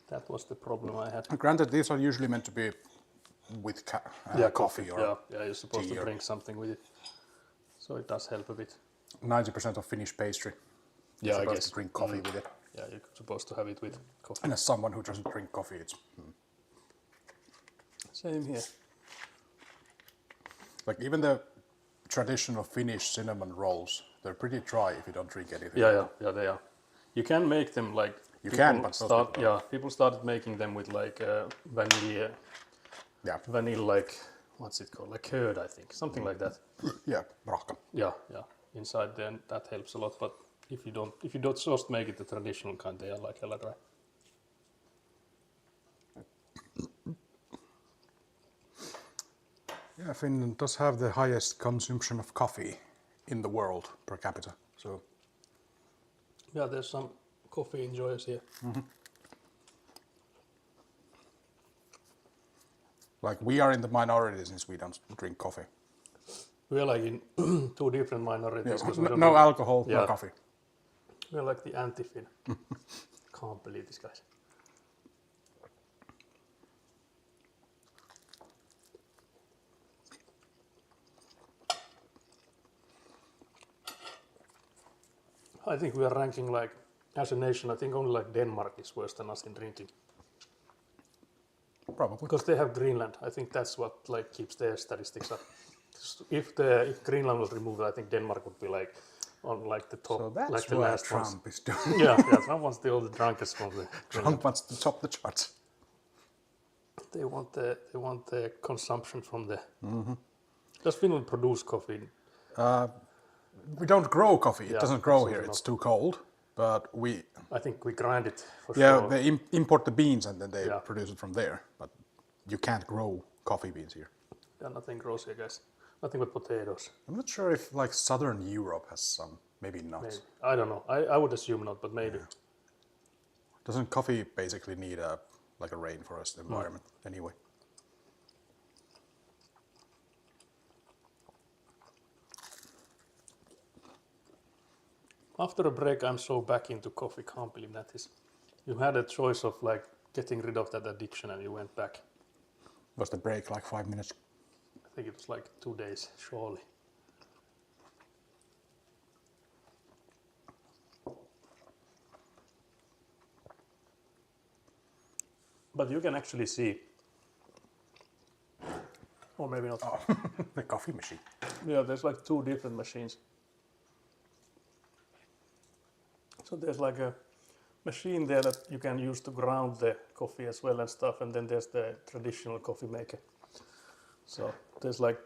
That was the problem I had. Granted, these are usually meant to be with coffee or yeah, you're supposed tea to or- drink something with it, so it does help a bit. 90% of Finnish pastry. Yeah, I supposed guess. to drink coffee with it. Yeah, you're supposed to have it with coffee. And as someone who doesn't drink coffee, it's Same here. like even the traditional Finnish cinnamon rolls, they're pretty dry if you don't drink anything. Yeah, they are. You can make them like You people can, but most start. people Yeah, people started making them with like Yeah, vanilla, like what's it called, like curd, I think, something like that. yeah, raka. Yeah. Inside, then that helps a lot. But if you don't just make it the traditional kind, they are like hella dry. Yeah, Finland does have the highest consumption of coffee in the world per capita. So Yeah, there's some coffee enjoyers here. like we are in the minority since we don't drink coffee. We are like in 2 different minorities. 'cause we don't No drink- alcohol, no Yeah. coffee. We're like the anti-Fin. Can't believe these guys. I think we are ranking like, as a nation, I think only like Denmark is worse than us in drinking. Probably. Because they have Greenland. I think that's what like keeps their statistics up. If Greenland was removed, I think Denmark would be like on like the top, So that's like the what last ones. Trump is doing. Yeah, Trump wants all the drunkest from the Trump wants to top the charts. They want the consumption from the. Does Finland produce coffee? We don't grow coffee. It Yeah, doesn't grow here. absolutely It's too cold. But I think we grind it for yeah, sure. they import the beans and then they Yeah. produce it from there. But you can't grow coffee beans here. Yeah, nothing grows here, guys. Nothing but potatoes. I'm not sure if like Southern Europe has some. Maybe not. Maybe. I don't know. I would assume not, but maybe. Doesn't coffee basically need a rainforest environment anyway? After a break, I'm so back into coffee. Can't believe that is. You had a choice of like getting rid of that addiction, and you went back. Was the break like 5 minutes? I think it was like 2 days, surely. But you can actually see, or maybe not. The coffee machine. Yeah, there's like 2 different machines. So there's like a machine there that you can use to ground the coffee as well and stuff, and then there's the traditional coffee maker. So there's like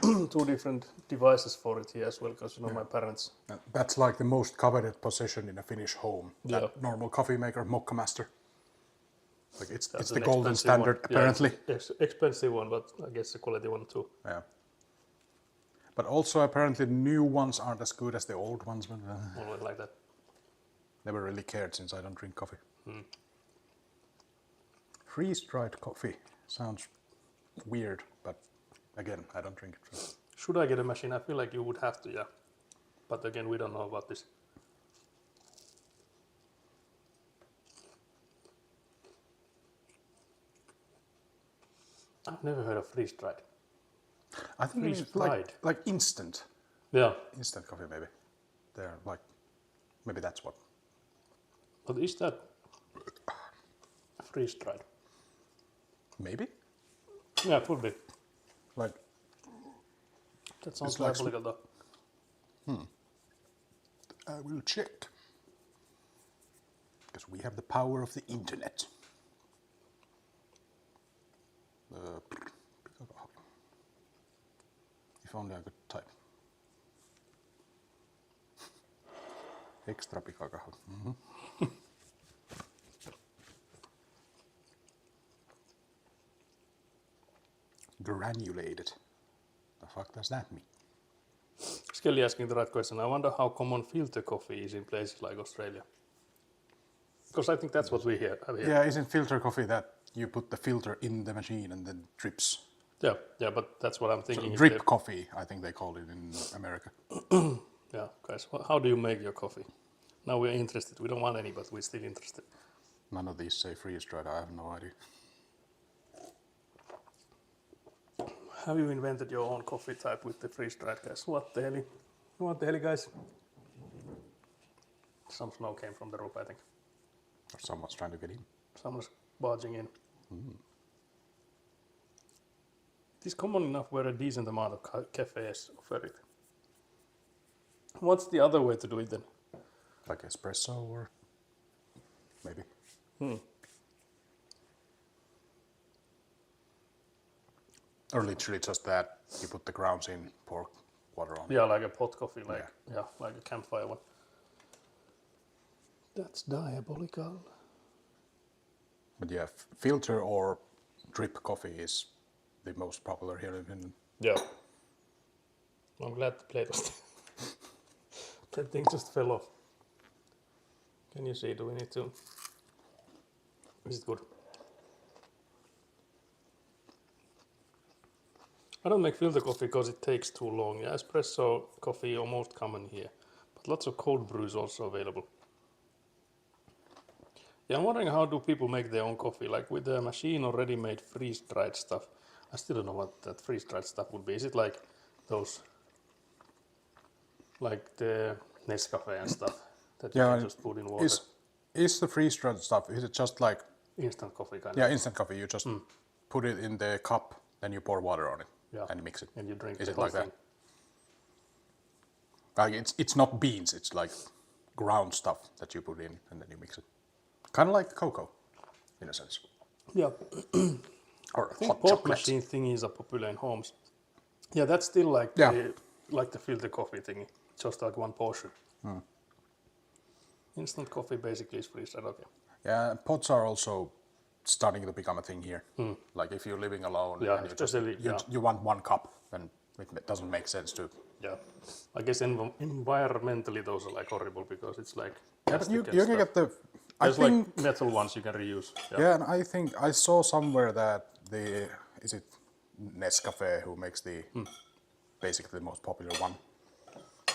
2 different devices for it here as well, because my parents. That's like the most coveted position in a Finnish home. Yeah. That normal coffee maker, Mokka Master. Like it's That's the an golden expensive standard one. Yeah, apparently. it's expensive one, but I guess the quality one too. Yeah. But also apparently new ones aren't as good as the old ones. But Only like that. never really cared since I don't drink coffee. Freeze-dried coffee sounds weird, but again, I don't drink it. So. Should I get a machine? I feel like you would have to, yeah. But again, we don't know about this. I've never heard of freeze-dried. I think Freeze it's like fried. instant Yeah, coffee maybe. They're like maybe that's what. but is that freeze dried? Maybe Yeah, it would be. like That sounds It's like diabolical though. I will check because we have the power of the internet. If only I could type. Extra pikakahvi. Granulated. The fuck does that mean? Skelly asking the right question. I wonder how common filter coffee is in places like Australia. Because I think that's what we have here. Yeah, isn't filter coffee that you put the filter in the machine and then drips? Yeah, but that's what I'm thinking. So if drip coffee, I think they call it in America. Yeah, guys, how do you make your coffee? Now we're interested. We don't want any, but we're still interested. None of these say freeze dried. I have no idea. Have you invented your own coffee type with the freeze dried, guys? What the hell? What the hell, guys? Some snow came from the roof, I think. Or someone's trying to get in. Someone's barging in. It is common enough where a decent amount of cafes offer it. What's the other way to do it then? Like espresso or maybe. Or literally just that. You put the grounds in, pour water on. Yeah, like a pot coffee, like like a campfire one. That's diabolical. But yeah, filter or drip coffee is the most popular here in Finland. Yeah. I'm glad the plate was that thing just fell off. Can you see? Do we need to? Is it good? I don't make filter coffee because it takes too long. Yeah, espresso coffee almost common here, but lots of cold brew is also available. Yeah, I'm wondering how do people make their own coffee, like with a machine or ready-made freeze-dried stuff. I still don't know what that freeze-dried stuff would be. Is it like those, like the Nescafe and stuff that you can just put in water? Is the freeze-dried stuff, is it just like, Instant coffee kind yeah, of. instant coffee, you just put it in the cup, then you pour water on it and mix it. And you drink Is the it whole like thing. that? Like it's not beans, it's like ground stuff that you put in and then you mix it. Kind of like cocoa, in a sense. Yeah, Or I think hot pot chocolate. machine thingies are popular in homes. Yeah, that's still like the filter coffee thingy, just like one portion. Instant coffee basically is freeze-dried. Okay. Yeah, pots are also starting to become a thing here. Like if you're living alone Yeah, and especially, you want one cup, then it doesn't make sense to. Yeah, I guess environmentally those are like horrible because it's like Yeah, but you plastic and can stuff. get the. I There's think. like metal ones you can reuse. Yeah, and I think I saw somewhere that is it Nescafe who makes the basically the most popular one,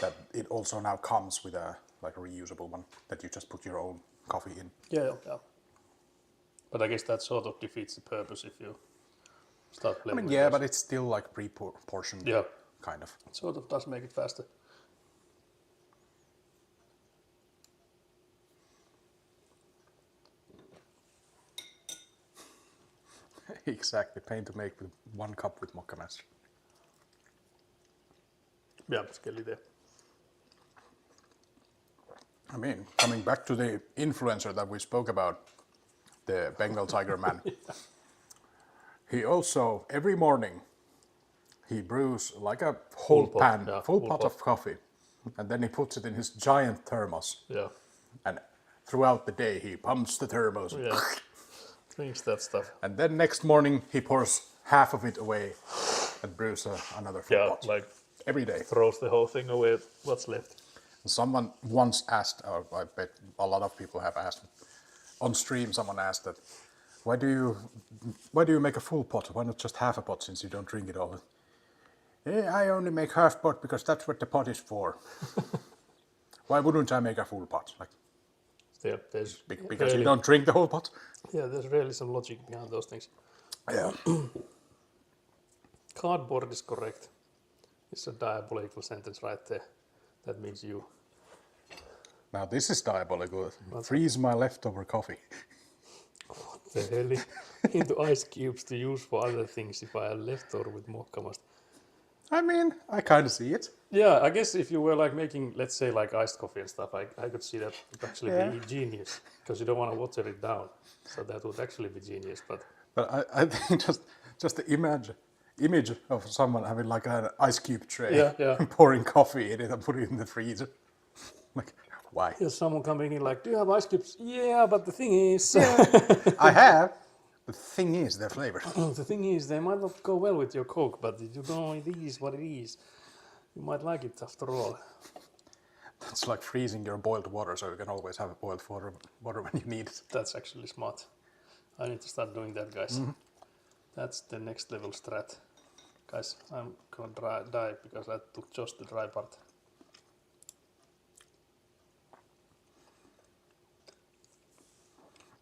that it also now comes with a like a reusable one that you just put your own coffee in. Yeah. But I guess that sort of defeats the purpose if you start I playing mean, with yeah, those. but it's still like pre-portioned, Yeah, kind of. it sort of does make it faster. Exactly, pain to make with 1 cup with Mocha Master. Yeah, Skelly there. I mean, coming back to the influencer that we spoke about, the Bengal Tiger man. He also, every morning, he brews like a whole Full pot, pan, yeah, full full pot pot. of coffee. And then he puts it in his giant thermos. Yeah, And throughout the day, he pumps the thermos. yeah. Drinks that stuff. And then next morning, he pours half of it away and brews another full Yeah, pot. like Every day. throws the whole thing away. What's left? Someone once asked, or I bet a lot of people have asked, on stream someone asked that, why do you make a full pot? Why not just half a pot since you don't drink it all? I only make half pot because that's what the pot is for. Why wouldn't I make a full pot? Like, There's because really, you don't drink the whole pot? Yeah, there's really some logic behind those things. Yeah. Cardboard is correct. It's a diabolical sentence right there. That means you. Now this is diabolical. Freeze my leftover coffee. What the hell? Into ice cubes to use for other things if I have leftover with mokkamaster. I mean, I kind of see it. Yeah, I guess if you were like making, let's say, like iced coffee and stuff, I could see that would actually be genius because you don't want to water it down. So that would actually be genius. But I think just the image of someone having like an ice cube tray, Yeah. pouring coffee in it and putting it in the freezer. Like, why? there's someone coming in like, do you have ice cubes? Yeah, but the thing is, I have. The thing is, they're flavored. the thing is, they might not go well with your Coke, but you know it is what it is. You might like it after all. It's like freezing your boiled water so you can always have boiled water when you need it. That's actually smart. I need to start doing that, guys. That's the next level strat. Guys, I'm gonna die because I took just the dry part.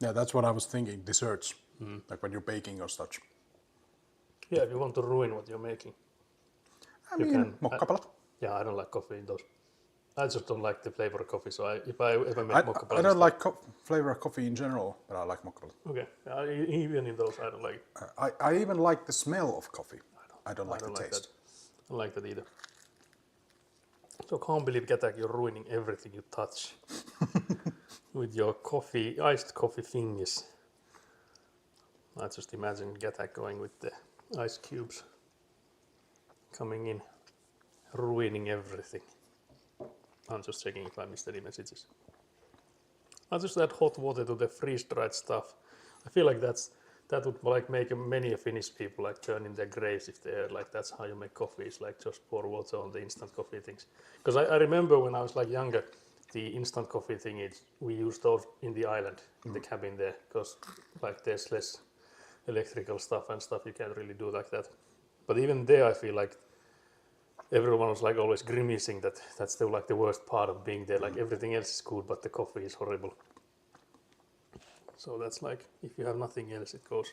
Yeah, that's what I was thinking, desserts. Like when you're baking or such. Yeah, if you want to ruin what you're making. I You mean, can- mokkapala. Yeah, I don't like coffee in those. I just don't like the flavor of coffee, so if I ever make I mokkapala... don't like flavor of coffee in general, but I like mokkapala. Okay, even in those I don't like it. I even like the smell of coffee. I don't like I don't the like taste. that. I don't like that either. So can't believe, Gatak, you're ruining everything you touch with your coffee, iced coffee fingers. I just imagine Gatak going with the ice cubes, coming in, ruining everything. I'm just checking if I missed any messages. I just add hot water to the freeze-dried stuff. I feel like that would like make many Finnish people like turn in their graves if they're like that's how you make coffee. It's like just pour water on the instant coffee things. Because I remember when I was like younger, the instant coffee thing we used those in the island in the cabin there because like there's less electrical stuff and stuff you can't really do like that. But even there, I feel like everyone was like always grimacing that that's still like the worst part of being there. Like everything else is good, but the coffee is horrible. So that's like, if you have nothing else, it goes.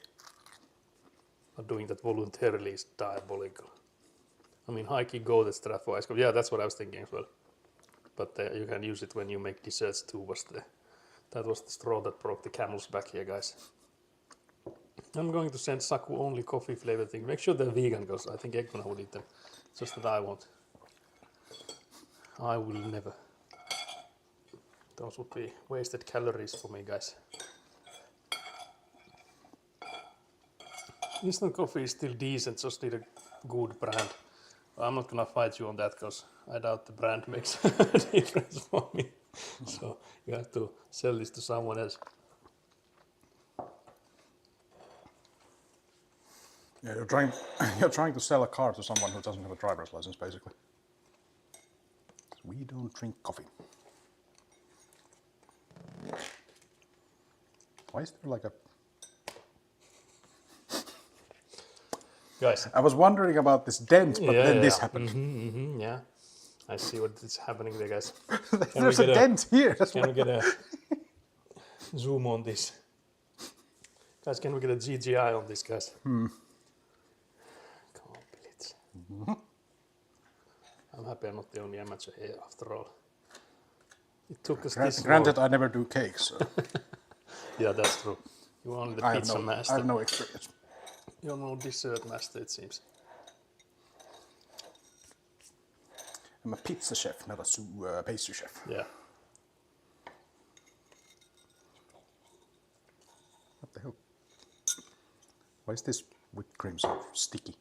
But doing that voluntarily is diabolical. I mean, Heikki go the strat for ice cream. Yeah, that's what I was thinking as well. But you can use it when you make desserts too. That was the straw that broke the camel's back here, guys. I'm going to send Saku only coffee flavor thing. Make sure they're vegan, because I think Eggman would eat them. Just that I won't. I will never. Those would be wasted calories for me, guys. Instant coffee is still decent, just need a good brand. I'm not gonna fight you on that, because I doubt the brand makes a difference for me. So you have to sell this to someone else. Yeah, you're trying to sell a car to someone who doesn't have a driver's license, basically. We don't drink coffee. Why is there like a... Guys. I was wondering about this dent, but then this happened. Yeah, I see what is happening there, guys. There's a dent here as Can well. we get a zoom on this? Guys, can we get a GGI on this, guys? Complete. I'm happy I'm not the only amateur here after all. It took us this Granted, long. I never do cakes, so Yeah, that's true. You're only the I pizza I master. have no experience. You're no dessert master, it seems. I'm a pizza chef, not a pastry chef. Yeah. What the hell? Why is this whipped cream so sticky?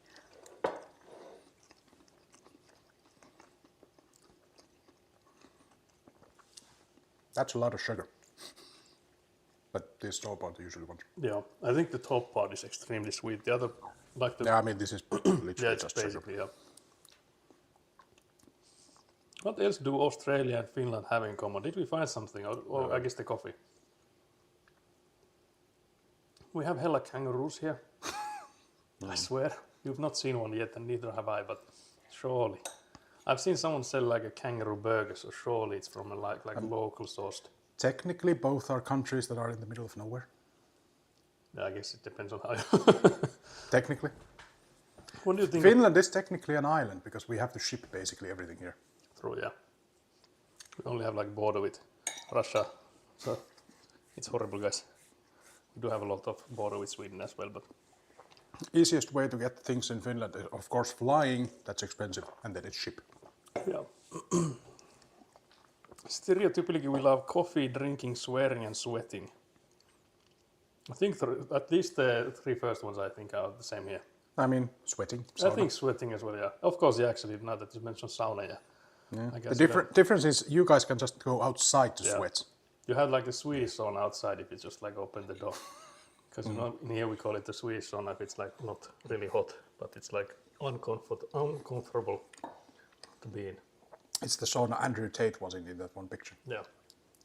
That's a lot of sugar. But this top part usually wants. Yeah, I think the top part is extremely sweet. The other, like the Yeah, I mean this is literally yeah, it's just sugar. basically, yeah. What else do Australia and Finland have in common? Did we find something? Or I guess the coffee. We have hella kangaroos here. I swear. You've not seen one yet, and neither have I, but surely. I've seen someone sell like a kangaroo burger, so surely it's from a like local sourced. Technically, both are countries that are in the middle of nowhere. Yeah, I guess it depends on how you... Technically. What do you think? Finland is technically an island because we have to ship basically everything here. True, yeah. We only have like border with Russia, so it's horrible, guys. We do have a lot of border with Sweden as well, but Easiest way to get things in Finland is, of course, flying. That's expensive, and then it's shipped. yeah. Stereotypically, we love coffee, drinking, swearing, and sweating. I think at least the three first ones I think are the same here. I mean, sweating. I Sauna. think sweating as well, yeah. Of course, yeah, actually, now that you mentioned sauna, yeah. I guess The difference is you guys can just go outside to Yeah. sweat. you had like the Swedish sauna outside if you just like open the door. Because you know, in here we call it the Swedish sauna if it's like not really hot, but it's like uncomfortable to be in. It's the sauna Andrew Tate was in that one picture. Yeah.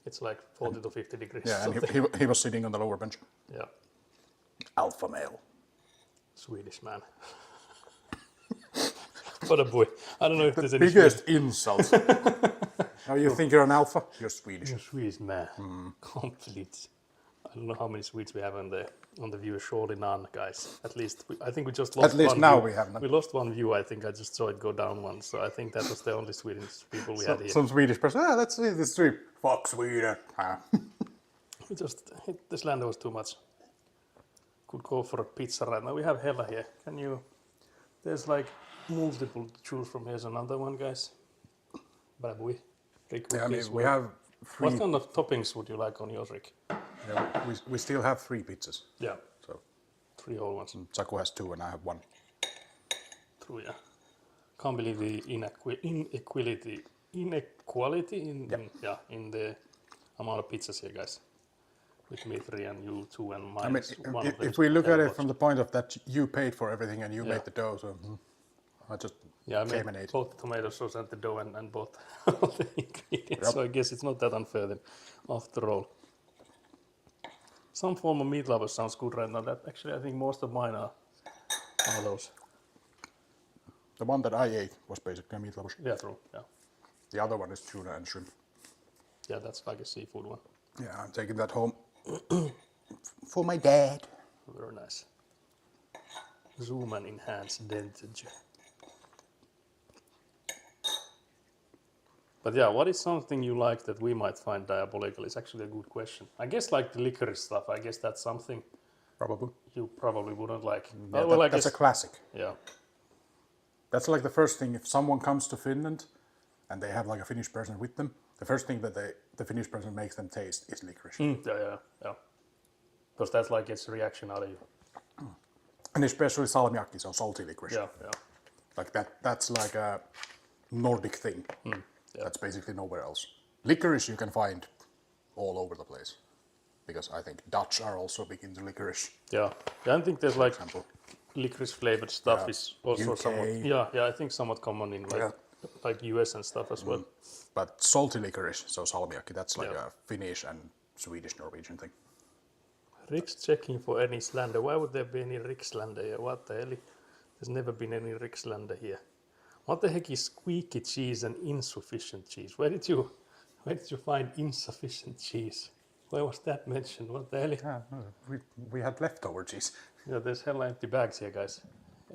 It's like 40 to 50 degrees. Yeah, and something. he was sitting on the lower bench. Yeah. Alpha male. Swedish man. What a boy. I don't know if there's any Biggest insult. Oh, you think you're an alpha? You're Swedish. You're Swedish man. Complete. I don't know how many Swedes we have on the view. Surely none, guys. At least I think we just lost. At least one now view. we have none. We lost one view. I think I just saw it go down one. So I think that was the only Swedish people we had here. Some Swedish person. Let's see the street. Fuck Sweden. We just this land was too much. Could go for a pizza right now. We have Hella here. Can you? There's like multiple to choose from. Here's another one, guys. Babui. Rick, Yeah, I mean, please, we have three. What kind of toppings would you like on yours, Rick? Yeah, we still have 3 pizzas. Yeah, So 3 whole ones. Saku has 2 and I have 1. True, yeah. Can't believe the inequality in the amount of pizzas here, guys. With me 3 and you 2 and mine. I mean, one of them if we look at it terrible. from the point of that you paid for everything and you Yeah. made the dough, so I just Yeah, I came and made ate. both the tomato sauce and the dough and both all the ingredients. Yep. So I guess it's not that unfair then, after all. Some form of meat lovers sounds good right now. That actually, I think most of mine are those. The one that I ate was basically a meat lover. Yeah, true. Yeah, The other one is tuna and shrimp. yeah, that's like a seafood one. Yeah, I'm taking that home for my dad. Very nice. Zoom and enhance dentage. But yeah, what is something you like that we might find diabolical? Is actually a good question. I guess like the licorice stuff. I guess that's something Probably. you probably wouldn't like. Yeah, well, I that's guess a classic. yeah. That's like the first thing. If someone comes to Finland and they have like a Finnish person with them, the first thing that the Finnish person makes them taste is licorice. Yeah. Because that's like it's a reaction out of you. And especially salmiakki, so salty licorice. Yeah. Like that's like a Nordic thing. yeah. That's basically nowhere else. Licorice you can find all over the place. Because I think Dutch are also big into licorice. Yeah. I think there's like Example. licorice flavored stuff Yeah. is also UK. somewhat. I think somewhat common in like US and stuff as well. But salty licorice, so salmiakki, that's like Yeah. a Finnish and Swedish Norwegian thing. Rick's checking for any slander. Why would there be any Rick slander here? What the hell? There's never been any Rick slander here. What the heck is squeaky cheese and insufficient cheese? Where did you find insufficient cheese? Where was that mentioned? What the hell? Yeah, no, we had leftover cheese. Yeah, there's hell empty bags here, guys.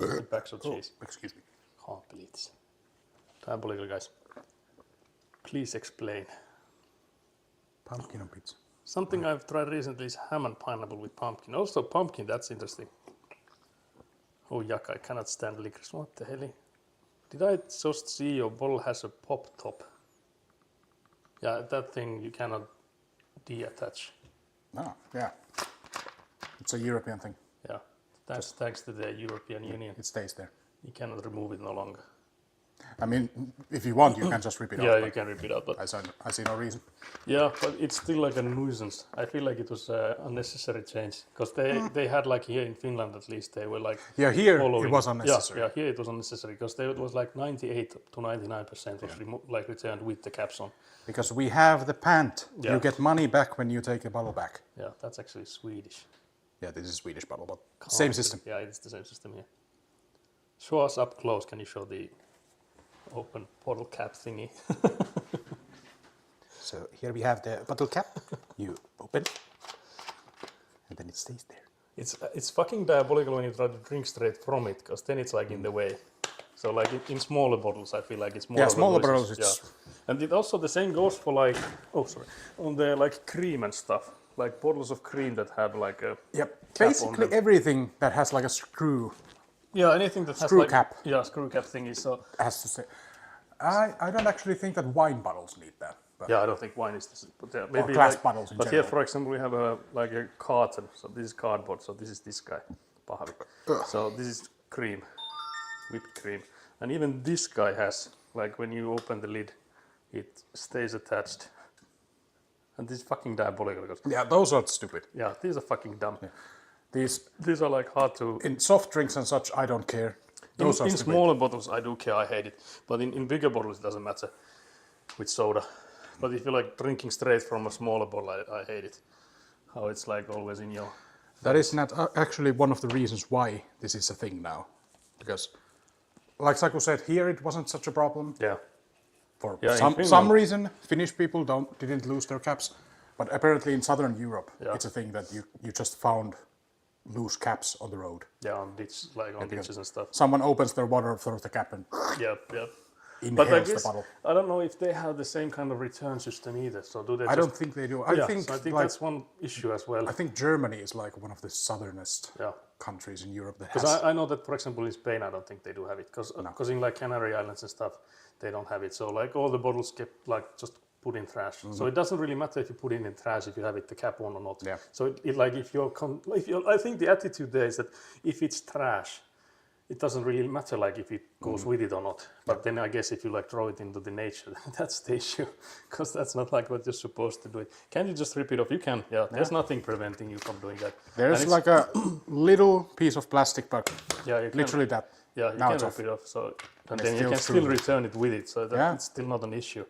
Empty bags of cheese. Excuse me. Can't believe this. Diabolical, guys. Please explain. Pumpkin on pizza. Something I've tried recently is ham and pineapple with pumpkin. Also pumpkin, that's interesting. Oh yuck, I cannot stand licorice. What the hell? Did I just see your bottle has a pop top? Yeah, that thing you cannot deattach. Oh, yeah. It's a European thing. Yeah, that's thanks to the European Union. It stays there. You cannot remove it no longer. I mean, if you want, you can just rip it Yeah, off. you can rip it out, but I see no reason. yeah, but it's still like a nuisance. I feel like it was an unnecessary change because they had like here in Finland at least they were like Yeah, here following. it was unnecessary. Yeah, here it was unnecessary because it was like 98 to 99% was like returned with the caps on. Because we have the pant. Yeah. You get money back when you take a bottle back. Yeah, that's actually Swedish. Yeah, this is Swedish bottle, but same system. Yeah, it's the same system here. Show us up close. Can you show the open bottle cap thingy? So here we have the bottle cap. You open, and then it stays there. It's fucking diabolical when you try to drink straight from it, because then it's like in the way. So like in smaller bottles, I feel like it's more. Yeah, of a smaller nuisance. bottles, it's- Yeah, and it also the same goes for like on the like cream and stuff, like bottles of cream that have like a Yep. cap on Basically them. everything that has like a screw Yeah, anything that has Screw like cap. Yeah, screw cap thingy. So has to say. I don't actually think that wine bottles need that. But yeah, I don't think wine is this, but yeah, maybe glass like, bottles in But general. here, for example, we have a like a carton. So this is cardboard. So this is this guy, Pahavi. So this is cream, whipped cream, and even this guy has like when you open the lid, it stays attached. And this is fucking diabolical. Because, Yeah, those are stupid. yeah, these are fucking dumb. These These are like hard to. in soft drinks and such, I don't care. Those are In stupid. smaller bottles, I do care. I hate it. But in bigger bottles, it doesn't matter with soda. But if you like drinking straight from a smaller bottle, I hate it. How it's like always in your. That is not actually one of the reasons why this is a thing now. Because, like Saku said, here it wasn't such a problem. Yeah. For Yeah, in some Finland- reason, Finnish people didn't lose their caps. But apparently in Southern Europe, Yeah. it's a thing that you just found loose caps on the road. Yeah, on ditches and stuff. Someone opens their water, throws the cap, and Yeah. But I inhales the guess bottle. I don't know if they have the same kind of return system either. So do they? I don't think they do. I think so I think like, that's one issue as well. I think Germany is like one of the southernest Yeah. countries in Europe that Because has. I know that, for example, in Spain, I don't think they do have it. Because in like Canary Islands and stuff, they don't have it. So like all the bottles get like just put in trash. So it doesn't really matter if you put it in trash if you have it the cap on or not. Yeah. So it like if you're I think the attitude there is that if it's trash, it doesn't really matter like if it goes with it or not. But then I guess if you like throw it into the nature, that's the issue. Because that's not like what you're supposed to do. Can you just rip it off? You can. Yeah. There's nothing preventing you from doing that. There's And it's- like a little piece of plastic, but Yeah, you can- literally that. Yeah, you Now can it's rip off. it off. So and it's then you still can still true. return it with it. So Yeah. it's still not an issue.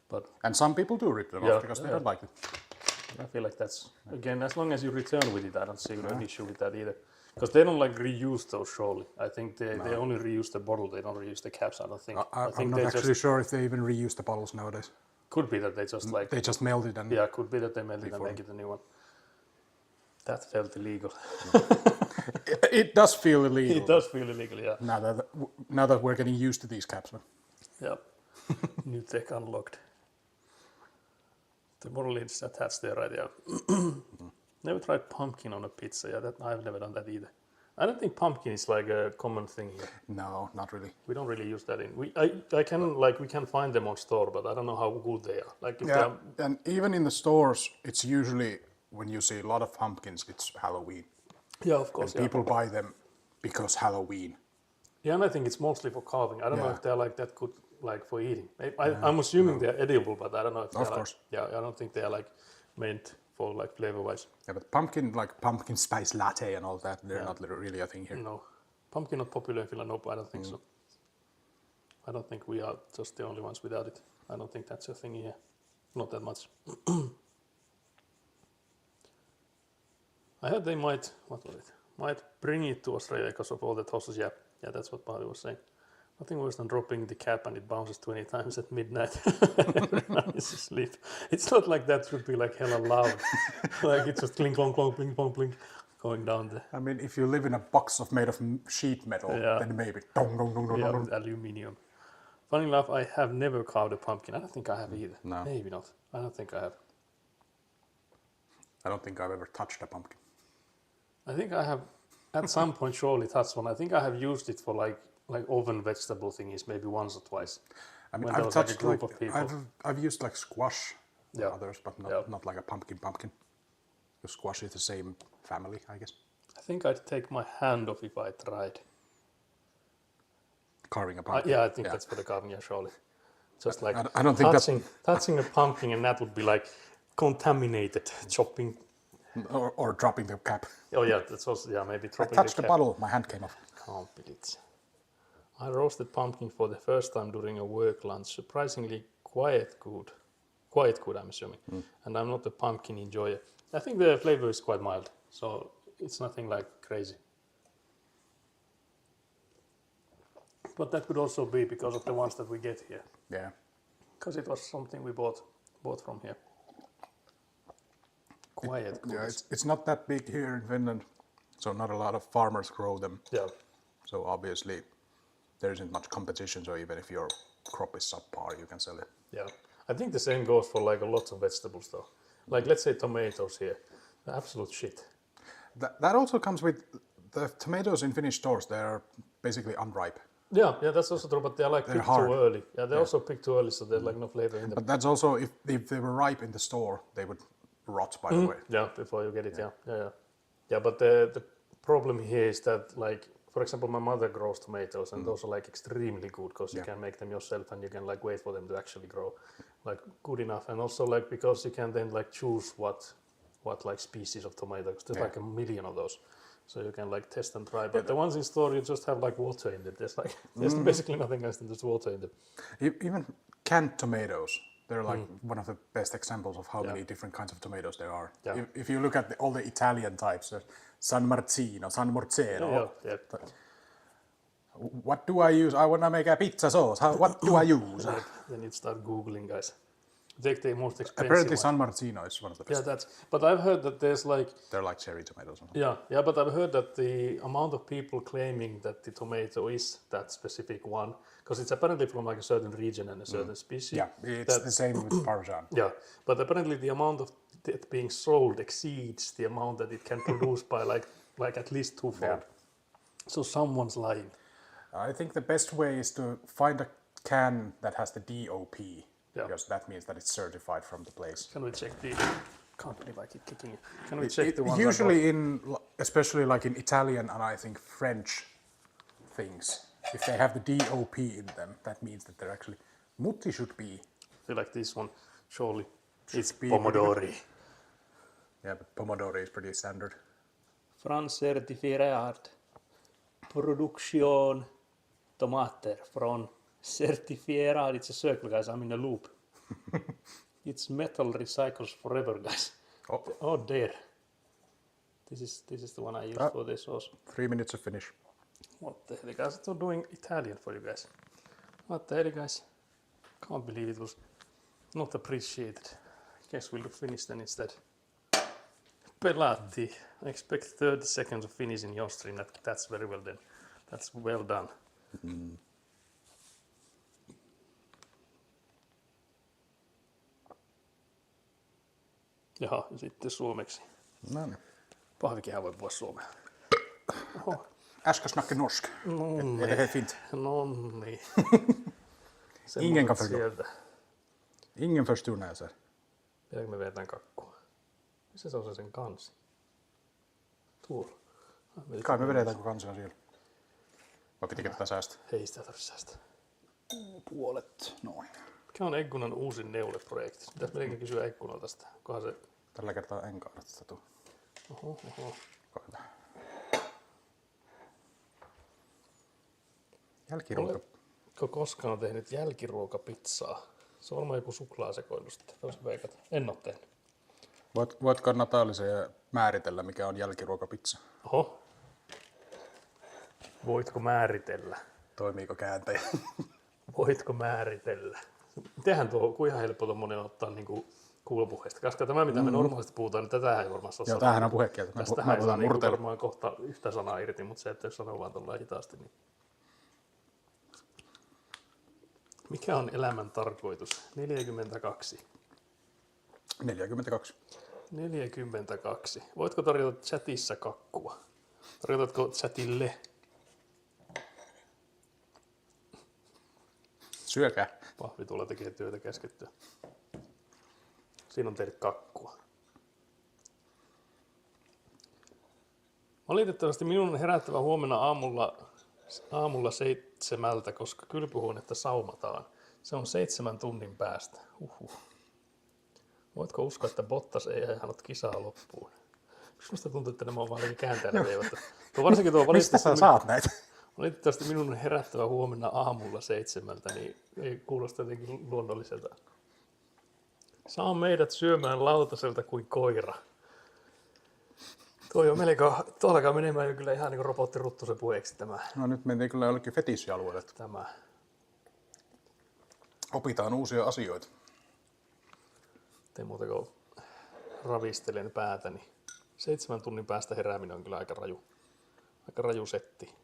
But And some people do rip them Yeah, off because they yeah. don't like it. I feel like that's again, as long as you return with it, I don't see an issue with that either. Because they don't like reuse those surely. I think they only reuse the bottle. They don't reuse the caps. I don't think. I I'm think not they actually sure if they even reuse the bottles nowadays. could be that they just like They just melt it and could be that they melt it and make it a new one. That felt illegal. it does feel illegal. It does feel illegal, yeah. Now that we're getting used to these caps. But Yep. New tech unlocked. The bottle lid's attached there, right? Yeah. Never tried pumpkin on a pizza. Yeah, I've never done that either. I don't think pumpkin is like a common thing here. no, not really. We don't really use that in. We can find them on store, but I don't know how good they are. Like if Yeah, and even in the stores, it's usually when you see a lot of pumpkins, it's Halloween. of course. Yeah. People buy them because Halloween. Yeah, and I think it's mostly for carving. I don't know Yeah. if they're like that good, like for eating. I'm assuming they're edible, but I don't know if they're Of like, course. yeah, I don't think they're like meant for like flavor-wise. Yeah, but pumpkin, like pumpkin spice latte and all that, they're not really a thing here. No, pumpkin not popular in Finland. Nope, I don't think so. I don't think we are just the only ones without it. I don't think that's a thing here. Not that much. I heard they might, might bring it to Australia because of all the tosses. Yeah, that's what Pauli was saying. Nothing worse than dropping the cap and it bounces 20 times at midnight. Everyone is asleep. It's not like that should be like hella loud. Like it's just clink, clonk, clonk, blink, blonk, blink, going down the I mean, if you live in a box made of sheet metal, Yeah. then maybe. Dong, dong, dong, dong, yeah, dong. with aluminium. Funny enough, I have never carved a pumpkin. I don't think I have either. No. Maybe not. I don't think I have. I don't think I've ever touched a pumpkin. I think I have at some point surely touched one. I think I have used it for like oven vegetable thingies maybe once or twice. I mean, When there I've was, like, a touched group of people. I've used like squash and Yeah. others, but Yeah. not like a pumpkin. The squash is the same family, I guess. I think I'd take my hand off if I tried. Carving a pumpkin. Yeah, I think that's for the carving, yeah, surely. Just like I don't think that's- touching a pumpkin and that would be like contaminated, chopping. Or dropping the cap. Oh yeah, that's also, yeah, maybe I dropping touched the the cap. bottle, my hand came off. Can't be it. I roasted pumpkin for the first time during a work lunch. Surprisingly quite good. Quite good, I'm assuming. And I'm not a pumpkin enjoyer. I think the flavor is quite mild, so it's nothing like crazy. But that could also be because of the ones that we get here. Yeah. Because it was something we bought from here. Quite good. Yeah, it's not that big here in Finland. So not a lot of farmers grow them. Yeah. So obviously there isn't much competition. So even if your crop is subpar, you can sell it. Yeah. I think the same goes for like lots of vegetables though. Like let's say tomatoes here. They're absolute shit. That also comes with the tomatoes in Finnish stores. They're basically unripe. Yeah, that's also true, but they're like picked hard. too early. Yeah, they're also picked too early, so they're like no flavor in them. But that's also if they were ripe in the store, they would rot by the way. Yeah, before you get it, yeah. But the problem here is that, like, for example, my mother grows tomatoes, and those are like extremely good because you can make them yourself, and you can like wait for them to actually grow, like good enough, and also like because you can then like choose what like species of tomato, 'cause there's like a million of those, so you can like test and try. But the ones in store, you just have like water in them. There's basically nothing else than just water in them. Even canned tomatoes, they're like one of the best examples of how many different kinds of tomatoes there are. Yeah. If you look at all the Italian types, San Marzino, San Morzeno. Yeah. What do I use? I want to make a pizza sauce. What do I use? Then you start googling, guys. Take the most expensive Apparently, one. San Marzino is one of the best. Yeah, but I've heard that there's like They're like cherry tomatoes. yeah, but I've heard that the amount of people claiming that the tomato is that specific one, because it's apparently from like a certain region and a certain species. Yeah, it's the same with Parmesan. Yeah, but apparently the amount of it being sold exceeds the amount that it can produce by like at least twofold. Yeah. So someone's lying. I think the best way is to find a can that has the DOP, because that means that it's certified from the place. Can we check the? Can't believe I keep kicking it. Can we check the ones? Usually especially like in Italian and I think French things, if they have the DOP in them, that means that they're actually, mutti should be. I feel like this one, surely, it's be pomodori. Yeah, but pomodoro is pretty standard. France certifierad production tomater from certifierad. It's a circle, guys. I'm in a loop. It's metal recycles forever, guys. Oh dear. This is the one I use for this sauce. 3 minutes to finish. What the hell, guys? It's doing Italian for you guys. What the hell, guys? Can't believe it was not appreciated. Guess we'll finish then instead. Pelati. I expect 30 seconds of finish in your stream. That's very well done. That's well done. Jaha, ja sitten suomeksi. No niin. Pahvikinhan voi puhua suomea. Oho. Äsken snacka norsk. Är det helt fint? No niin. Ingen kan Semmoset förstå. sieltä. Ingen förstår när jag säger. Pitääkö me vetään kakkua? Missä se on sen kansi? Tuolla. Kai me vedetään kansia siellä. Vai pitikö tätä säästää? Ei sitä tarvitse säästää. Puolet. Noin. Mikä on Egunan uusin neuleprojekti? Pitäis melkein kysyä Egunalta tästä. Kohan se... Tällä kertaa en kaada tätä tuu. Oho. Koita. Jälkiruoka. Oletko koskaan tehnyt jälkiruokapizzaa? Se on varmaan joku suklaasekoilu sitten. Voisi veikata. En oo tehnyt. Voitko Nataalisen määritellä, mikä on jälkiruokapizza? Oho. Voitko määritellä? Toimiiko kääntäjä? Voitko määritellä? Tehän tuo, kun ihan helppo tommonen ottaa niinku kuulopuheesta. Koska tämä, mitä me normaalisti puhutaan, niin tätähän ei varmaan saa Joo, sanoa. tämähän on puhekieltä. Tästähän ei saa niinku varmaan kohta yhtä sanaa irti, mutta se, että jos sanoo vaan tuolla hitaasti, niin... Mikä on elämän tarkoitus? 42. 42. 42. Voitko tarjota chatissa kakkua? Tarjotatko chatille? Syökää. Pahvi tuolla tekee työtä käskettyä. Siinä on teille kakkua. Valitettavasti minun on herättävä huomenna aamulla 7, koska kylpyhuonetta saumataan. Se on 7 tunnin päästä. Voitko uskoa, että Bottas ei ajanut kisaa loppuun? Minusta tuntuu, että nämä on vaan kääntäjänä veivattu. Varsinkin tuo Mistä sä saat näitä? valitettavasti minun on herättävä huomenna aamulla 7, niin ei kuulosta jotenkin luonnolliselta. Saa meidät syömään lautaselta kuin koira. Tuo on tuo alkaa menemään jo kyllä ihan niin kuin robotti Ruttusen puheeksi tämä. No nyt mentiin kyllä jollekin fetissialueelle. Tämä. Opitaan uusia asioita. Ei muuta kuin ravistelen päätäni. 7 tunnin päästä herääminen on kyllä aika raju setti.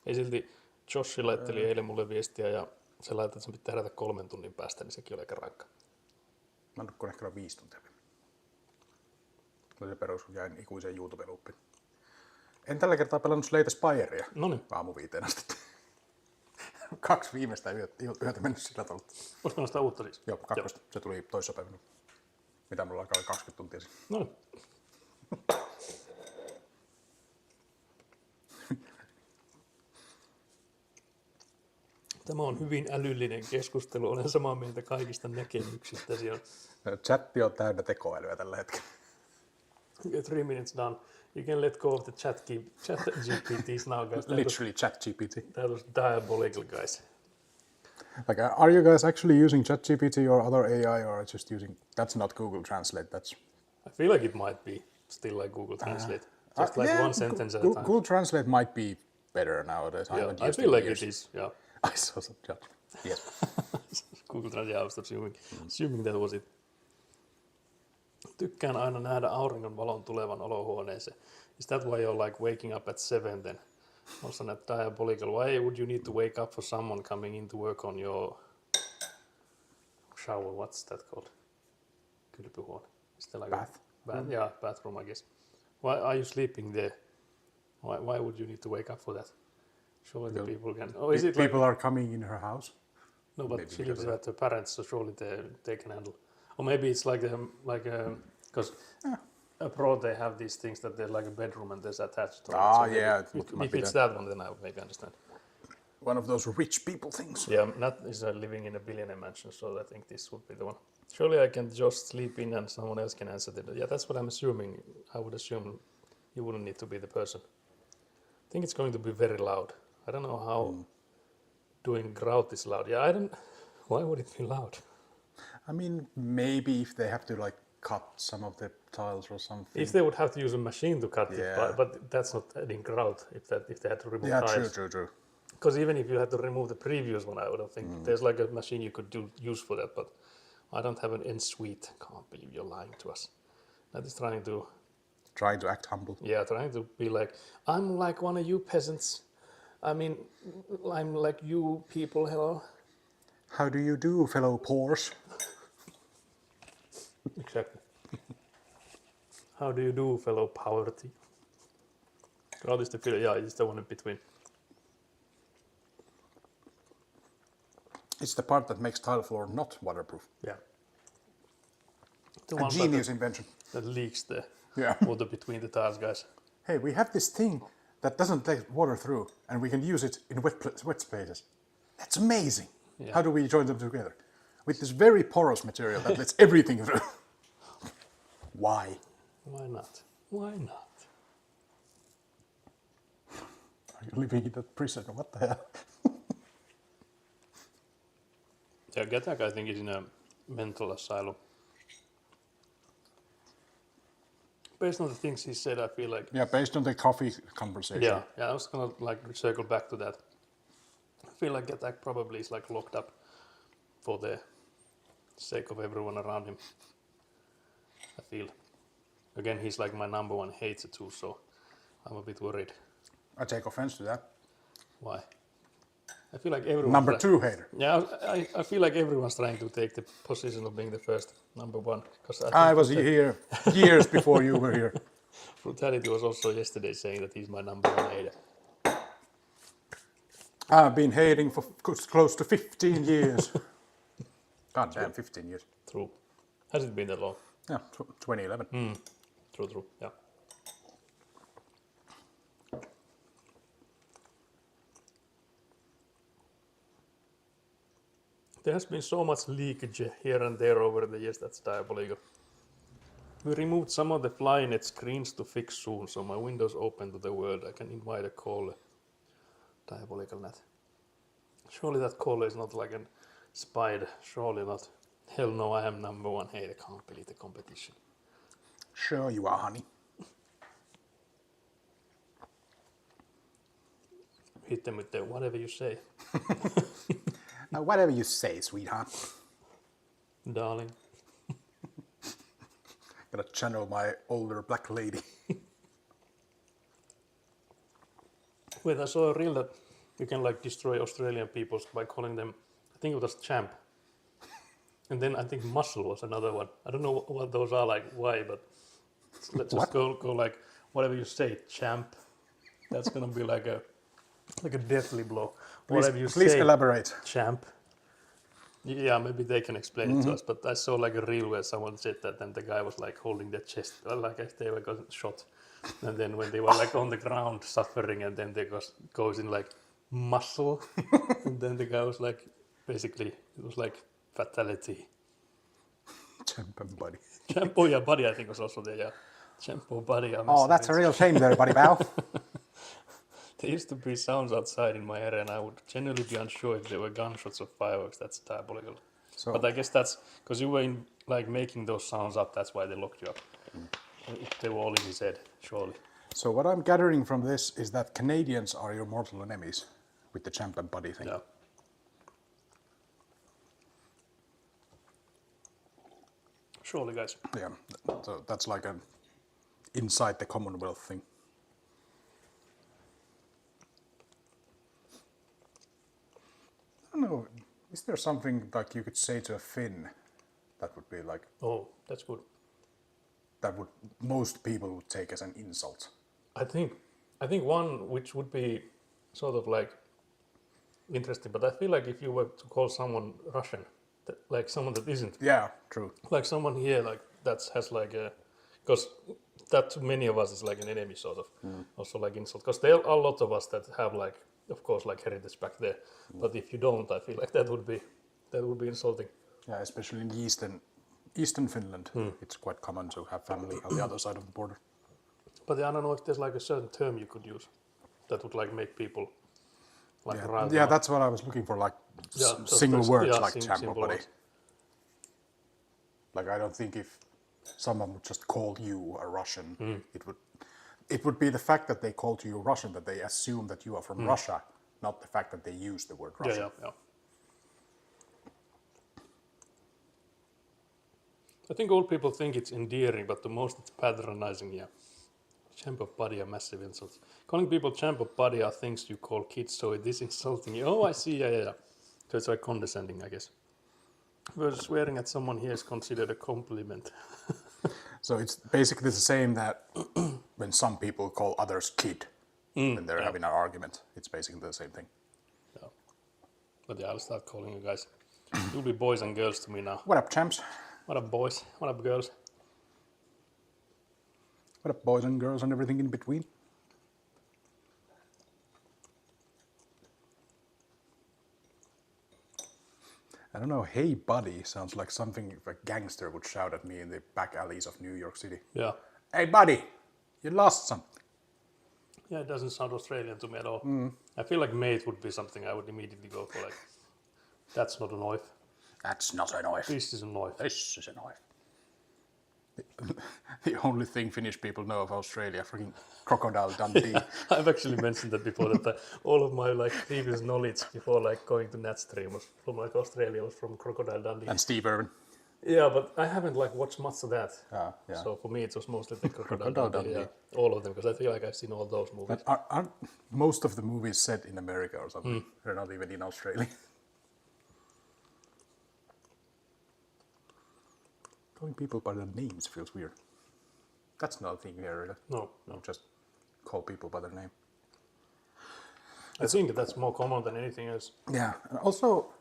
Ei silti, Joshi laitteli eilen mulle viestiä ja se laittoi, että sen pitää herätä 3 tunnin päästä, niin sekin oli aika rankka. Mä nukkuin ehkä noin 5 tuntia. Se perus, kun jäin ikuiseen YouTube-loopiin. En tällä kertaa pelannut Slay the Spirea aamu 5 asti. 2 viimeistä yötä mennyt sillä tavalla. Olisiko sitä uutta siis? Joo, 2. Se tuli toissapäivänä. Mitä mulla alkaa 20 tuntia sitten. No niin. Tämä on hyvin älyllinen keskustelu. Olen samaa mieltä kaikista näkemyksistä. Chatti on täynnä tekoälyä tällä hetkellä. 3 minutes done. You can let go of the chat GPTs now, guys. Literally ChatGPT. That was diabolical, guys. Like, are you guys actually using ChatGPT or other AI, or just using? That's not Google Translate. That's. I feel like it might be still like Google Translate. Just like yeah, one sentence at a time. Google Translate might be better nowadays. Yeah, I feel like it is. Yeah. I saw some judge. Yes. Google Translate, I was assuming that was it. Tykkään aina nähdä auringon valon tulevan olohuoneeseen. Is that why you're like waking up at 7 then? Also that diabolical. Why would you need to wake up for someone coming into work on your shower? What's that called? Kylpyhuone. Is there like Bath. Yeah, bathroom, I guess. Why are you sleeping there? Why would you need to wake up for that? Surely the people can. Oh, is it like, People are coming in her house. no, but maybe she lives because at her parents, so surely they can handle. Or maybe it's like because abroad they have these things that they're like a bedroom and there's attached to it. Ah, So maybe yeah, If it's that one, then I would maybe understand. One of those rich people things. Yeah, Nat is living in a billionaire mansion, so I think this would be the one. Surely I can just sleep in and someone else can answer it. Yeah, that's what I'm assuming. I would assume you wouldn't need to be the person. I think it's going to be very loud. I don't know how doing grout is loud. Yeah, why would it be loud? I mean, maybe if they have to like cut some of the tiles or something. If they would have to use a machine to cut Yeah. it, but that's not adding grout if they had to remove Yeah, tiles. true. Because even if you had to remove the previous one, I would think there's like a machine you could use for that, but I don't have an en-suite. Can't believe you're lying to us. That is trying to act humble. trying to be like, I'm like one of you peasants. I mean, I'm like you people, hello. How do you do, fellow poors? Exactly. How do you do, fellow poverty? Grout is it's the one in between. It's the part that makes tile floor not waterproof. Yeah. The A one genius invention. that leaks the Yeah. water between the tiles, guys. Hey, we have this thing that doesn't let water through, and we can use it in wet places. That's amazing. Yeah. How do we join them together? With this very porous material that lets everything through. Why? Why not? Why not? Are you living in a prison? What the hell? Yeah, Gatak, I think, is in a mental asylum. Based on the things he said, I feel like... Yeah, based on the coffee conversation. Yeah, I was gonna like circle back to that. I feel like Gatak probably is like locked up for the sake of everyone around him. I feel. Again, he's like my number one hater too, so I'm a bit worried. I take offense to that. Why? I feel like everyone. Number 2 hater. Yeah, I feel like everyone's trying to take the position of being the first number one. Because I was here years before you were here. Brutality was also yesterday saying that he's my number one hater. I've been hating for close to 15 years. God damn, 15 years. True. Has it been that long? Yeah, 2011. True. Yeah. There has been so much leakage here and there over the years, that's diabolical. We removed some of the Flynet screens to fix soon, so my window's open to the world. I can invite a caller. Diabolical net. Surely that caller is not like a spider. Surely not. Hell no, I am number one. Hey, I can't believe the competition. Sure you are, honey. Hit them with the whatever you say, Whatever you say, sweetheart. darling. Gonna channel my older black lady. Wait, I saw a reel that you can like destroy Australian peoples by calling them, I think it was champ. And then I think muscle was another one. I don't know what those are like, why, but let's just go like whatever you say, champ. That's gonna be like a deathly blow. Whatever you Please say, elaborate. champ. Yeah, maybe they can explain it to us. But I saw like a reel where someone said that, and the guy was like holding their chest, like if they were getting shot. And then when they were like on the ground suffering, and then they goes in like muscle, and then the guy was like, basically, it was like fatality. Champ and buddy. Champ, oh yeah, buddy, I think was also there. Yeah, champ or buddy. Oh, that's a real shame there, buddy pal. There used to be sounds outside in my area, and I would generally be unsure if there were gunshots or fireworks. That's diabolical. So, But I guess that's because you were in, like making those sounds up. That's why they locked you up. They were all in his head, surely. so what I'm gathering from this is that Canadians are your mortal enemies with the champ and buddy thing. Yeah. Surely, guys. Yeah, so that's like an inside the Commonwealth thing. I don't know, is there something like you could say to a Finn that would be like, Oh, that's good. that would most people would take as an insult? I think one which would be sort of like interesting, but I feel like if you were to call someone Russian, like someone that isn't, Yeah, true. like someone here like that has like a, because that to many of us is like an enemy sort of, also like insult, because there are a lot of us that have like, of course, like heritage back there, but if you don't, I feel like that would be insulting. Yeah, especially in the eastern Finland, it's quite common to have family on the other side of the border. But I don't know if there's like a certain term you could use that would like make people like rile them Yeah, up. that's what I was looking for, like Yeah, so single that's- words yeah, like champ or simple buddy. words. Like I don't think if someone would just call you a Russian, it would be the fact that they called you Russian that they assume that you are from Russia, not the fact that they use the word Russian. Yeah. I think old people think it's endearing, but the most it's patronizing, yeah. Champ of buddy are massive insults. Calling people champ of buddy are things you call kids, so it is insulting you. Oh, I see, yeah. So it's like condescending, I guess. Whereas swearing at someone here is considered a compliment. So it's basically the same that when some people call others kid when they're having an argument. It's basically the same thing. Yeah. But yeah, I'll start calling you guys. You'll be boys and girls to me now. What up, champs? What up, boys? What up, girls? What up, boys and girls and everything in between? I don't know, hey buddy sounds like something a gangster would shout at me in the back alleys of New York City. Yeah. Hey buddy, you lost something. Yeah, it doesn't sound Australian to me at all. I feel like mate would be something I would immediately go for. Like, that's not a knife. That's not a knife. This is a knife. This is a knife. The only thing Finnish people know of Australia, freaking Crocodile Dundee. I've actually mentioned that before. That all of my like previous knowledge before like going to Netstream was from like Australia, was from Crocodile Dundee. And Steve Irwin. Yeah, but I haven't like watched much of that. Yeah. So for me, it was mostly the Crocodile Crocodile Dundee. Dundee. Yeah, all of them, because I feel like I've seen all those movies. But aren't most of the movies set in America or something? They're not even in Australia. Calling people by their names feels weird. That's not a thing here. No. Just call people by their name. I think that's more common than anything else. Yeah, and also,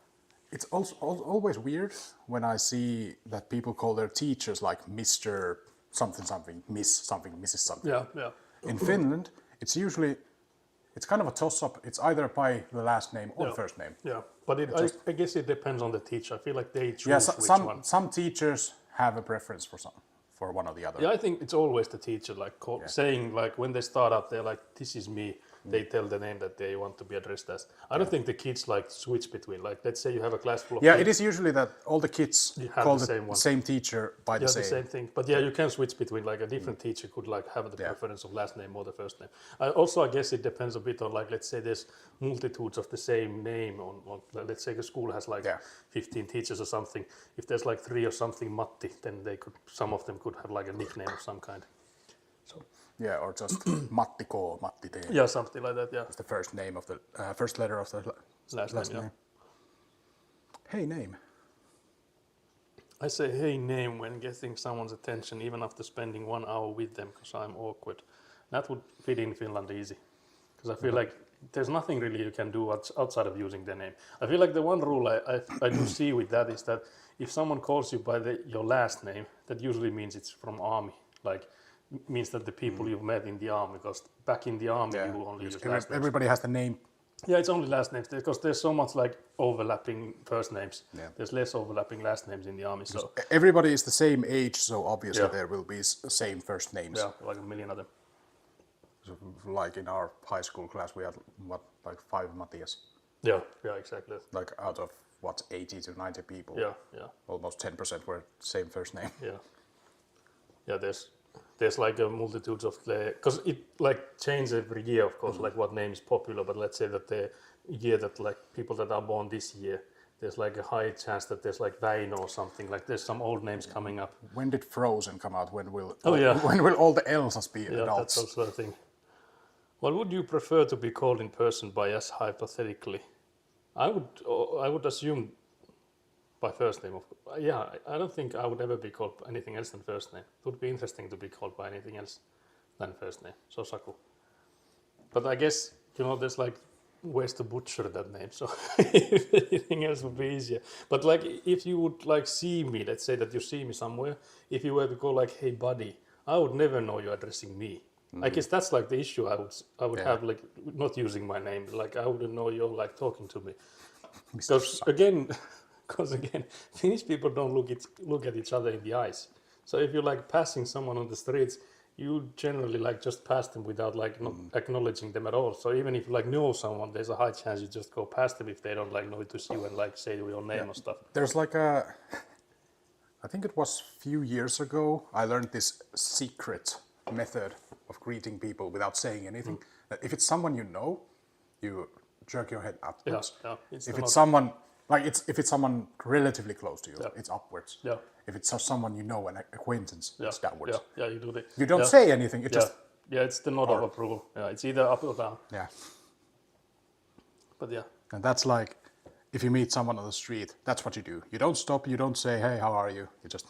it's also always weird when I see that people call their teachers like Mr. something something, Miss something, Mrs. something. Yeah. In Finland, it's kind of a toss-up. It's either by the last name or the first name. Yeah, but I guess it depends on the teacher. I feel like they choose Yeah, which one. some teachers have a preference for one or the other. Yeah, I think it's always the teacher, like saying, like when they start out, they're like, "This is me," they tell the name that they want to be addressed as. I don't think the kids like switch between, like, let's say you have a class full of Yeah, kids. it is usually that all the kids have call the the same one. same teacher by the Yeah, same. the same thing. But yeah, you can switch between, like, a different teacher could like have the preference of last name or the first name. Also, I guess it depends a bit on, like, let's say there's multitudes of the same name on let's say the school has like 15 teachers or something. If there's like 3 or something Matti, then some of them could have like a nickname of some kind. So Yeah, or just Matti K, Matti T. yeah, something like that. Yeah, It's the first name of the first letter of the last name. Yeah. Hey, name. I say hey name when getting someone's attention, even after spending 1 hour with them, because I'm awkward. That would fit in Finland easy, because I feel like there's nothing really you can do outside of using their name. I feel like the one rule I do see with that is that if someone calls you by your last name, that usually means it's from army, like means that the people you've met in the army, because back in the army you only use last names. Everybody has the name. Yeah, it's only last names because there's so much like overlapping first names. Yeah. There's less overlapping last names in the army. So Everybody is the same age, so obviously Yeah. there will be same first names. yeah, like a million of them. So, like in our high school class, we had like 5 Matthias, Yeah, exactly. like out of 80 to 90 people. Yeah. Almost 10% were same first name. Yeah. There's like a multitudes of because it like changes every year, of course, like what name is popular. But let's say that the year that like people that are born this year, there's like a high chance that there's like Väinö or something. Like there's some old names coming up. When did Frozen come out? When will when will all the Elsas be Yeah, adults? that's also a thing. What would you prefer to be called in person by us hypothetically? I would assume by first name. Yeah, I don't think I would ever be called by anything else than first name. It would be interesting to be called by anything else than first name. So Saku. But I guess, there's like ways to butcher that name. So anything else would be easier. But like if you would like see me, let's say that you see me somewhere, if you were to go like, hey buddy, I would never know you're addressing me. I guess that's like the issue I would have, like not using my name. Like I wouldn't know you're like talking to me. Because again, Finnish people don't look at each other in the eyes. So if you're like passing someone on the streets, you generally like just pass them without like not acknowledging them at all. So even if you like know someone, there's a high chance you just go past them if they don't like know to see you and like say your name or stuff. There's like I think it was a few years ago, I learned this secret method of greeting people without saying anything. That if it's someone you know, you jerk your head upwards. Yeah. If it's someone if it's someone relatively close to you, it's upwards. Yeah. If it's someone you know, an acquaintance, it's downwards. Yeah, you do that. You don't say anything. It just it's the nod of approval. Yeah, it's either up or down. yeah. But yeah. And that's like if you meet someone on the street, that's what you do. You don't stop. You don't say, "Hey, how are you?" You just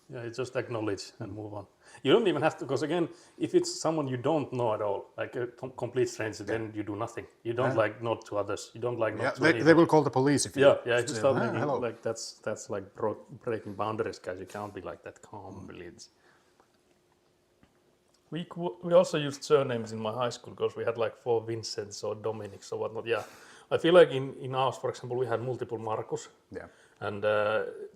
you just acknowledge and move on. You don't even have to, because again, if it's someone you don't know at all, like a complete stranger, then you do nothing. You don't like nod to others. You don't like nod to anyone. they will call the police if you. Yeah. Just start making, hello. like that's like breaking boundaries, guys. You can't be like that calm, please. We also used surnames in my high school because we had like 4 Vincents or Dominics or whatnot. Yeah, I feel like in ours, for example, we had multiple Markus. Yeah. And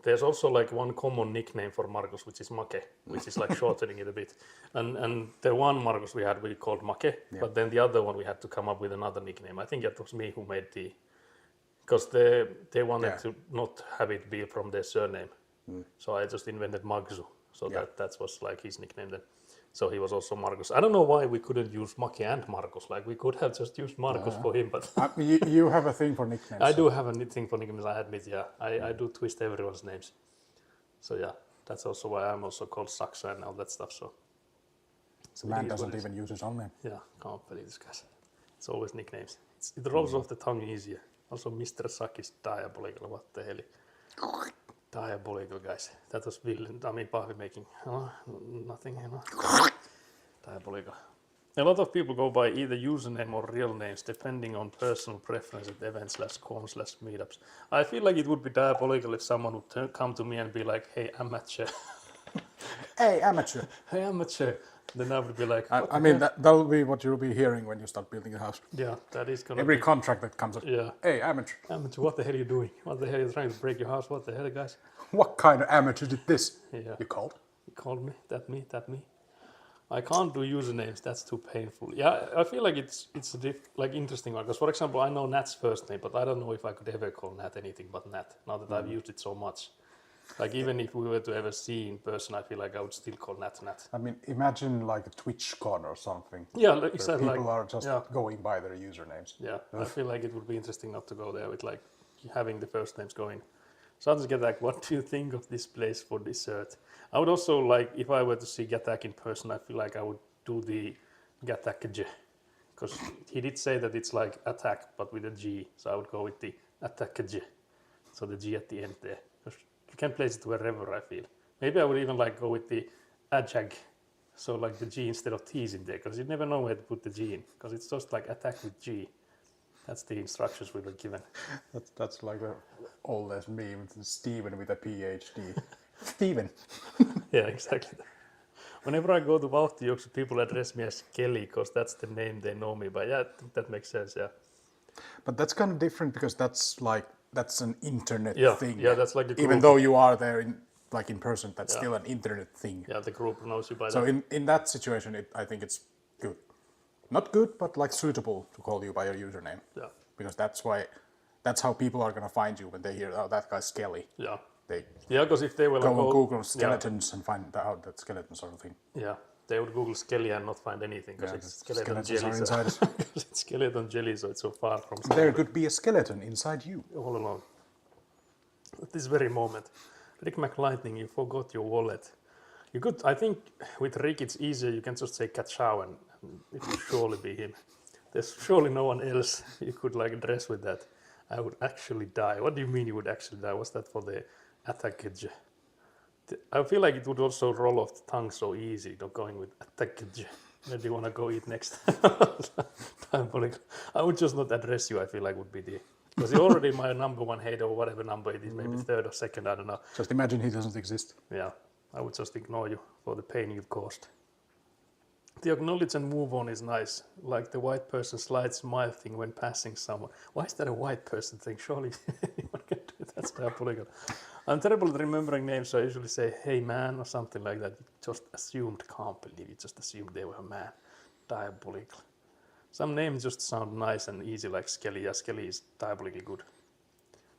there's also like one common nickname for Markus, which is Make, which is like shortening it a bit. And the one Markus we called Make, but then the other one we had to come up with another nickname. I think it was me who made because they wanted to not have it be from their surname. So I just invented Magzu. So that was like his nickname then. So he was also Markus. I don't know why we couldn't use Make and Markus. Like we could have just used Markus for him, but you have a thing for nicknames. I do have a thing for nicknames, I admit, yeah. I do twist everyone's names. So yeah, that's also why I'm also called Saxo and all that stuff. So Man doesn't even use his own name. yeah, can't believe this guy. It's always nicknames. It rolls off the tongue easier. Also, Mr. Suck is diabolical. What the hell? Diabolical, guys. That was Pahvi making. Nothing, Diabolical. A lot of people go by either username or real names, depending on personal preference at events /com/ meetups. I feel like it would be diabolical if someone would come to me and be like, "Hey, amateur." Hey, amateur. Hey, amateur. Then I would be like, I mean, that'll be what you'll be hearing when you start building a house. yeah, that is gonna Every be. contract that comes up. Yeah. Hey, amateur. Amateur, what the hell are you doing? What the hell are you trying to break your house? What the hell, guys? What kind of amateur did this? Yeah. You called? You called me? That me? I can't do usernames. That's too painful. Yeah, I feel like it's a like interesting one because, for example, I know Nat's first name, but I don't know if I could ever call Nat anything but Nat. Now that I've used it so much, like even if we were to ever see in person, I feel like I would still call Nat Nat. I mean, imagine like a TwitchCon or something. Yeah, like, Where exactly. people Like, are just yeah, going by their usernames. yeah. I feel like it would be interesting not to go there with like having the first names going. So I'll just get like, what do you think of this place for dessert? I would also like, if I were to see Gatak in person, I feel like I would do the Gatakj, because he did say that it's like attack but with a G, so I would go with the Attackj, so the G at the end there. 'Cause you can place it wherever, I feel. Maybe I would even like go with the Ajag, so like the G instead of T's in there, because you never know where to put the G in, because it's just like attack with G. That's the instructions we were given. That's like the oldest meme, Steven with a PhD. Steven. Yeah, exactly. Whenever I go to Vauhti, people address me as Kelly because that's the name they know me by. Yeah, I think that makes sense. Yeah. But that's kind of different because that's an internet Yeah, thing. yeah, that's like a Even group. though you are there in person, that's Yeah. still an internet thing. Yeah, the group knows you by So that. in that situation, I think it's good. Not good, but like suitable to call you by your username. Yeah, Because that's how people are gonna find you when they hear, oh, that guy's Skelly. yeah, They yeah. Because if they were go like, on oh, Google skeletons and find out that skeleton sort of thing. yeah, they would Google Skelly and not find anything because Yeah, it's the skeleton skeletons jelly. are So, inside. 'cause it's skeleton jelly, so it's so far from There could be a skeleton inside you. all along. At this very moment, Rick McLightning, you forgot your wallet. You could, I think, with Rick it's easier. You can just say Kachow and it would surely be him. There's surely no one else you could like address with that. I would actually die. What do you mean you would actually die? Was that for the attackage? I feel like it would also roll off the tongue so easy, not going with attackage. Where do you want to go eat next? I would just not address you, I feel like would be the... Because you're already my number one hater or whatever number it is, maybe third or second, I don't know. Just imagine he doesn't exist. Yeah, I would just ignore you for the pain you've caused. The acknowledge and move on is nice, like the white person slide smile thing when passing someone. Why is that a white person thing? Surely anyone can do it. That's diabolical. I'm terrible at remembering names, so I usually say, hey man, or something like that. You just assumed, can't believe you just assumed they were a man. Diabolical. Some names just sound nice and easy, like Skelly. Yeah, Skelly is diabolically good.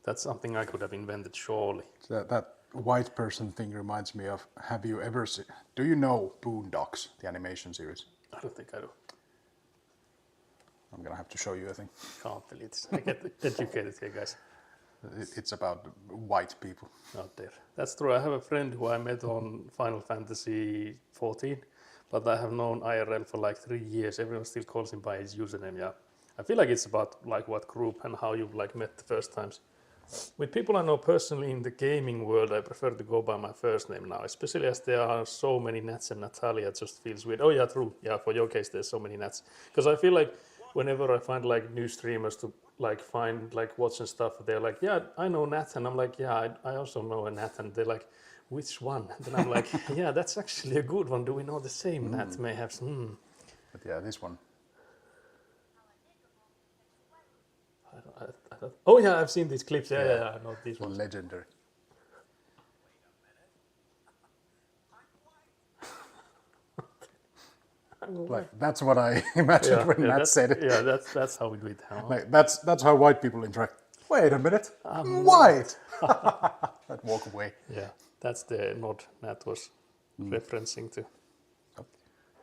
That's something I could have invented, surely. That white person thing reminds me of, have you ever seen, do you know Boondocks, the animation series? I don't think I do. I'm gonna have to show you a thing. Can't believe it. I get educated here, guys. It's about white people. Out there. That's true. I have a friend who I met on Final Fantasy 14, but I have known IRL for like 3 years. Everyone still calls him by his username. Yeah, I feel like it's about like what group and how you've like met the first times. With people I know personally in the gaming world, I prefer to go by my first name now, especially as there are so many Nats and Natalia. It just feels weird. Oh yeah, true. Yeah, for your case, there's so many Nats. Because I feel like whenever I find like new streamers to like find like watching stuff, they're like, yeah, I know Nat, and I'm like, yeah, I also know a Nat, and they're like, which one? And then I'm like, yeah, that's actually a good one. Do we know the same Nat? May have some. But yeah, this one. Oh yeah, I've seen these clips. Yeah, I know these ones. Legendary. Like that's what I imagined when Matt said it. Yeah, that's how we do it. Huh? Like that's how white people interact. Wait a minute, I'm white. I'd walk away. Yeah, that's the nod Nat was referencing to. Yep.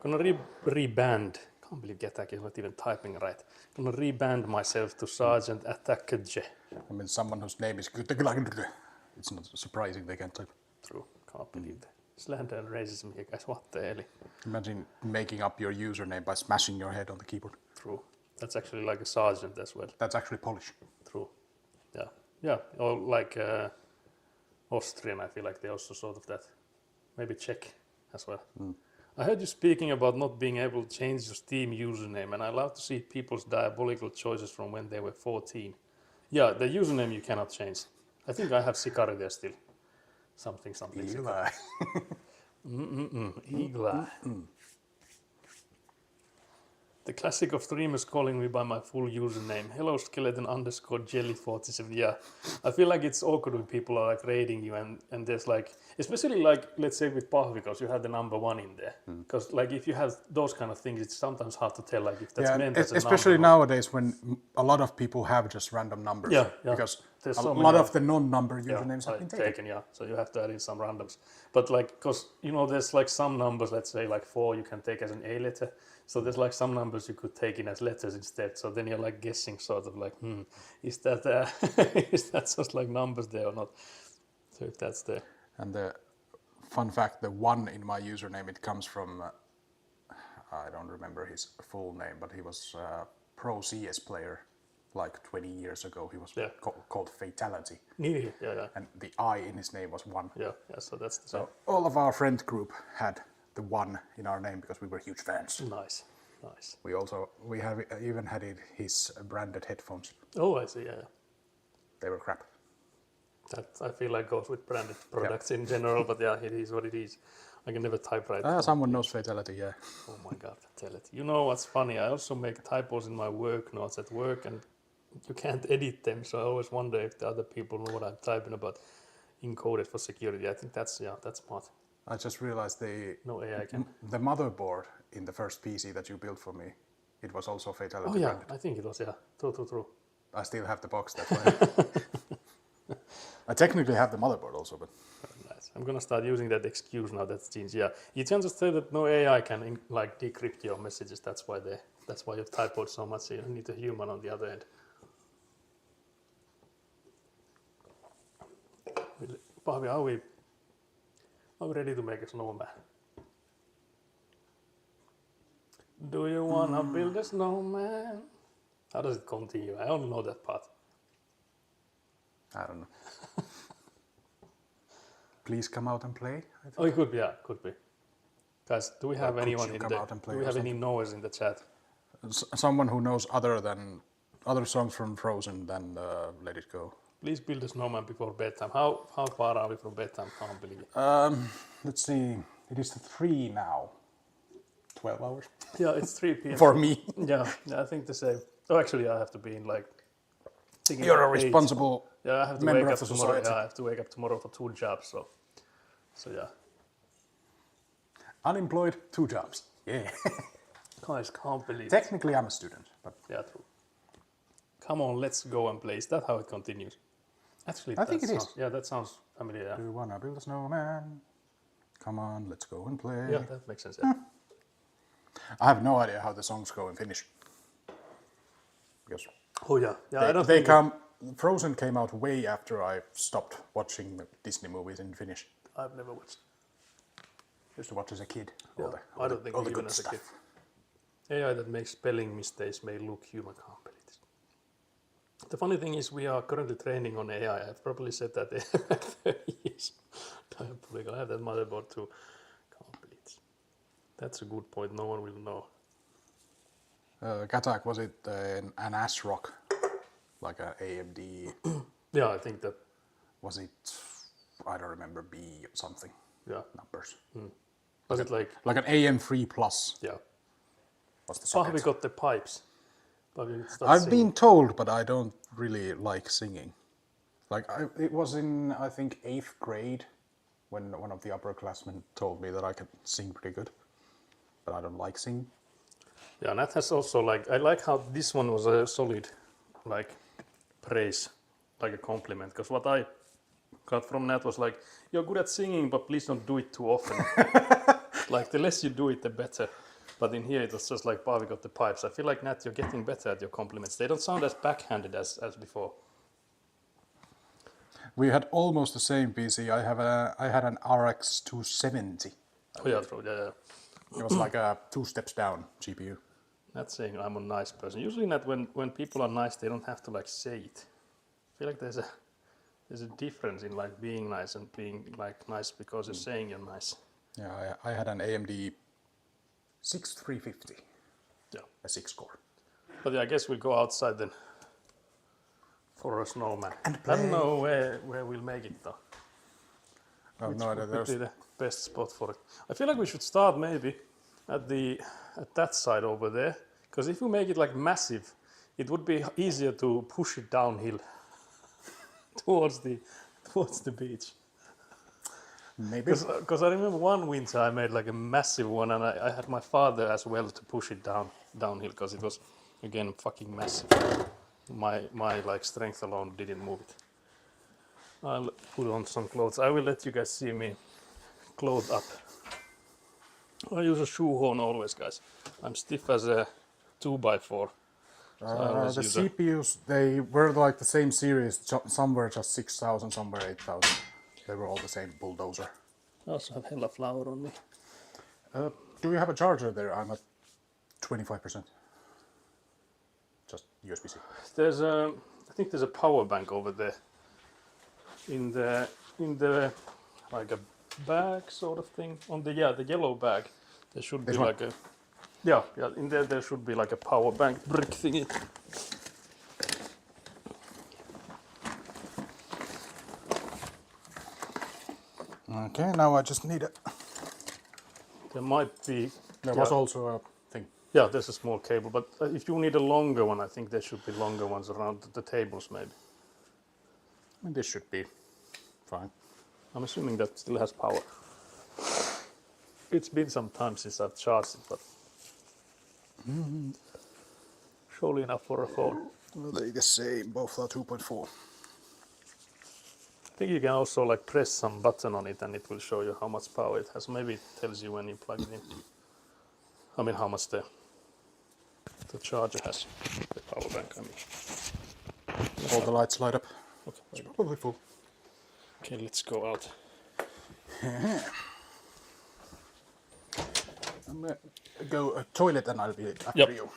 Gonna reband. Can't believe Getak is not even typing right. Gonna reband myself to Sergeant Attackage. I mean, someone whose name is it's not surprising they can't type. True. Can't believe that. Slander and racism here, guys. What the hell? Imagine making up your username by smashing your head on the keyboard. True. That's actually like a sergeant as well. That's actually Polish. True. Yeah. Yeah. Or like Austrian, I feel like they also sort of that. Maybe Czech as well. I heard you speaking about not being able to change your Steam username, and I love to see people's diabolical choices from when they were 14. Yeah, the username you cannot change. I think I have Sikari there still. Something. Eli. Eagle Eye. The classic of streamers calling me by my full username. Hello skeleton underscore jelly 47. Yeah. I feel like it's awkward when people are like rating you and there's like, especially like, let's say with Pahvi, because you have the number 1 in there. Because like if you have those kind of things, it's sometimes hard to tell like if that's meant as a especially number. nowadays when a lot of people have just random numbers. Yeah, Because there's a so lot many of the non-number usernames have like been taken. yeah. So you have to add in some randoms. But like, because, you know, there's like some numbers, let's say like 4 you can take as an A letter. So there's like some numbers you could take in as letters instead. So then you're like guessing sort of like, is that is that just like numbers there or not? So if that's there. And the fun fact, the 1 in my username, it comes from, I don't remember his full name, but he was a pro CS player like 20 years ago. He was called Fatality. Yeah. And the I in his name was 1. Yeah, so that's the same. So all of our friend group had the 1 in our name because we were huge fans. Nice. We have even had his branded headphones. Oh, I see, yeah. They were crap. That I feel like goes with branded products in general, but yeah, it is what it is. I can never typewrite. Someone knows Fatality, yeah. Oh my god, Fatality. You know what's funny? I also make typos in my work notes at work and you can't edit them, so I always wonder if the other people know what I'm typing about. Encoded for security. I think that's smart. I just realized No AI can. the motherboard in the first PC that you built for me, it was also Fatality Oh yeah, branded. I think it was, yeah. True. I still have the box, that's why. I technically have the motherboard also, but Nice. I'm gonna start using that excuse now. That's changed. Yeah, you can just say that no AI can like decrypt your messages. That's why you typoed so much. So you need a human on the other end. Pahvi, are we ready to make a snowman? Do you wanna build a snowman? How does it continue? I only know that part. I don't know. Please come out and play. I think. Oh, it could be, yeah, could be. Guys, do we have could anyone you in come the? out and play Do we or have any knowers in the chat? Someone who knows other songs from Frozen than Let It Go. Please build a snowman before bedtime. How far are we from bedtime? Can't believe it. Let's see. It is 3 now. 12 hours Yeah, it's 3 p.m. for me. Yeah, I think the same. Oh, actually, I have to be in like. You're a 8. responsible Yeah, I have to member wake of up the tomorrow. society. Yeah, I have to wake up tomorrow for 2 jobs. So yeah. Unemployed, 2 jobs. Yeah. Guys, can't believe it. Technically, I'm a student, but Yeah, true. Come on, let's go and play. Is that how it continues? Actually, I think it is. Yeah, that sounds familiar. Yeah. do you wanna build a snowman? Come on, let's go and play. Yeah, that makes sense. Yeah. I have no idea how the songs go in Finnish. Because Oh yeah, I don't they think come. Frozen came out way after I stopped watching Disney movies in Finnish. I've never watched. Used to watch as a kid. Yeah, I don't think all the even good as a stuff. kid. AI that makes spelling mistakes may look human. Can't believe this. The funny thing is, we are currently training on AI. I've probably said that like 30 years. Diabolical. I have that motherboard too. Can't believe this. That's a good point. No one will know. Katak, was it an ASRock? Like an AMD? Yeah, I think that. Was it, I don't remember, B or something Yeah. numbers. Was it like? Like an AM3 Plus Yeah. was the Pahvi socket. got the pipes. Pahvi start I've singing. been told, but I don't really like singing. Like it was in, I think, 8th grade when one of the upperclassmen told me that I could sing pretty good, but I don't like singing. Yeah, and that has also like I like how this one was a solid, like, praise, like a compliment. Because what I got from that was like, you're good at singing, but please don't do it too often. Like the less you do it, the better. But in here it was just like Pahvi got the pipes. I feel like Nat, you're getting better at your compliments. They don't sound as backhanded as before. We had almost the same PC. I had an RX 270. Oh yeah, true. Yeah. It was like a 2 steps down GPU. Not saying I'm a nice person. Usually, Nat, when people are nice, they don't have to like say it. I feel like there's a difference in like being nice and being like nice because you're saying you're nice. Yeah, I had an AMD 6350, Yeah. a 6-core. But yeah, I guess we'll go outside then for a snowman. And I don't know where we'll make it though. Oh, no, Would there's be the best spot for it. I feel like we should start maybe at that side over there, Because if you make it like massive, it would be easier to push it downhill towards the beach. Maybe. Because I remember one winter I made like a massive one, and I had my father as well to push it downhill because it was again fucking massive. My like strength alone didn't move it. I'll put on some clothes. I will let you guys see me clothed up. I use a shoehorn always, guys. I'm stiff as a 2x4. So I always The use a- CPUs, they were like the same series. Some were just 6,000, some were 8,000. They were all the same bulldozer. I also have hella flour on me. Do you have a charger there? I'm at 25%. Just USB-C. There's a, I think there's a power bank over there. In the like a bag sort of thing on the the yellow bag. There should be This one? like a yeah in there should be like a power bank brick thingy. Okay, now I just need it. There might be There yeah, was also a thing. yeah there's a small cable, but if you need a longer one, I think there should be longer ones around the tables maybe. I mean, this should be fine. I'm assuming that still has power. It's been some time since I've charged it, but surely enough for a phone. Well, they the same, both are 2.4. I think you can also like press some button on it and it will show you how much power it has. Maybe it tells you when you plug it in. I mean how much the charger has. The power bank, I mean. All the lights light up. Okay, It's probably full. okay, let's go out. I'm gonna go toilet and I'll be after Yep. you.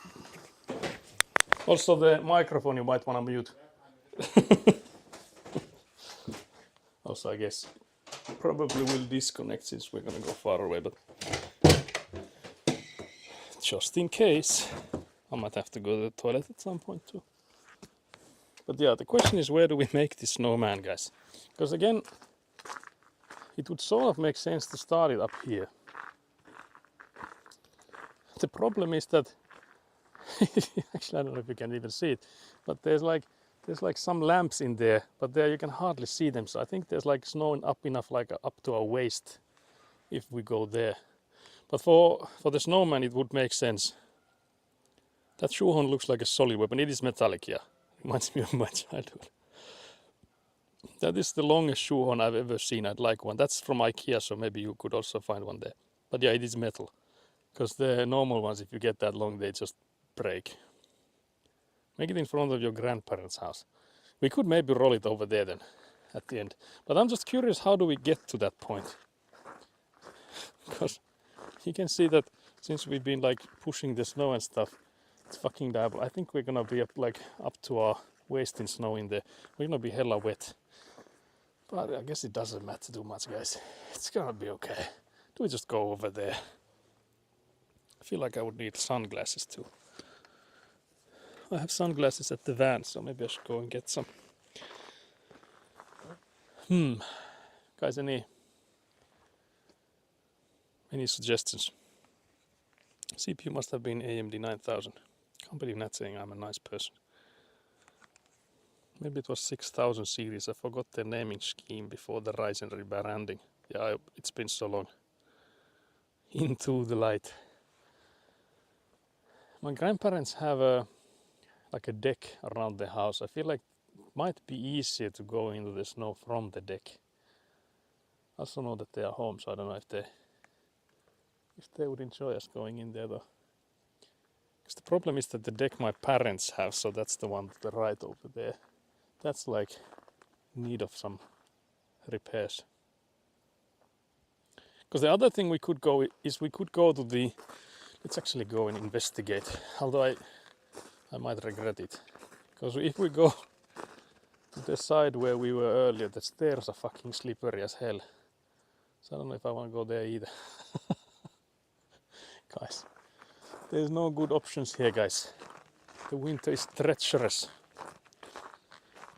Also the microphone you might want to mute. Also I guess probably will disconnect since we're gonna go far away, but just in case I might have to go to the toilet at some point too. But yeah, the question is where do we make this snowman, guys? Because again, it would sort of make sense to start it up here. The problem is that actually I don't know if you can even see it, but there's like some lamps in there, but there you can hardly see them. So I think there's like snow up enough, like up to our waist, if we go there. But for the snowman, it would make sense. That shoehorn looks like a solid weapon. It is metallic, yeah. Reminds me of my childhood. That is the longest shoehorn I've ever seen. I'd like one. That's from IKEA, so maybe you could also find one there. But yeah, it is metal. Because the normal ones, if you get that long, they just break. Make it in front of your grandparents' house. We could maybe roll it over there then, at the end. But I'm just curious, how do we get to that point? Because you can see that since we've been like pushing the snow and stuff, it's fucking diabolical. I think we're gonna be up to our waist in snow in there. We're gonna be hella wet. But I guess it doesn't matter too much, guys. It's gonna be okay. Do we just go over there? I feel like I would need sunglasses too. I have sunglasses at the van, so maybe I should go and get some. Guys, any suggestions? CPU must have been AMD 9000. Can't believe not saying I'm a nice person. Maybe it was 6000 series. I forgot their naming scheme before the Ryzen rebranding. Yeah, it's been so long. Into the light. My grandparents have a deck around the house. I feel like it might be easier to go into the snow from the deck. I also know that they are home, so I don't know if they would enjoy us going in there though. Because the problem is that the deck my parents have, so that's the one to the right over there. That's like in need of some repairs. Because the other thing we could go is we could go to the, let's actually go and investigate. Although I might regret it. Because if we go to the side where we were earlier, the stairs are fucking slippery as hell. So I don't know if I want to go there either. Guys, there's no good options here, guys. The winter is treacherous.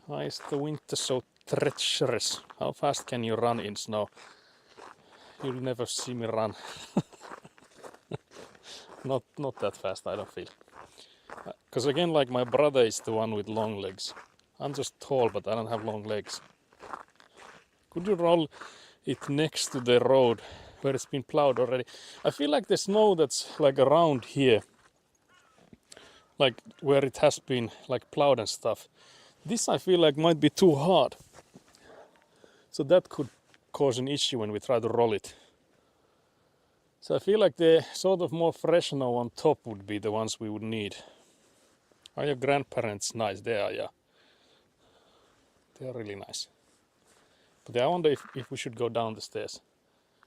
Why is the winter so treacherous? How fast can you run in snow? You'll never see me run. not that fast, I don't feel. Because again, like my brother is the one with long legs. I'm just tall, but I don't have long legs. Could you roll it next to the road where it's been plowed already? I feel like the snow that's like around here, like where it has been like plowed and stuff, this I feel like might be too hard. So that could cause an issue when we try to roll it. So I feel like the sort of more fresh snow on top would be the ones we would need. Are your grandparents nice? They are, yeah. They are really nice. But I wonder if we should go down the stairs.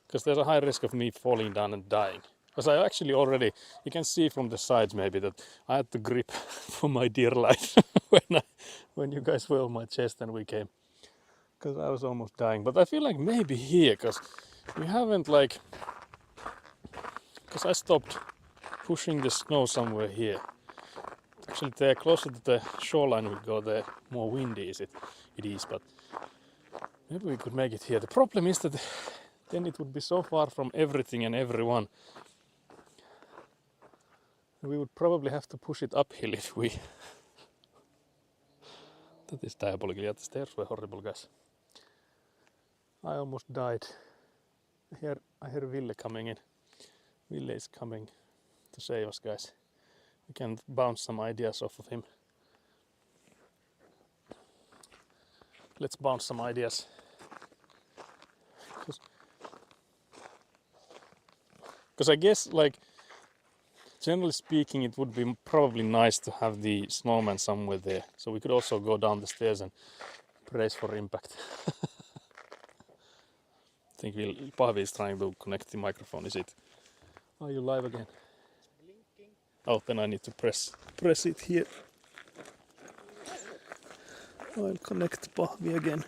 Because there's a high risk of me falling down and dying. Because I actually already, you can see from the sides maybe that I had to grip for my dear life when you guys were on my chest and we came. Because I was almost dying. But I feel like maybe here, because we haven't like, because I stopped pushing the snow somewhere here. Actually, the closer to the shoreline we go, the more windy it is. But maybe we could make it here. The problem is that then it would be so far from everything and everyone. We would probably have to push it uphill if we... That is diabolical. Yeah, the stairs were horrible, guys. I almost died. I hear Ville coming in. Ville is coming to save us, guys. We can bounce some ideas off of him. Let's bounce some ideas. Because I guess, like, generally speaking, it would be probably nice to have the snowman somewhere there. So we could also go down the stairs and brace for impact. I think Pahvi is trying to connect the microphone, is it? Are you live again? Blinking. Oh, then I need to press it here. I'll connect Pahvi again.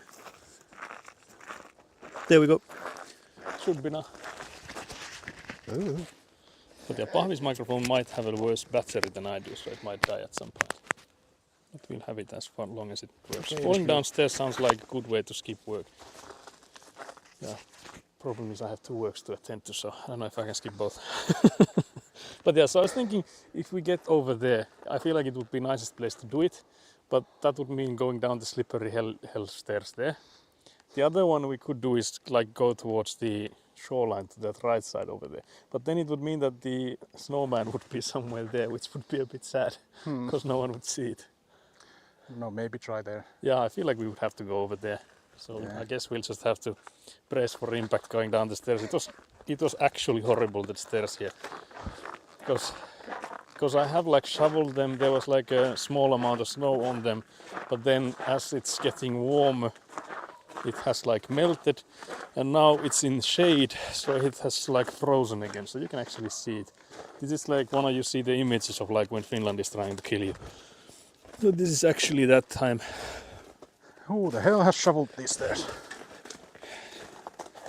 There we go. Should be now. Ooh. But yeah, Pahvi's microphone might have a worse battery than I do, so it might die at some point. But we'll have it as long as it works. Okay, Falling downstairs sounds like a good way to skip work. Yeah. Problem is I have 2 works to attend to, so I don't know if I can skip both. But yeah, so I was thinking if we get over there, I feel like it would be the nicest place to do it, but that would mean going down the slippery hell stairs there. The other one we could do is like go towards the shoreline to that right side over there. But then it would mean that the snowman would be somewhere there, which would be a bit sad, because no one would see it. No, maybe try there. Yeah, I feel like we would have to go over there. So Yeah. I guess we'll just have to brace for impact going down the stairs. It was actually horrible, the stairs here, because I have like shoveled them. There was like a small amount of snow on them, but then as it's getting warmer, it has like melted, and now it's in shade, so it has like frozen again. So you can actually see it. This is like one of you see the images of like when Finland is trying to kill you. So this is actually that time. Who the hell has shoveled these stairs?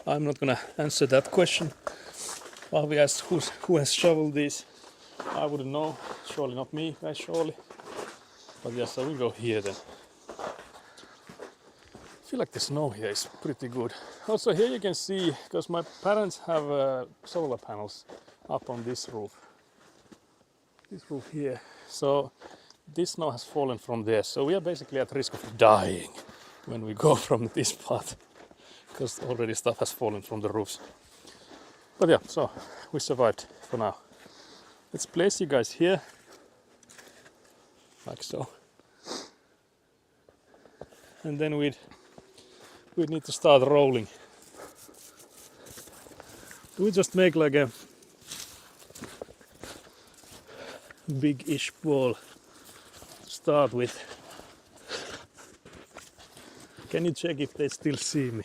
I'm not gonna answer that question. Pahvi asked who has shoveled these. I wouldn't know. Surely not me, guys, surely. But yes, I will go here then. I feel like the snow here is pretty good. Also here you can see, because my parents have solar panels up on this roof. This roof here. So this snow has fallen from there. So we are basically at risk of dying when we go from this part, because already stuff has fallen from the roofs. But yeah, so we survived for now. Let's place you guys here, like so. And then we'd need to start rolling. Do we just make like a big-ish ball to start with? Can you check if they still see me?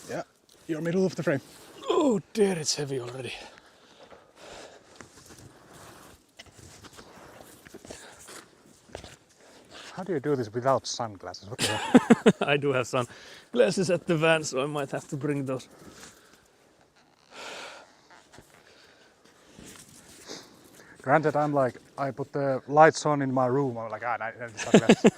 Yeah, you're middle of the frame. Oh dear, it's heavy already. How do you do this without sunglasses? What the hell? I do have sunglasses at the van, so I might have to bring those. Granted, I'm like, I put the lights on in my room. I'm like, I need sunglasses.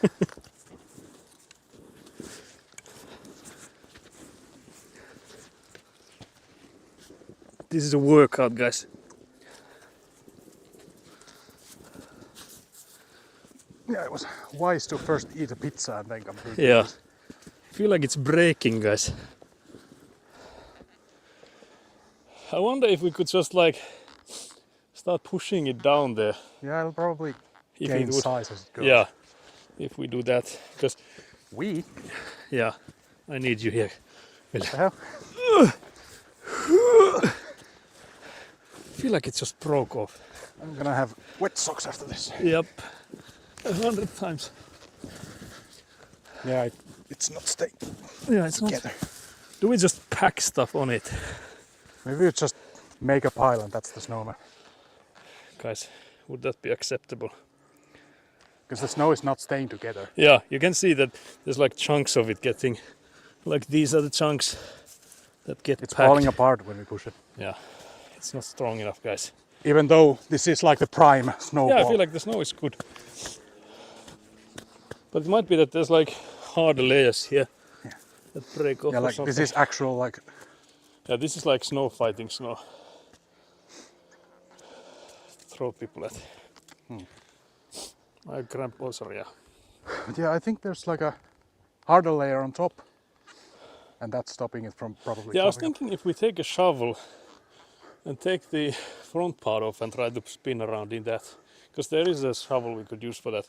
This is a workout, guys. Yeah, it was wise to first eat a pizza and then come to Yeah. this. I feel like it's breaking, guys. I wonder if we could just like start pushing it down there. Yeah, it'll probably If gain it would- size as it goes. Yeah, if we do that, because We? yeah, I need you here. What the hell? I feel like it just broke off. I'm gonna have wet socks after this. Yep, 100 times. Yeah, it's not staying Yeah, it's not. together. Do we just pack stuff on it, Maybe we just make a pile and that's the snowman. guys? Would that be acceptable? Because the snow is not staying together. Yeah, you can see that there's like chunks of it getting, like these are the chunks that get It's packed. falling apart when we push it. Yeah, it's not strong enough, guys. Even though this is like the prime snowball. Yeah, I feel like the snow is good. But it might be that there's like harder layers here that break off yeah, or like something. this is actual like Yeah, this is like snow fighting snow. Throw people at. I grab also, yeah. but yeah, I think there's like a harder layer on top. And that's stopping it from probably Yeah, I was coming up. thinking if we take a shovel and take the front part off and try to spin around in that. Because there is a shovel we could use for that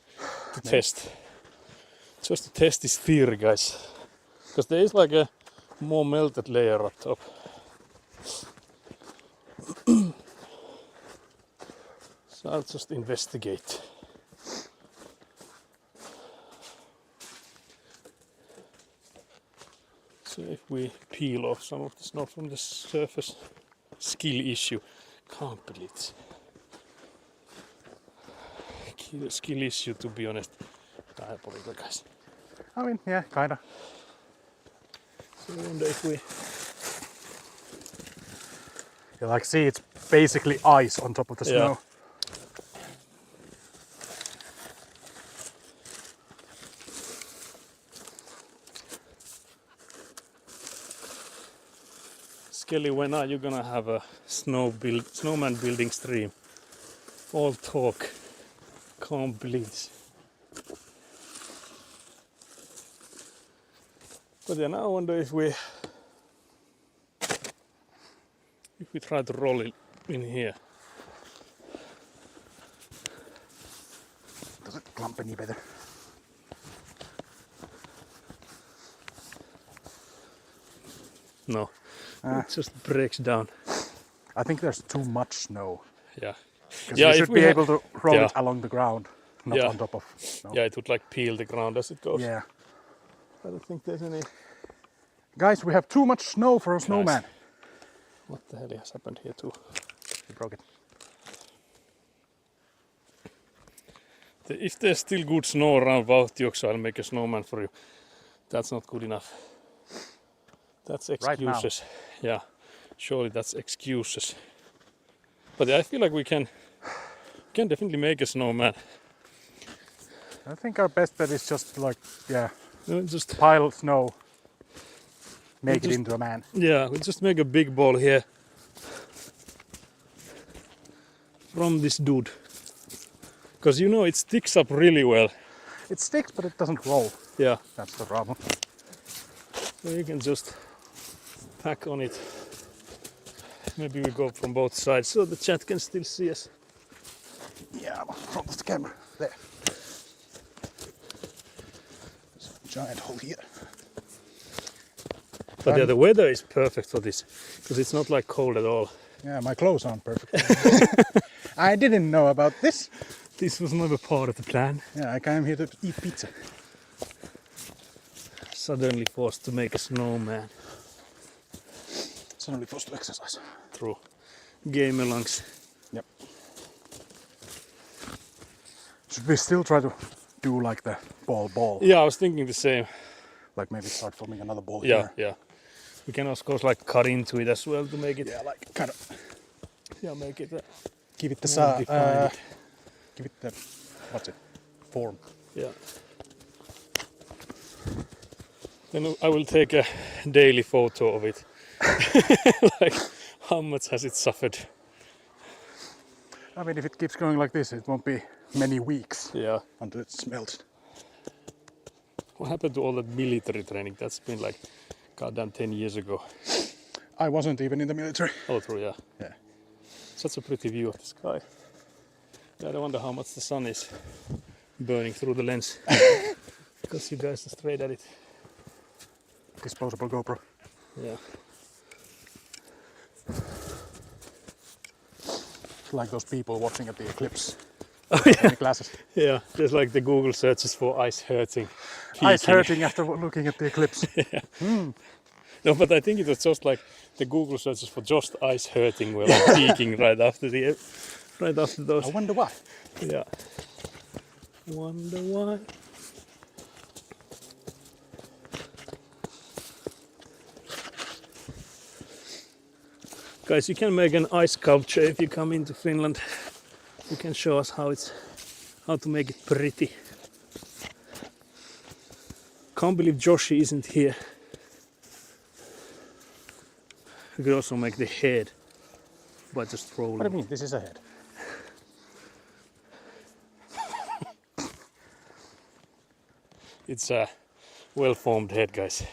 to test. Just to test this theory, guys. Because there is like a more melted layer up top. So I'll just investigate. So if we peel off some of the snow from the surface, skill issue. Can't believe it. Skill issue, to be honest. Diabolical, guys. I mean, yeah, kinda. So I wonder if we... You like see it's basically ice on top of the Yeah. snow. Skelly, when are you gonna have a snowman building stream? All talk. Can't believe this. But then I wonder if we try to roll it in here. Does it clump any better? No, it just breaks down. I think there's too much snow. Yeah. Because Yeah, you if should we be ha- able to roll yeah. it along the ground, not Yeah. on top of snow. Yeah, it would like peel the ground as it goes. Yeah. I don't think there's any. Guys, we have too much snow for a snowman. What the hell has happened here too? You broke it. If there's still good snow around Vauhtioksi, I'll make a snowman for you. That's not good enough. That's Right now. excuses. Yeah, surely that's excuses. But I feel like we can definitely make a snowman. I think our best bet is just like, yeah, Just pile snow, make it just- into a man. yeah, we'll just make a big ball here from this dude. Because you know it sticks up really well. It sticks, but it doesn't roll. Yeah, That's the problem. so you can just pack on it. Maybe we go from both sides so the chat can still see us. Yeah, from the camera. There. There's a giant hole here. But yeah, the weather is perfect for this because it's not like cold at all. Yeah, my clothes aren't perfect. I didn't know about this. This was never part of the plan. Yeah, I came here to eat pizza. Suddenly forced to make a snowman Suddenly forced to exercise. through gamer lungs. Yep. Should we still try to do like the ball? Yeah, I was thinking the same. Like maybe start forming another ball Yeah, here. yeah. We can of course like cut into it as well to make it. Yeah, like kind of Yeah, make it. give it the More defined. give it the what's it? Form. Yeah. Then I will take a daily photo of it. Like How much has it suffered? I mean, if it keeps going like this, it won't be many weeks Yeah. until it smells. What happened to all that military training? That's been like goddamn 10 years ago. I wasn't even in the military. Oh, true, yeah. Yeah. Such a pretty view of the sky. Yeah, I wonder how much the sun is burning through the lens. Because you guys are straight at it. Disposable GoPro. Yeah. Like those people watching at the eclipse. Oh, yeah. In the glasses. Yeah, just like the Google searches for ice hurting. Eyes peaking. hurting after looking at the eclipse. No, but I think it was just like the Google searches for just ice hurting were like peaking right after those. I wonder why. Yeah. Wonder why. Guys, you can make an ice sculpture if you come into Finland. You can show us how to make it pretty. Can't believe Joshi isn't here. You could also make the head by just rolling. What do you mean? This is a head. It's a well-formed head, guys.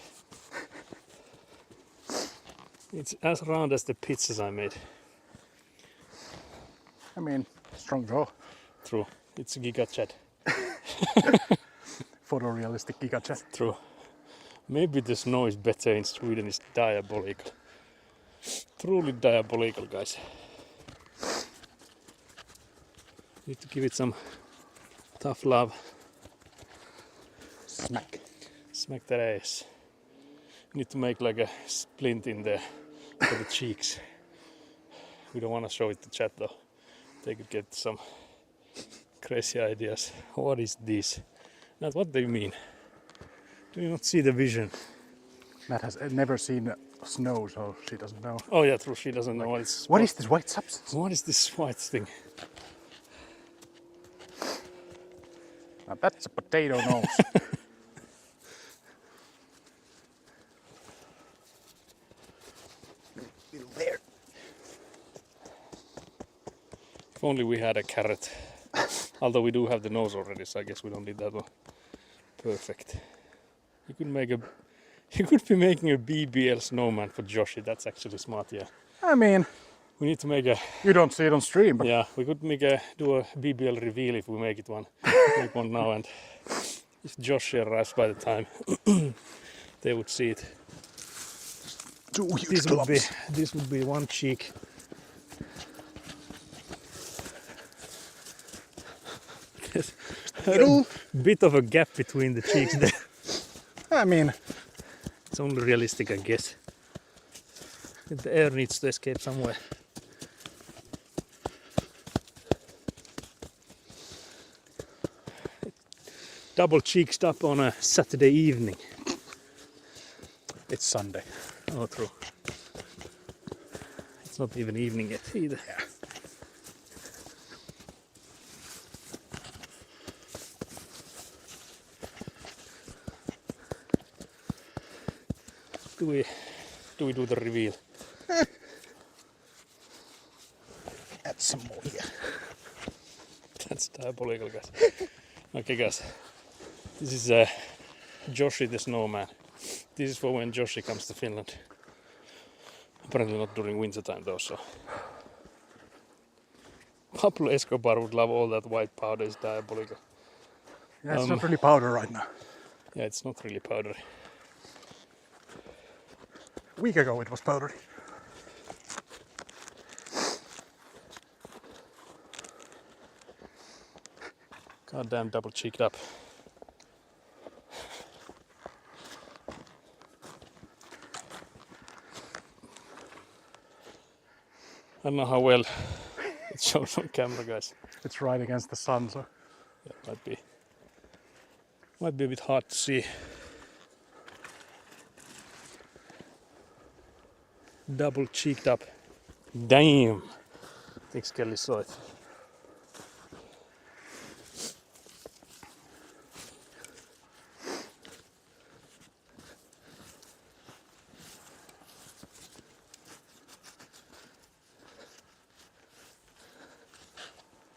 It's as round as the pizzas I made. I mean, strong jaw. True. It's a Giga Chat. Photorealistic Giga Chat. True. Maybe the snow is better in Sweden. It's diabolical. Truly diabolical, guys. Need to give it some tough love. Smack. Smack that ass. Need to make like a splint in there for the cheeks. We don't want to show it to chat though. They could get some crazy ideas. What is this? Now, what do you mean? Do you not see the vision? Matt has never seen snow, so she doesn't know. Oh yeah, true. She doesn't know what it's. What is this white substance? What is this white thing? Now that's a potato nose. There. If only we had a carrot. Although we do have the nose already, so I guess we don't need that one. Perfect. You could make a. You could be making a BBL snowman for Joshi. That's actually smart. Yeah. I mean, We need to make a. you don't see it on stream, but Yeah, we could do a BBL reveal if we make it one. Make one now, and if Joshi arrives by the time, they would see it. two huge clumps. This would be one cheek. There's a bit of a gap between the cheeks there. I mean, It's only realistic, I guess. The air needs to escape somewhere. Double cheeked up on a Saturday evening. it's Sunday. Oh, true. It's not even evening yet either. Yeah. Do we do the reveal? Add some more here. That's diabolical, guys. Okay, guys. This is Joshi the snowman. This is for when Joshi comes to Finland. Apparently not during winter time though, so. Pablo Escobar would love all that white powder. It's diabolical. Yeah, it's not really powder right now. Yeah, it's not really powdery. A week ago it was powdery. Goddamn double cheeked up. I don't know how well it shows on camera, guys. It's right against the sun, so Yeah, might be a bit hard to see. Double cheeked up. Damn! I think Skelly saw it.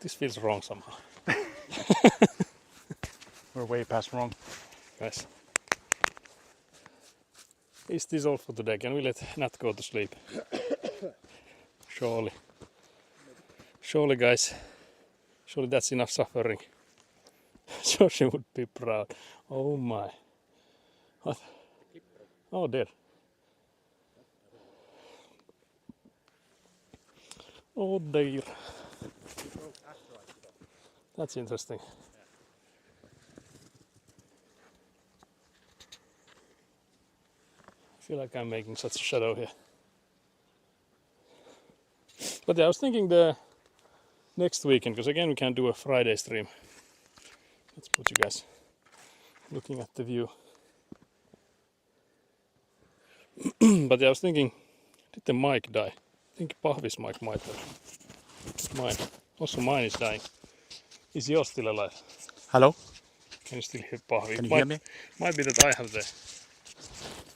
This feels wrong somehow. We're way past wrong. Guys. Is this all for today? Can we let Nat go to sleep? Surely. Surely, guys. Surely that's enough suffering. So she would be proud. Oh my. What? Oh dear. Oh dear. That's interesting. I feel like I'm making such a shadow here. But yeah, I was thinking the next weekend, because again we can do a Friday stream. Let's put you guys looking at the view. But yeah, I was thinking, did the mic die? I think Pahvi's mic might have. Mine. Also mine is dying. Is yours still alive? Hello? Can you still hear Pahvi? Can you hear me? Might be that I have the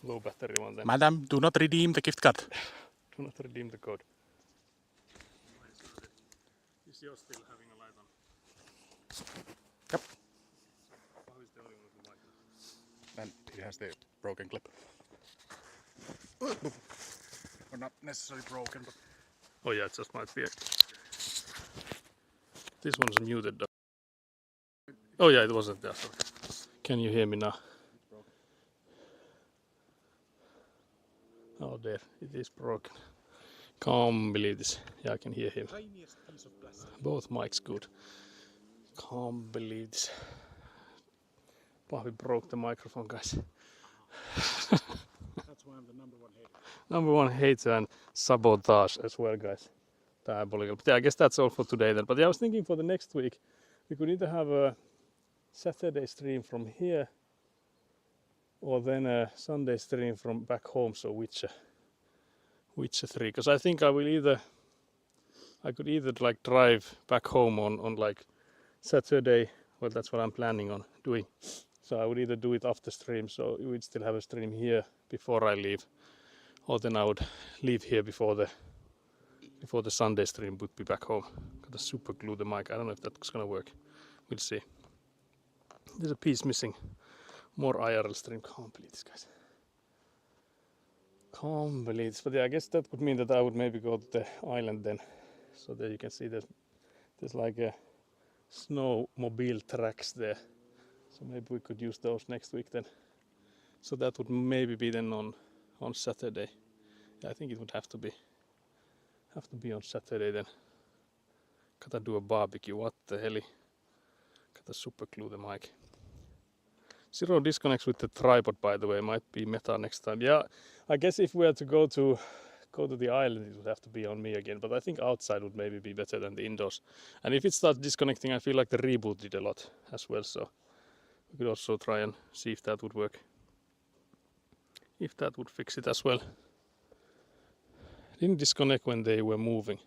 low battery one then. Madam, do not redeem the gift card. Do not redeem the code. Is yours still having a light on? Yep. Pahvi's the only one with the mic. And it has the broken clip. Or not necessarily broken, but Oh yeah, it just might be. This one's muted though. Oh yeah, it wasn't there. Sorry. Can you hear me now? Oh there, it is broken. Can't believe this. Yeah, I can hear him. tiniest piece of plastic. Both mics good. Can't believe this. Pahvi broke the microphone, guys. That's why I'm the number one hater. Number one hater and sabotage as well, guys. Diabolical. But yeah, I guess that's all for today then. But yeah, I was thinking for the next week, we could either have a Saturday stream from here, or then a Sunday stream from back home. So Witcher 3. Because I think I could either like drive back home on like Saturday. Well, that's what I'm planning on doing. So I would either do it after stream, so we would still have a stream here before I leave, or then I would leave here before the Sunday stream would be back home. Gotta super glue the mic. I don't know if that's gonna work. We'll see. There's a piece missing. More IRL stream. Can't believe this, guys. Can't believe this. But yeah, I guess that would mean that I would maybe go to the island then. So there you can see there's like a snowmobile tracks there. So maybe we could use those next week then. So that would maybe be then on Saturday. Yeah, I think it would have to be on Saturday then. Gotta do a barbecue. What the hell? Gotta super glue the mic. Zero disconnects with the tripod, by the way. Might be meta next time. Yeah, I guess if we had to go to the island, it would have to be on me again. But I think outside would maybe be better than the indoors. And if it starts disconnecting, I feel like the reboot did a lot as well. So we could also try and see if that would work. If that would fix it as well. Didn't disconnect when they were moving.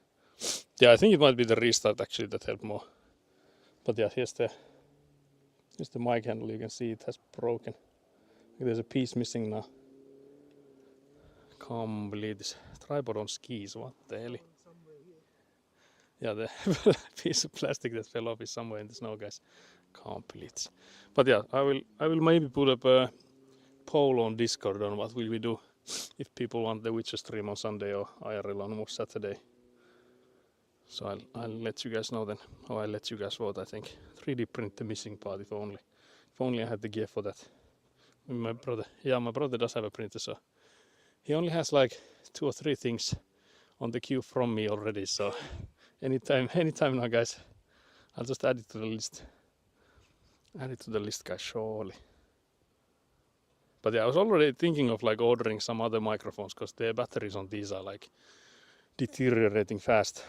Yeah, I think it might be the restart actually that helped more. But yeah, here's the mic handle. You can see it has broken. There's a piece missing now. Can't believe this. Tripod on skis. What the hell? Yeah, the piece of plastic that fell off is somewhere in the snow, guys. Can't believe this. But yeah, I will maybe put up a poll on Discord on what will we do if people want the Witcher stream on Sunday or IRL on Saturday. So I'll let you guys know then. Or I'll let you guys vote, I think. 3D print the missing part, if only I had the gear for that. My brother does have a printer, so he only has like 2 or 3 things on the queue from me already. So anytime now, guys, I'll just add it to the list. Add it to the list, guys, surely. But yeah, I was already thinking of like ordering some other microphones because the batteries on these are like deteriorating fast.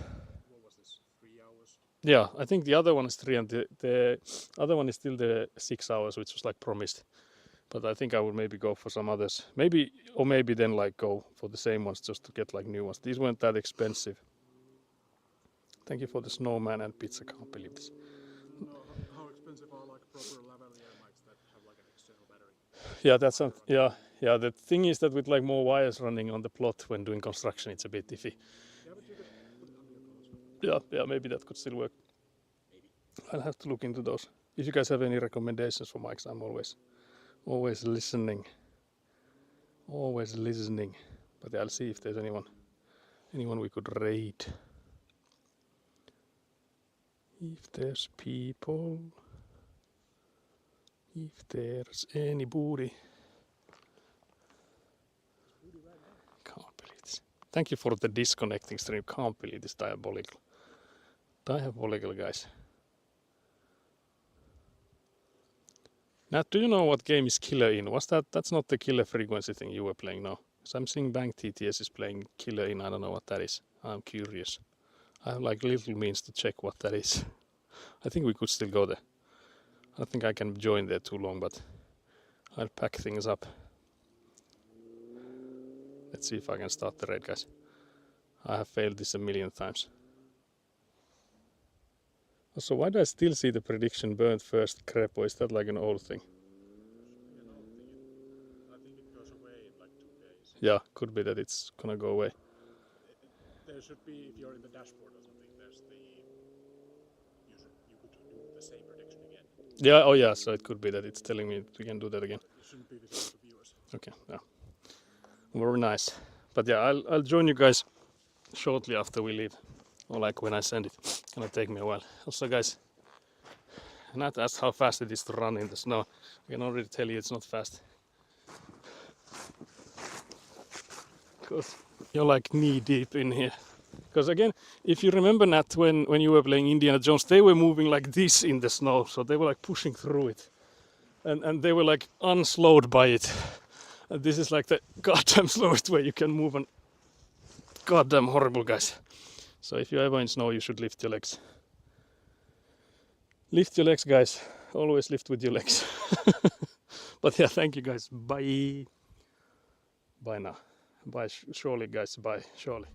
What was this? 3 hours? Yeah, I think the other one is 3 and the other one is still the 6 hours, which was like promised. But I think I would maybe go for some others. Maybe then like go for the same ones just to get like new ones. These weren't that expensive. Thank you for the snowman and pizza. Can't believe this. How expensive are like proper lavalier mics that have like an external battery? Yeah, that's something. Yeah. The thing is that with like more wires running on the plot when doing construction, it's a bit iffy. Yeah, but you could put it under your clothes. Yeah, maybe that could still work. I'll have to look into those. If you guys have any recommendations for mics, I'm always listening. Always listening. But I'll see if there's anyone we could raid. If there's people. If there's anybody. Can't believe this. Thank you for the disconnecting stream. Can't believe this diabolical. Diabolical, guys. Now, do you know what game is Killer In? That's not the Killer Frequency thing you were playing now. So I'm seeing Bank TTS is playing Killer In. I don't know what that is. I'm curious. I have like little means to check what that is. I think we could still go there. I don't think I can join there too long, but I'll pack things up. Let's see if I can start the raid, guys. I have failed this a million times. So why do I still see the prediction burnt first Crepo? Is that like an old thing? I think it goes away in like 2 days. Yeah, could be that it's gonna go away. There should be, if you're in the dashboard or something, there's the you could do the same prediction again. Yeah, oh yeah, so it could be that it's telling me we can do that again. It shouldn't be visible to viewers. Okay, yeah. Very nice. But yeah, I'll join you guys shortly after we leave. Or like when I send it. It's gonna take me a while. Also guys, not ask how fast it is to run in the snow. I can already tell you it's not fast. Because you're like knee deep in here. Because again, if you remember Nat, when you were playing Indiana Jones, they were moving like this in the snow. So they were like pushing through it. And they were like unslowed by it. And this is like the goddamn slowest way you can move, and goddamn horrible, guys. So if you're ever in snow, you should lift your legs. Lift your legs, guys. Always lift with your legs. But yeah, thank you, guys. Bye. Bye now. Bye, surely, guys. Bye, surely.